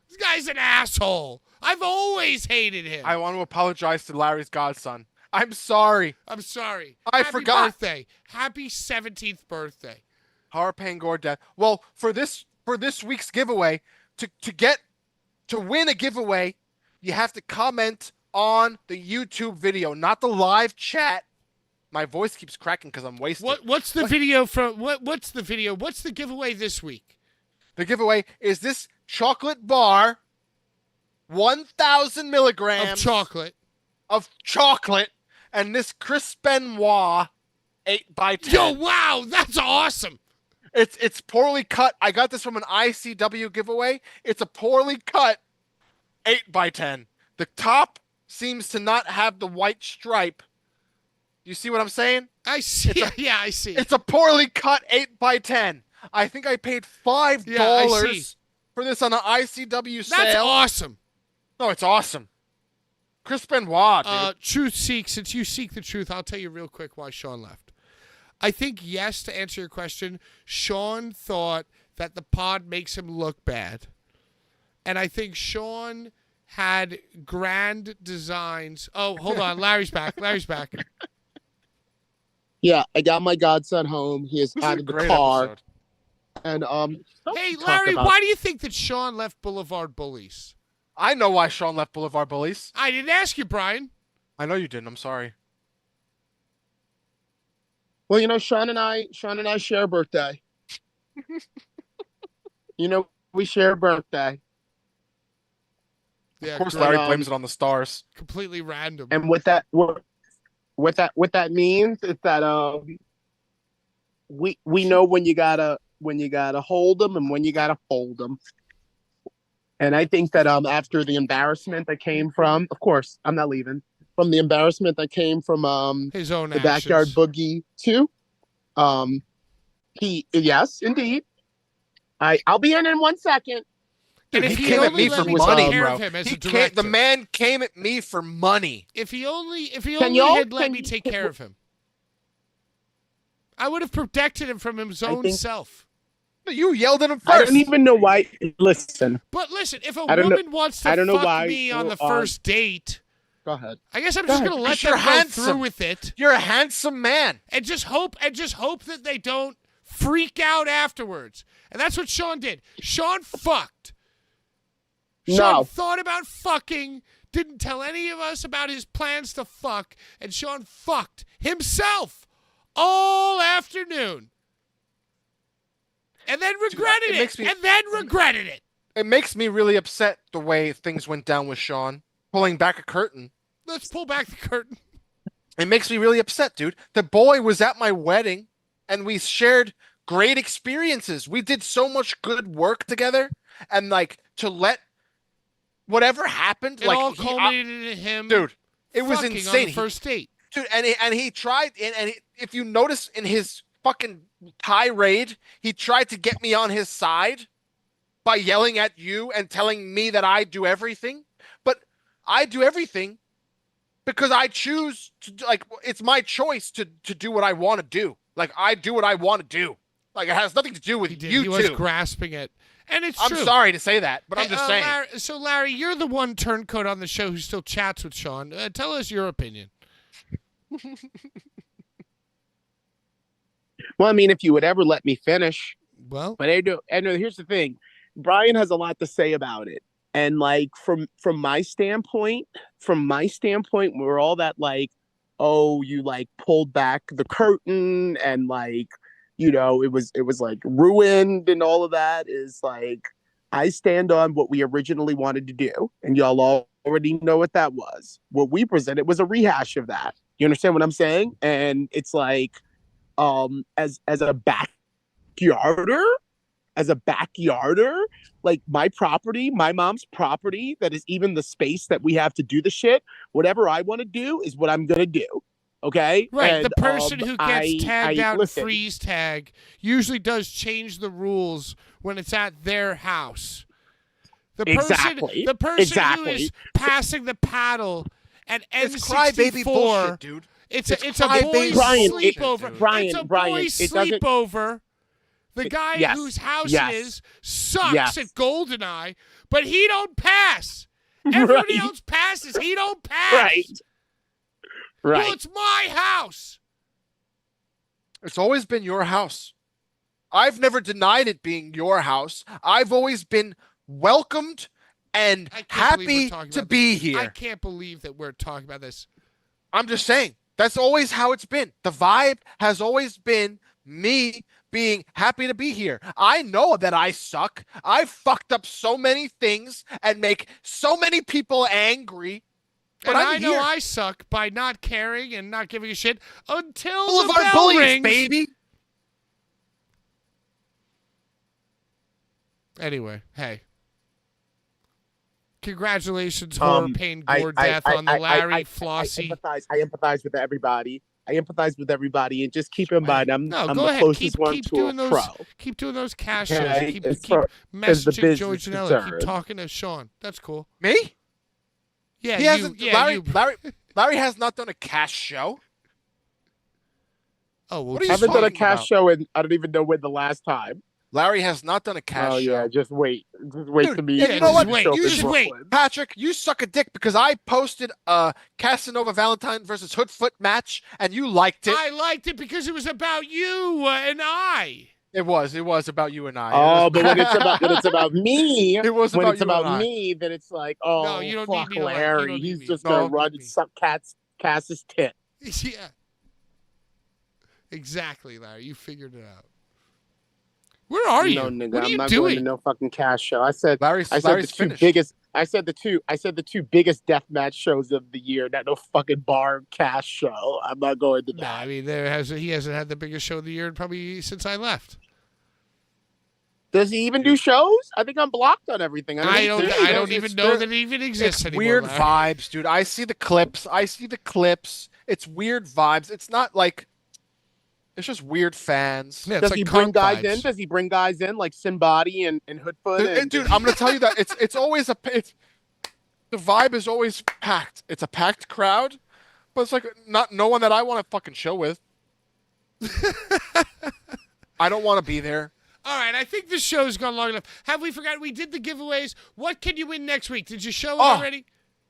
This guy's an asshole. I've always hated him. I want to apologize to Larry's godson. I'm sorry. I'm sorry. I Happy forgot. Birthday. Happy 17th birthday. Harpain Gordon. Well, for this week's giveaway, to win a giveaway, you have to comment on the YouTube video, not the live chat. My voice keeps cracking because I'm wasted. What's the video from? What's the video? What's the giveaway this week? The giveaway is this chocolate bar, 1,000 milligrams Of chocolate. of chocolate, and this Chris Benoit 8x10. Yo, wow, that's awesome. It's poorly cut. I got this from an ICW giveaway. It's a poorly cut 8x10. The top seems to not have the white stripe. You see what I'm saying? I see. Yeah, I see. It's a poorly cut 8x10. I think I paid $5 Yeah, I see. for this on an ICW sale. That's awesome. No, it's awesome. Chris Benoit, dude. Truth seek. Since you seek the truth, I'll tell you real quick why Sean left. I think, yes, to answer your question, Sean thought that the pod makes him look bad. And I think Sean had grand designs. Oh, hold on. Larry's back. Larry's back. Yeah, I got my godson home. He is This out is of a the great car. episode. And Hey, talk Larry, about- why do you think that Sean left Blvd Bullies? I know why Sean left Blvd Bullies. I didn't ask you, Brian. I know you didn't. I'm sorry. Well, Sean and I share a birthday. We share a birthday. Yeah, Of course, great. Larry um, blames it on the stars. Completely random. And what that means is that we know when you gotta hold them and when you gotta fold them. And I think that after the embarrassment that came from, of course, I'm not leaving, from the embarrassment that came from His own the Backyard actions. Boogie too. Yes, indeed. I'll be in 1 second. And Dude, if he he came at only me let for me money, take care bro. of him as a The director. man came at me for money. If he only y'all- had let can me you- take care of him, I would have protected him from his own think- self. You yelled at him I first. don't even know why. Listen, But listen, if a I don't know- woman wants to I don't know fuck why me on the we're on- first date, go ahead. I guess I'm Go just ahead. gonna let Because them you're go handsome. through with it You're a handsome man. and just hope that they don't freak out afterwards. And that's what Sean did. Sean fucked. Sean No. thought about fucking, didn't tell any of us about his plans to fuck, and Sean fucked himself all afternoon. And then regretted it makes me- it. It makes me really upset the way things went down with Sean. Pulling back a curtain. Let's pull back the curtain. It makes me really upset, dude. The boy was at my wedding and we shared great experiences. We did so much good work together, and to let whatever happened, It all culminated in him dude, it was fucking insane. on the first date. Dude, and he tried, if you notice in his fucking tirade, he tried to get me on his side by yelling at you and telling me that I do everything. But I do everything because I choose to, it's my choice to do what I want to do. I do what I want to do. Like it has nothing to do with He did. you He was two. grasping it. And it's I'm true. sorry to say that, but I'm Hey, just saying. Larry, you're the one turncoat on the show who still chats with Sean. Tell us your opinion. Well, I mean, if you would ever let me finish. Well, But here's the thing. Brian has a lot to say about it. And like from my standpoint, we're all that like, oh, you like pulled back the curtain and like, it was like ruined and all of that is like I stand on what we originally wanted to do. And y'all already know what that was. What we presented was a rehash of that. You understand what I'm saying? And it's like as a backyarder, like my property, my mom's property, that is even the space that we have to do the shit. Whatever I want to do is what I'm gonna do. Okay. right. And, The person who gets tagged out listen, and freeze tag usually does change the rules when it's at their house. The Exactly. person who is passing the paddle at It's N64, crybaby bullshit, dude. It's a crybaby boys' Brian, sleepover. Brian, it's a Brian, boys' it doesn't- sleepover. The guy Yes, whose house yes, it is sucks yes. at GoldenEye, but he don't pass. Everybody Right. else passes. He don't pass. Right. Right. Well, it's my house. It's always been your house. I've never denied it being your house. I've always been welcomed and I can't believe we're happy talking to about be this. here. I can't believe that we're talking about this. I'm just saying, that's always how it's been. The vibe has always been me being happy to be here. I know that I suck. I've fucked up so many things and make so many people angry. But And I'm I know here. I suck by not caring and not giving a shit until the Boulevard bell Bullies, rings. baby. Anyway, hey. Congratulations, horror, pain, gore, I death on the Larry Flossie. I empathize with everybody. And just keep in mind, I'm go the ahead. closest Keep one to doing a those. pro. Keep doing those cash Okay, shows. Keep as the messaging Joey business Janela. Keep concerned. talking to Sean. That's cool. Me? Yeah, He hasn't. you. Larry has not done a cash show. Oh, well, What are I you haven't done a talking cash about? show and I don't even know when the last time. Larry has not done a cash Oh show. yeah, just wait Dude, to be. yeah, you know what? Wait, show up you in just wait. Brooklyn. Patrick, you suck a dick because I posted a Casanova Valentine versus Hoodfoot match and you liked it. I liked it because it was about you and I. It was about you and I. Oh, but when it's about me, It was when about it's you and about I. me, then it's like, oh, No, you don't need fuck me to like- you Larry. don't need He's me. just No, gonna you don't run need and me. suck Cass's tit. Yeah. Exactly, Larry. You figured it out. Where are you? No, nigga, What are I'm you not going to doing? no fucking cash show. I said Larry's the two finished. biggest. I said the two biggest deathmatch shows of the year. Not no fucking bar cash show. I'm not going to No, that. I mean he hasn't had the biggest show of the year probably since I left. Does he even do shows? I think I'm blocked on everything. I don't it's- even know there- that it even exists It's anymore. weird Larry. vibes, dude. I see the clips. It's weird vibes. It's not like it's just weird fans. Yeah, it's Does like he bring cult guys vibes. in? Does he bring guys in like Sinbody and Hoodfoot? Dude, I'm gonna tell you that it's always the vibe is always packed. It's a packed crowd, but it's like no one that I want to fucking show with. I don't want to be there. All right, I think this show's gone long enough. Have we forgotten we did the giveaways? What can you win next week? Did you show it already?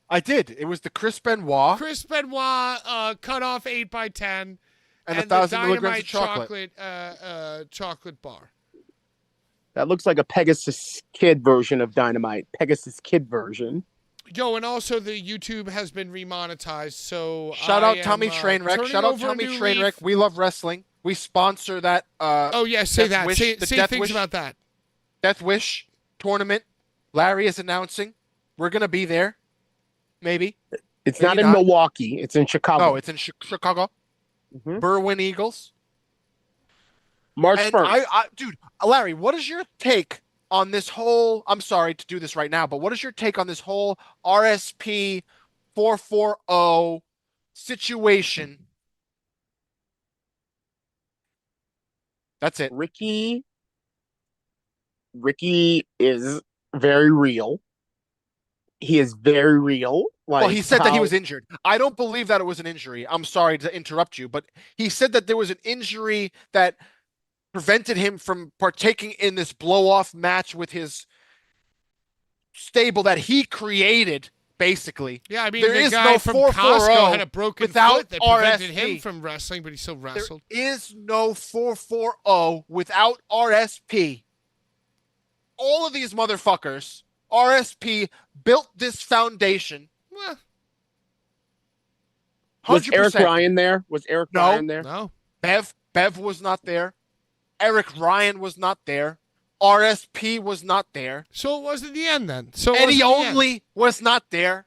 I did. It was the Chris Benoit Chris Benoit cut off 8x10 and the 1,000 milligrams Dynamite of chocolate. chocolate bar. That looks like a Pegasus Kid version of Dynamite. Pegasus Kid version. Yo, and also the YouTube has been remonetized, so Shout out Tommy Trainwreck. turning Shout out over a Tommy new Trainwreck. leaf. We love wrestling. We sponsor that. Oh yeah, say Death that. Wish- Say the say Death things Wish- about that. Death Wish tournament. Larry is announcing. We're gonna be there. Maybe. It's Maybe not in not. Milwaukee. It's in Chicago. Oh, it's in Chicago. Mhm. Berwyn Eagles. March And 1st. dude, Larry, what is your take on this whole? I'm sorry to do this right now, but what is your take on this whole RSP 440 situation? That's it. Ricky is very real. He is very real. Like Well, he said that he how- was injured. I don't believe that it was an injury. I'm sorry to interrupt you, but he said that there was an injury that prevented him from partaking in this blow-off match with his stable that he created, basically. Yeah, I mean, there the is guy no from 440 Costco had a broken without foot that prevented RSP. him from wrestling, but he still wrestled. There is no 440 without RSP. All of these motherfuckers, RSP built this foundation. Well, 100%. Was Eric Ryan there? Was Eric Ryan there? no. Bev was not there. Eric Ryan was not there. RSP was not there. So it wasn't the end then. So Eddie the end. Only was not there.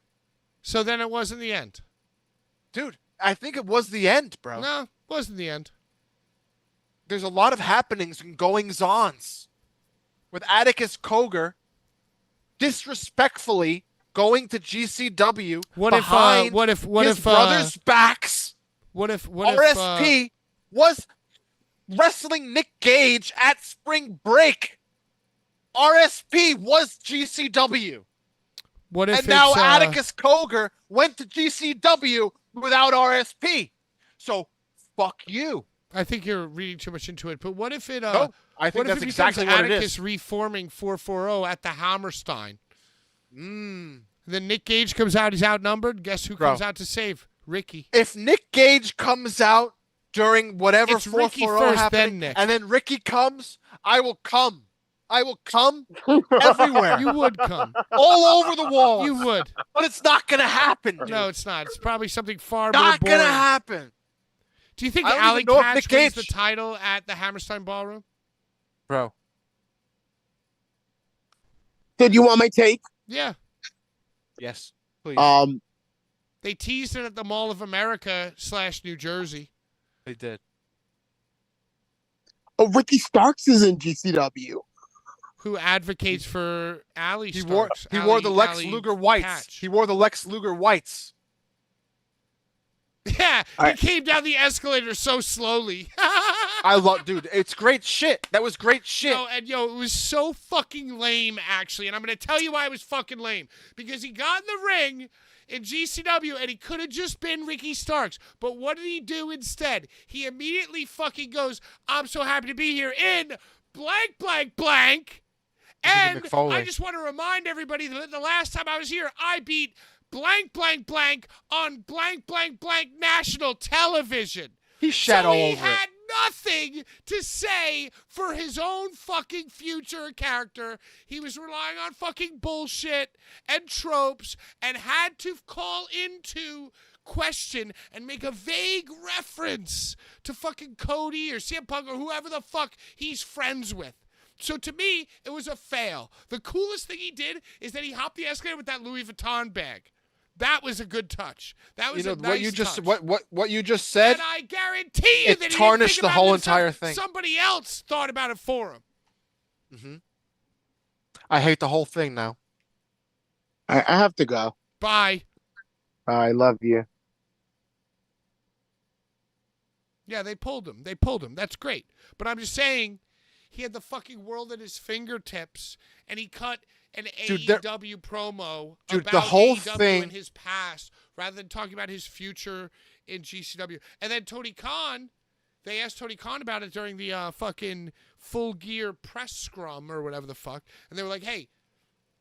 So then it wasn't the end. Dude, I think it was the end, bro. No, it wasn't the end. There's a lot of happenings and goings-ons with Atticus Cogar disrespectfully going to GCW behind his brothers' backs. What if RSP was wrestling Nick Gage at Spring Break. RSP was GCW. What if and now it's, Atticus Cogar went to GCW without RSP. So fuck you. I think you're reading too much into it. But what if it? No, I think what that's if it exactly becomes what it Atticus is. reforming 440 at the Hammerstein? Mm. Then Nick Gage comes out. He's outnumbered. Guess who comes out to save? Ricky. If Nick Gage comes out during whatever It's Ricky 440 first, happening, then Nick. and then Ricky comes, I will come. I will come everywhere. You would come. All over the walls. You would. But it's not going to happen, dude. No, it's not. It's probably something far more Not boring. going to happen. Do you think I don't Alley even know if Catch Nick wins the Gage- title at the Hammerstein Ballroom? Bro. Did you want my take? Yeah. Yes, please. They teased it at the Mall of America / New Jersey. They did. Oh, Ricky Starks is in GCW. Who advocates for Alley He wore Starks? the Lex Alley Luger whites. Catch. He wore the Lex Luger whites. Yeah, I- he came down the escalator so slowly. I love, dude. It's great shit. That was great shit. No, and it was so fucking lame, actually. And I'm going to tell you why it was fucking lame. Because he got in the ring in GCW and he could have just been Ricky Starks. But what did he do instead? He immediately fucking goes, I'm so happy to be here in blank, blank, blank. And Mick Foley. I just want to remind everybody that the last time I was here, I beat blank, blank, blank on blank, blank, blank national television. He shat So all he over had it. nothing to say for his own fucking future character. He was relying on fucking bullshit and tropes and had to call into question and make a vague reference to fucking Cody or CM Punk or whoever the fuck he's friends with. So to me, it was a fail. The coolest thing he did is that he hopped the escalator with that Louis Vuitton bag. That was a good touch. That was a nice what you just touch. what you just said. And I guarantee you it that he tarnished didn't think the whole about himself. entire thing. Somebody else thought about it for him. Mm-hmm. I hate the whole thing now. I have to go. Bye. I love you. Yeah, they pulled him. They pulled him. That's great. But I'm just saying, he had the fucking world at his fingertips, and he cut an AEW promo about the whole AEW thing and his past rather than talking about his future in GCW. And then Tony Khan, they asked Tony Khan about it during the fucking Full Gear press scrum or whatever the fuck. And they were like, hey,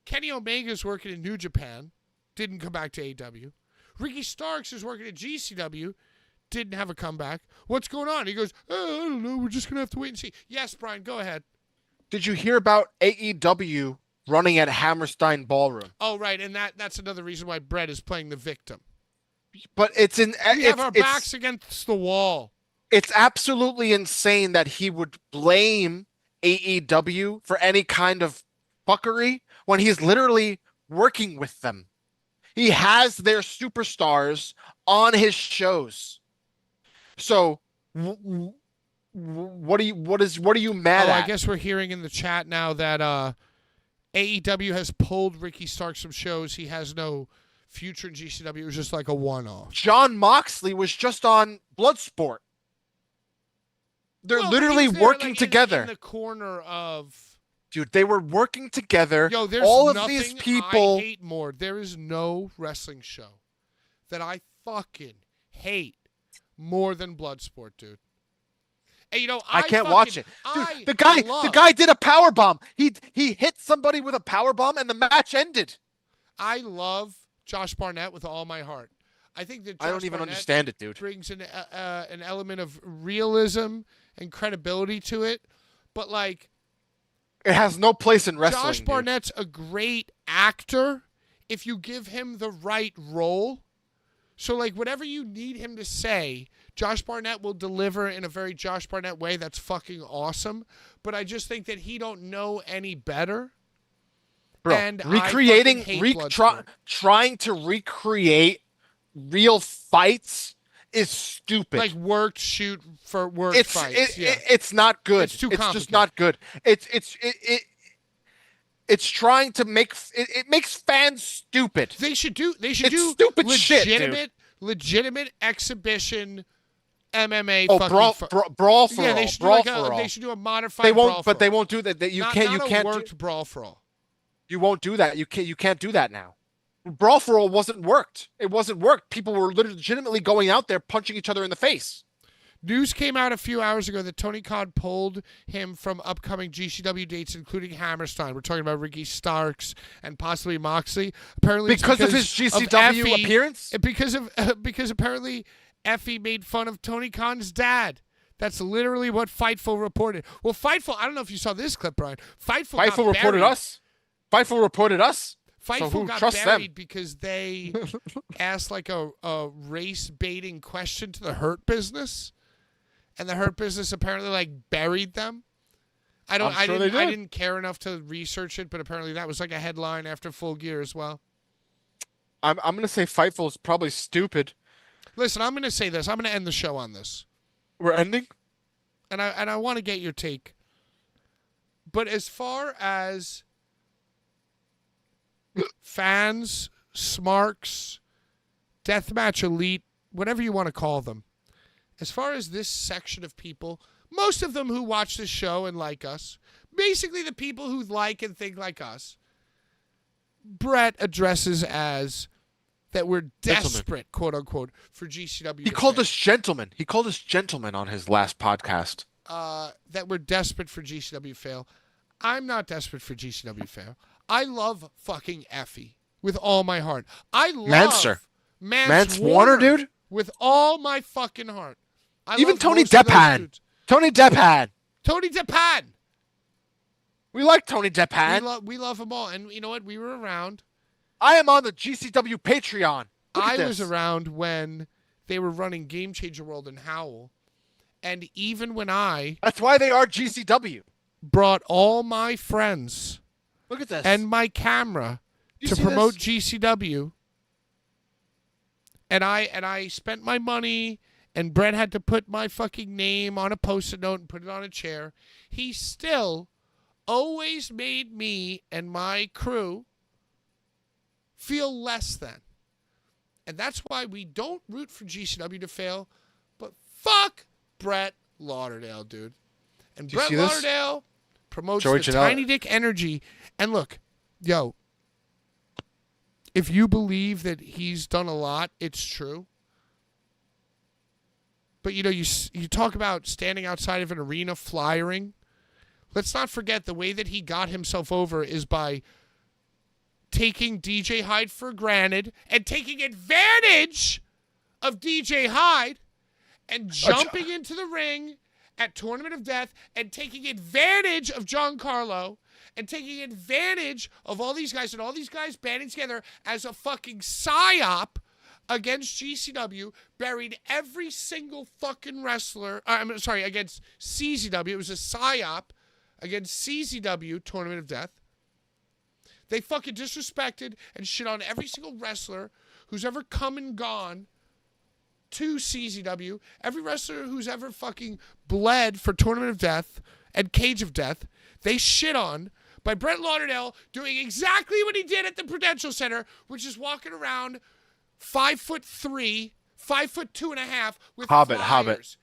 Kenny Omega's working in New Japan, didn't come back to AEW. Ricky Starks is working at GCW, didn't have a comeback. What's going on? He goes, oh, I don't know. We're just going to have to wait and see. Yes, Brian, go ahead. Did you hear about AEW running at Hammerstein Ballroom? Oh, right. And that's another reason why Brett is playing the victim. But it's in We have our backs against the wall. It's absolutely insane that he would blame AEW for any kind of fuckery when he's literally working with them. He has their superstars on his shows. So what are you mad at? I guess we're hearing in the chat now that AEW has pulled Ricky Starks from shows. He has no future in GCW. It was just like a one-off. John Moxley was just on Bloodsport. They're literally working together. In the corner of... Dude, they were working together. Yo, there's all of nothing these people. I hate more. There is no wrestling show that I fucking hate more than Bloodsport, dude. And, I can't watch it. Dude, the guy did a power bomb. He hit somebody with a power bomb and the match ended. I love Josh Barnett with all my heart. I think that Josh I don't even Barnett understand it, dude. brings an element of realism and credibility to it, but like it has no place in wrestling. Josh Barnett's a great actor if you give him the right role. So like whatever you need him to say, Josh Barnett will deliver in a very Josh Barnett way that's fucking awesome. But I just think that he don't know any better. Bro, and trying to recreate real fights is stupid. Like worked shoot for work fights. It's not good. It's too complicated. Just not good. It's trying to make it makes fans stupid. They should do stupid legitimate exhibition MMA. Brawl for all. They should they should do a modified. They won't, brawl but for they all. won't do that. You not can't worked brawl for all. You won't do that. You can't do that now. Brawl for all wasn't worked. It wasn't worked. People were legitimately going out there punching each other in the face. News came out a few hours ago that Tony Khan pulled him from upcoming GCW dates, including Hammerstein. We're talking about Ricky Starks and possibly Moxley. Apparently, because of his GCW appearance. Because apparently Effie made fun of Tony Khan's dad. That's literally what Fightful reported. Well, Fightful. I don't know if you saw this clip, Brian. Fightful reported us. Fightful reported us. Fightful got buried because they asked like a race baiting question to the Hurt Business, and the Hurt Business apparently like buried them. I didn't care enough to research it, but apparently that was like a headline after Full Gear as well. I'm gonna say Fightful is probably stupid. Listen, I'm gonna say this. I'm gonna end the show on this. We're ending, and I want to get your take. But as far as fans, smarks, deathmatch elite, whatever you want to call them, as far as this section of people, most of them who watch this show and like us, basically the people who like and think like us, Brett addresses as that we're desperate, quote unquote, for GCW. He called us gentlemen. He called us gentlemen on his last podcast. That we're desperate for GCW fail. I'm not desperate for GCW fail. I love fucking Effie with all my heart. I love Mance Warner, dude, with all my fucking heart. Even Tony Depan. Tony Depan. We like Tony Depan. We love them all. And you know what? We were around. I am on the GCW Patreon. I was around when they were running Game Changer World and Howl. And even when That's why they are GCW. Brought all my friends. Look at this. And my camera to promote GCW. And I spent my money, and Brett had to put my fucking name on a post-it note and put it on a chair. He still always made me and my crew feel less than. And that's why we don't root for GCW to fail, but fuck Brett Lauderdale, dude. And Brett Lauderdale promotes the tiny dick energy. And look, yo, if you believe that he's done a lot, it's true. But, you know, you talk about standing outside of an arena flyering. Let's not forget the way that he got himself over is by taking DJ Hyde for granted and taking advantage of DJ Hyde and jumping into the ring at Tournament of Death and taking advantage of Giancarlo and taking advantage of all these guys and all these guys banding together as a fucking psyop against GCW, buried every single fucking wrestler. Against CZW. It was a psyop against CZW, Tournament of Death. They fucking disrespected and shit on every single wrestler who's ever come and gone to CZW. Every wrestler who's ever fucking bled for Tournament of Death and Cage of Death, they shit on by Brett Lauderdale doing exactly what he did at the Prudential Center, which is walking around 5'3", 5'2.5" with Hobbit.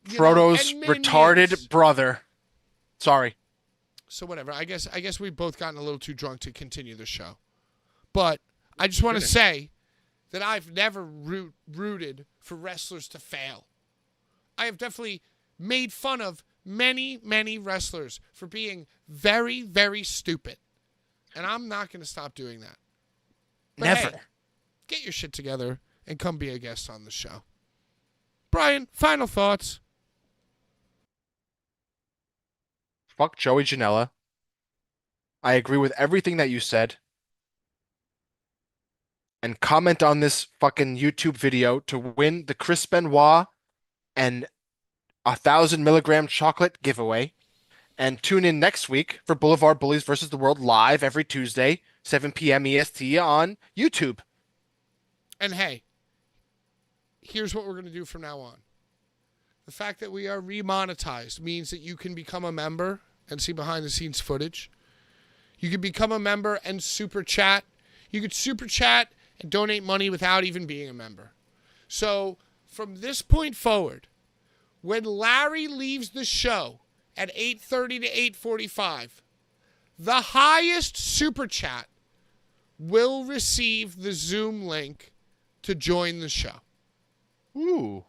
Frodo's retarded brother. Sorry. So whatever. I guess we've both gotten a little too drunk to continue the show. But I just want to say that I've never rooted for wrestlers to fail. I have definitely made fun of many, many wrestlers for being very, very stupid. And I'm not going to stop doing that. But Never. hey, get your shit together and come be a guest on the show. Brian, final thoughts. Fuck Joey Janela. I agree with everything that you said. And comment on this fucking YouTube video to win the Chris Benoit and 1,000 milligram chocolate giveaway. And tune in next week for Blvd Bullies versus the World live every Tuesday, 7 p.m. EST on YouTube. And hey, here's what we're going to do from now on. The fact that we are remonetized means that you can become a member and see behind the scenes footage. You can become a member and super chat. You could super chat and donate money without even being a member. So from this point forward, when Larry leaves the show at 8:30 to 8:45, the highest super chat will receive the Zoom link to join the show. Ooh.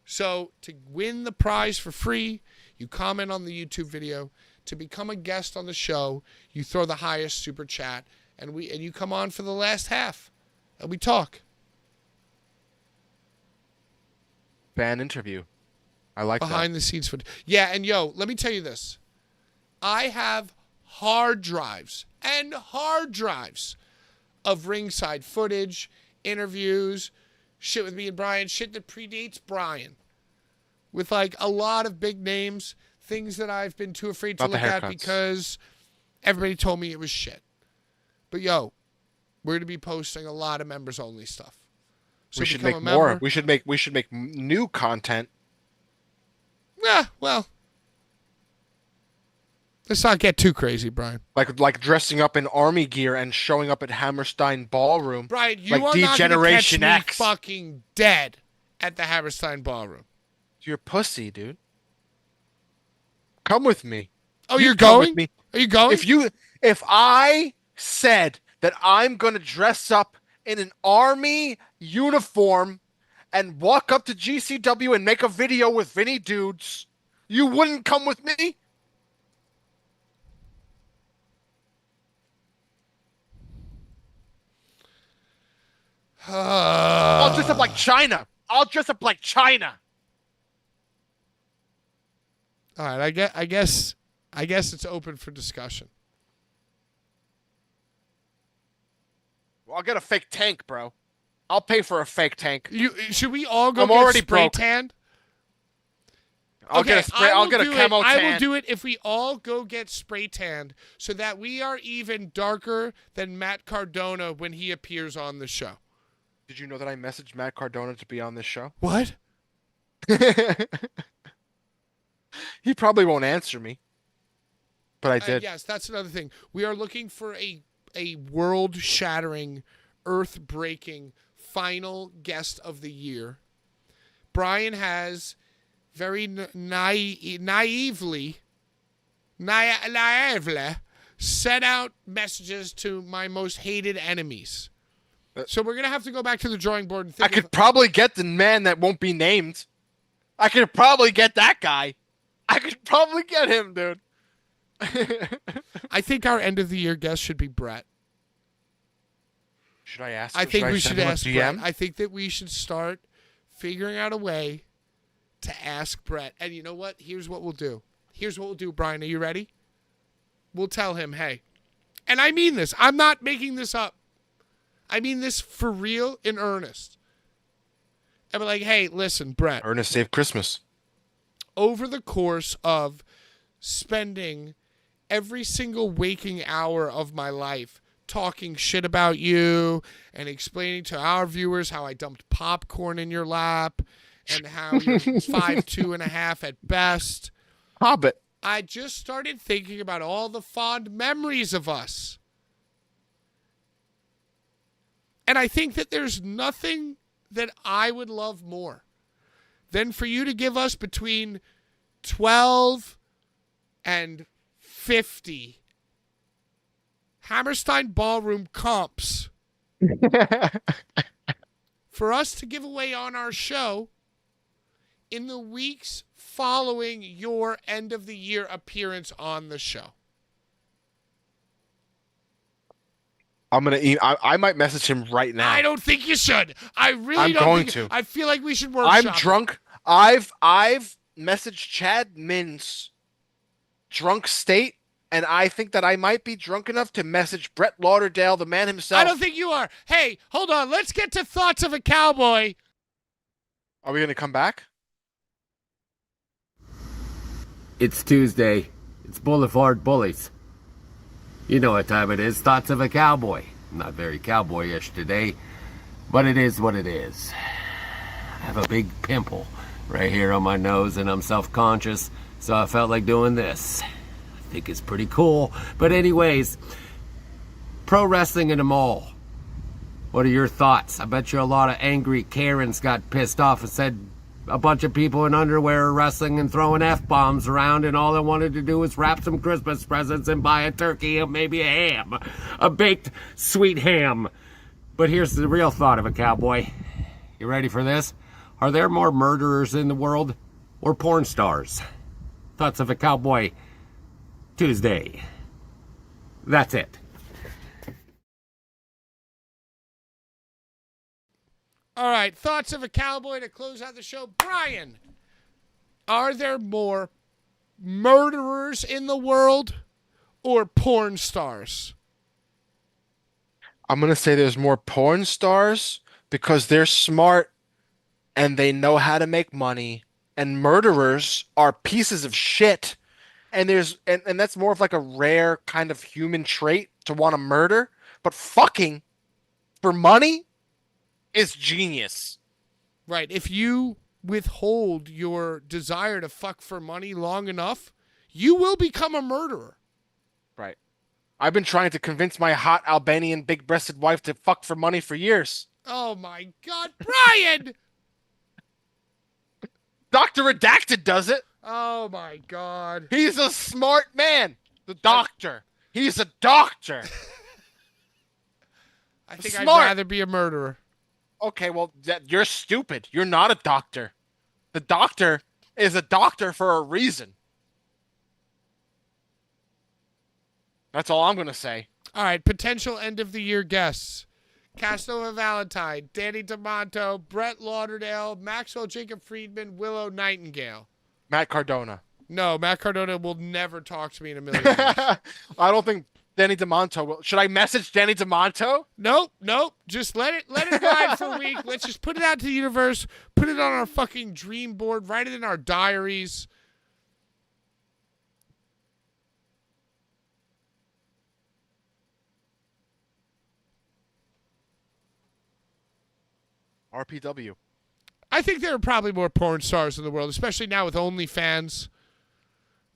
So to win the prize for free, you comment on the YouTube video. To become a guest on the show, you throw the highest super chat, and you come on for the last half, and we talk. Fan interview. I like Behind the scenes footage. Yeah, and yo, let me tell you this. I have hard drives and hard drives of ringside footage, interviews, shit with me and Brian, shit that predates Brian. With like a lot of big names, things that I've been too afraid to About the look at haircuts. because everybody told me it was shit. But yo, we're going to be posting a lot of members only stuff. So We should become make a more. member. We should make new content. Yeah, well, let's not get too crazy, Brian. Like dressing up in army gear and showing up at Hammerstein Ballroom. Brian, you Like are not going to catch Degeneration me X. fucking dead at the Hammerstein Ballroom. You're pussy, dude. Come with me. Oh, You you're come with going? me. Are you going? If I said that I'm gonna dress up in an army uniform and walk up to GCW and make a video with Vinny Dudes, you wouldn't come with me? I'll dress up like China. I'll dress up like China. All right, I guess it's open for discussion. Well, I'll get a fake tank, bro. I'll pay for a fake tank. Should we all go I'm get already spray broke. tanned? I'll get a spray. I'll get a camo I tan. will do it if we all go get spray tanned so that we are even darker than Matt Cardona when he appears on the show. Did you know that I messaged Matt Cardona to be on this show? What? He probably won't answer me, but I did. Yes, that's another thing. We are looking for a world-shattering, earth-breaking final guest of the year. Brian has very naively sent out messages to my most hated enemies. So we're going to have to go back to the drawing board and think I could probably get the man that won't be named. I could probably get that guy. I could probably get him, dude. I think our end of the year guest should be Brett. Should I ask? I think we send should him a ask DM? Brett. I think that we should start figuring out a way to ask Brett. And you know what? Here's what we'll do. Brian. Are you ready? We'll tell him, hey, and I mean this. I'm not making this up. I mean this for real, in earnest. And be like, hey, listen, Brett. Ernest Save Christmas. Over the course of spending every single waking hour of my life talking shit about you and explaining to our viewers how I dumped popcorn in your lap and how you're 5'2.5" at best. Hobbit. I just started thinking about all the fond memories of us. And I think that there's nothing that I would love more than for you to give us between 12 and 50 Hammerstein Ballroom comps for us to give away on our show in the weeks following your end of the year appearance on the show? I might message him right now. I don't think you should. I really I'm don't going think. to. I feel like we should workshop. I'm drunk. I've messaged Chad Min's drunk state, and I think that I might be drunk enough to message Brett Lauderdale, the man himself. I don't think you are. Hey, hold on. Let's get to Thoughts of a Cowboy. Are we going to come back? It's Tuesday. It's Blvd Bullies. You know what time it is. Thoughts of a Cowboy. Not very cowboyish today, but it is what it is. I have a big pimple right here on my nose, and I'm self-conscious, so I felt like doing this. I think it's pretty cool. But anyways, pro wrestling in the mall. What are your thoughts? I bet you a lot of angry Karens got pissed off and said a bunch of people in underwear are wrestling and throwing F-bombs around, and all they wanted to do was wrap some Christmas presents and buy a turkey and maybe a ham. A baked sweet ham. But here's the real thought of a cowboy. You ready for this? Are there more murderers in the world or porn stars? Thoughts of a Cowboy Tuesday. That's it. All right, Thoughts of a Cowboy to close out the show. Brian, are there more murderers in the world or porn stars? I'm going to say there's more porn stars because they're smart and they know how to make money, and murderers are pieces of shit. And and that's more of like a rare kind of human trait to want to murder, but fucking for money is genius. Right. If you withhold your desire to fuck for money long enough, you will become a murderer. Right. I've been trying to convince my hot Albanian big-breasted wife to fuck for money for years. Oh my God, Brian! Dr. Redacted does it. Oh my God. He's a smart man. The doctor. He's a doctor. I think Smart. I'd rather be a murderer. Okay, well, you're stupid. You're not a doctor. The doctor is a doctor for a reason. That's all I'm going to say. All right, potential end of the year guests. Casanova Valentine, Danny DeMonto, Brett Lauderdale, Maxwell Jacob Friedman, Willow Nightingale. Matt Cardona. No, Matt Cardona will never talk to me in a million years. I don't think Danny DeMonto will. Should I message Danny DeMonto? Nope. Just let it ride for a week. Let's just put it out to the universe. Put it on our fucking dream board. Write it in our diaries. RPW. I think there are probably more porn stars in the world, especially now with OnlyFans.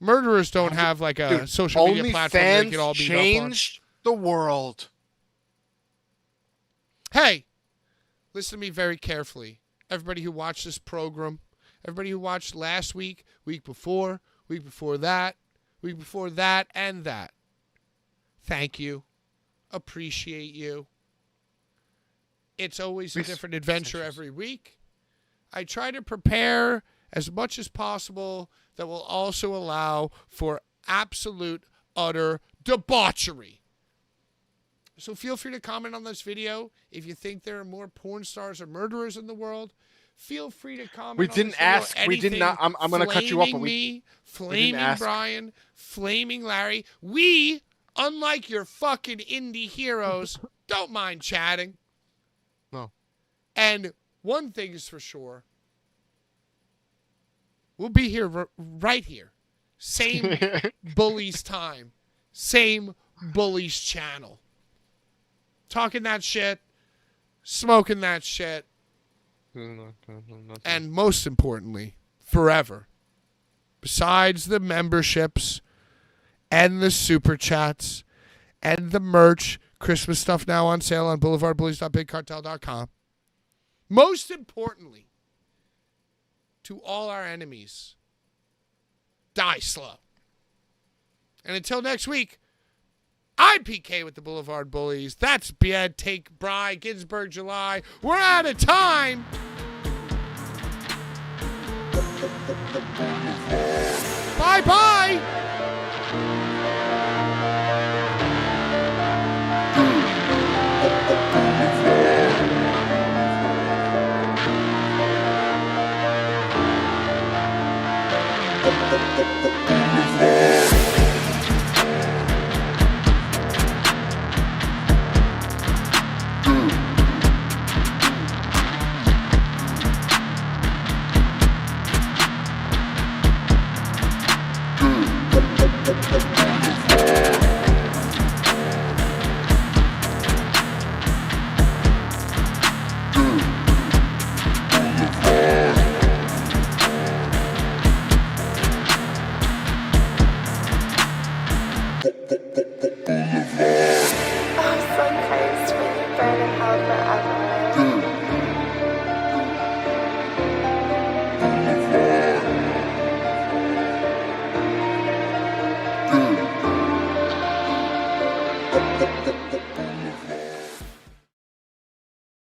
Murderers don't have like a social media platform they can all beat up on. Changed the world. Hey, listen to me very carefully. Everybody who watched this program, everybody who watched last week, week before that, and that. Thank you. Appreciate you. It's always a different adventure every week. I try to prepare as much as possible that will also allow for absolute, utter debauchery. So feel free to comment on this video if you think there are more porn stars or murderers in the world. Feel free to comment. We on didn't this video, ask. We did not. I'm going to cut you up. Flaming Brian, flaming Larry. We, unlike your fucking indie heroes, don't mind chatting. No. And one thing is for sure. We'll be here right here. Same Bullies time. Same Bullies channel. Talking that shit. Smoking that shit. And most importantly, forever. Besides the memberships and the super chats and the merch, Christmas stuff now on sale on boulevardbullies.bigcartel.com. Most importantly, to all our enemies, die slow. And until next week, I'm PK with the Blvd Bullies. That's Blvd, Take Bry, Ginsburg, July. We're out of time. Bye-bye. the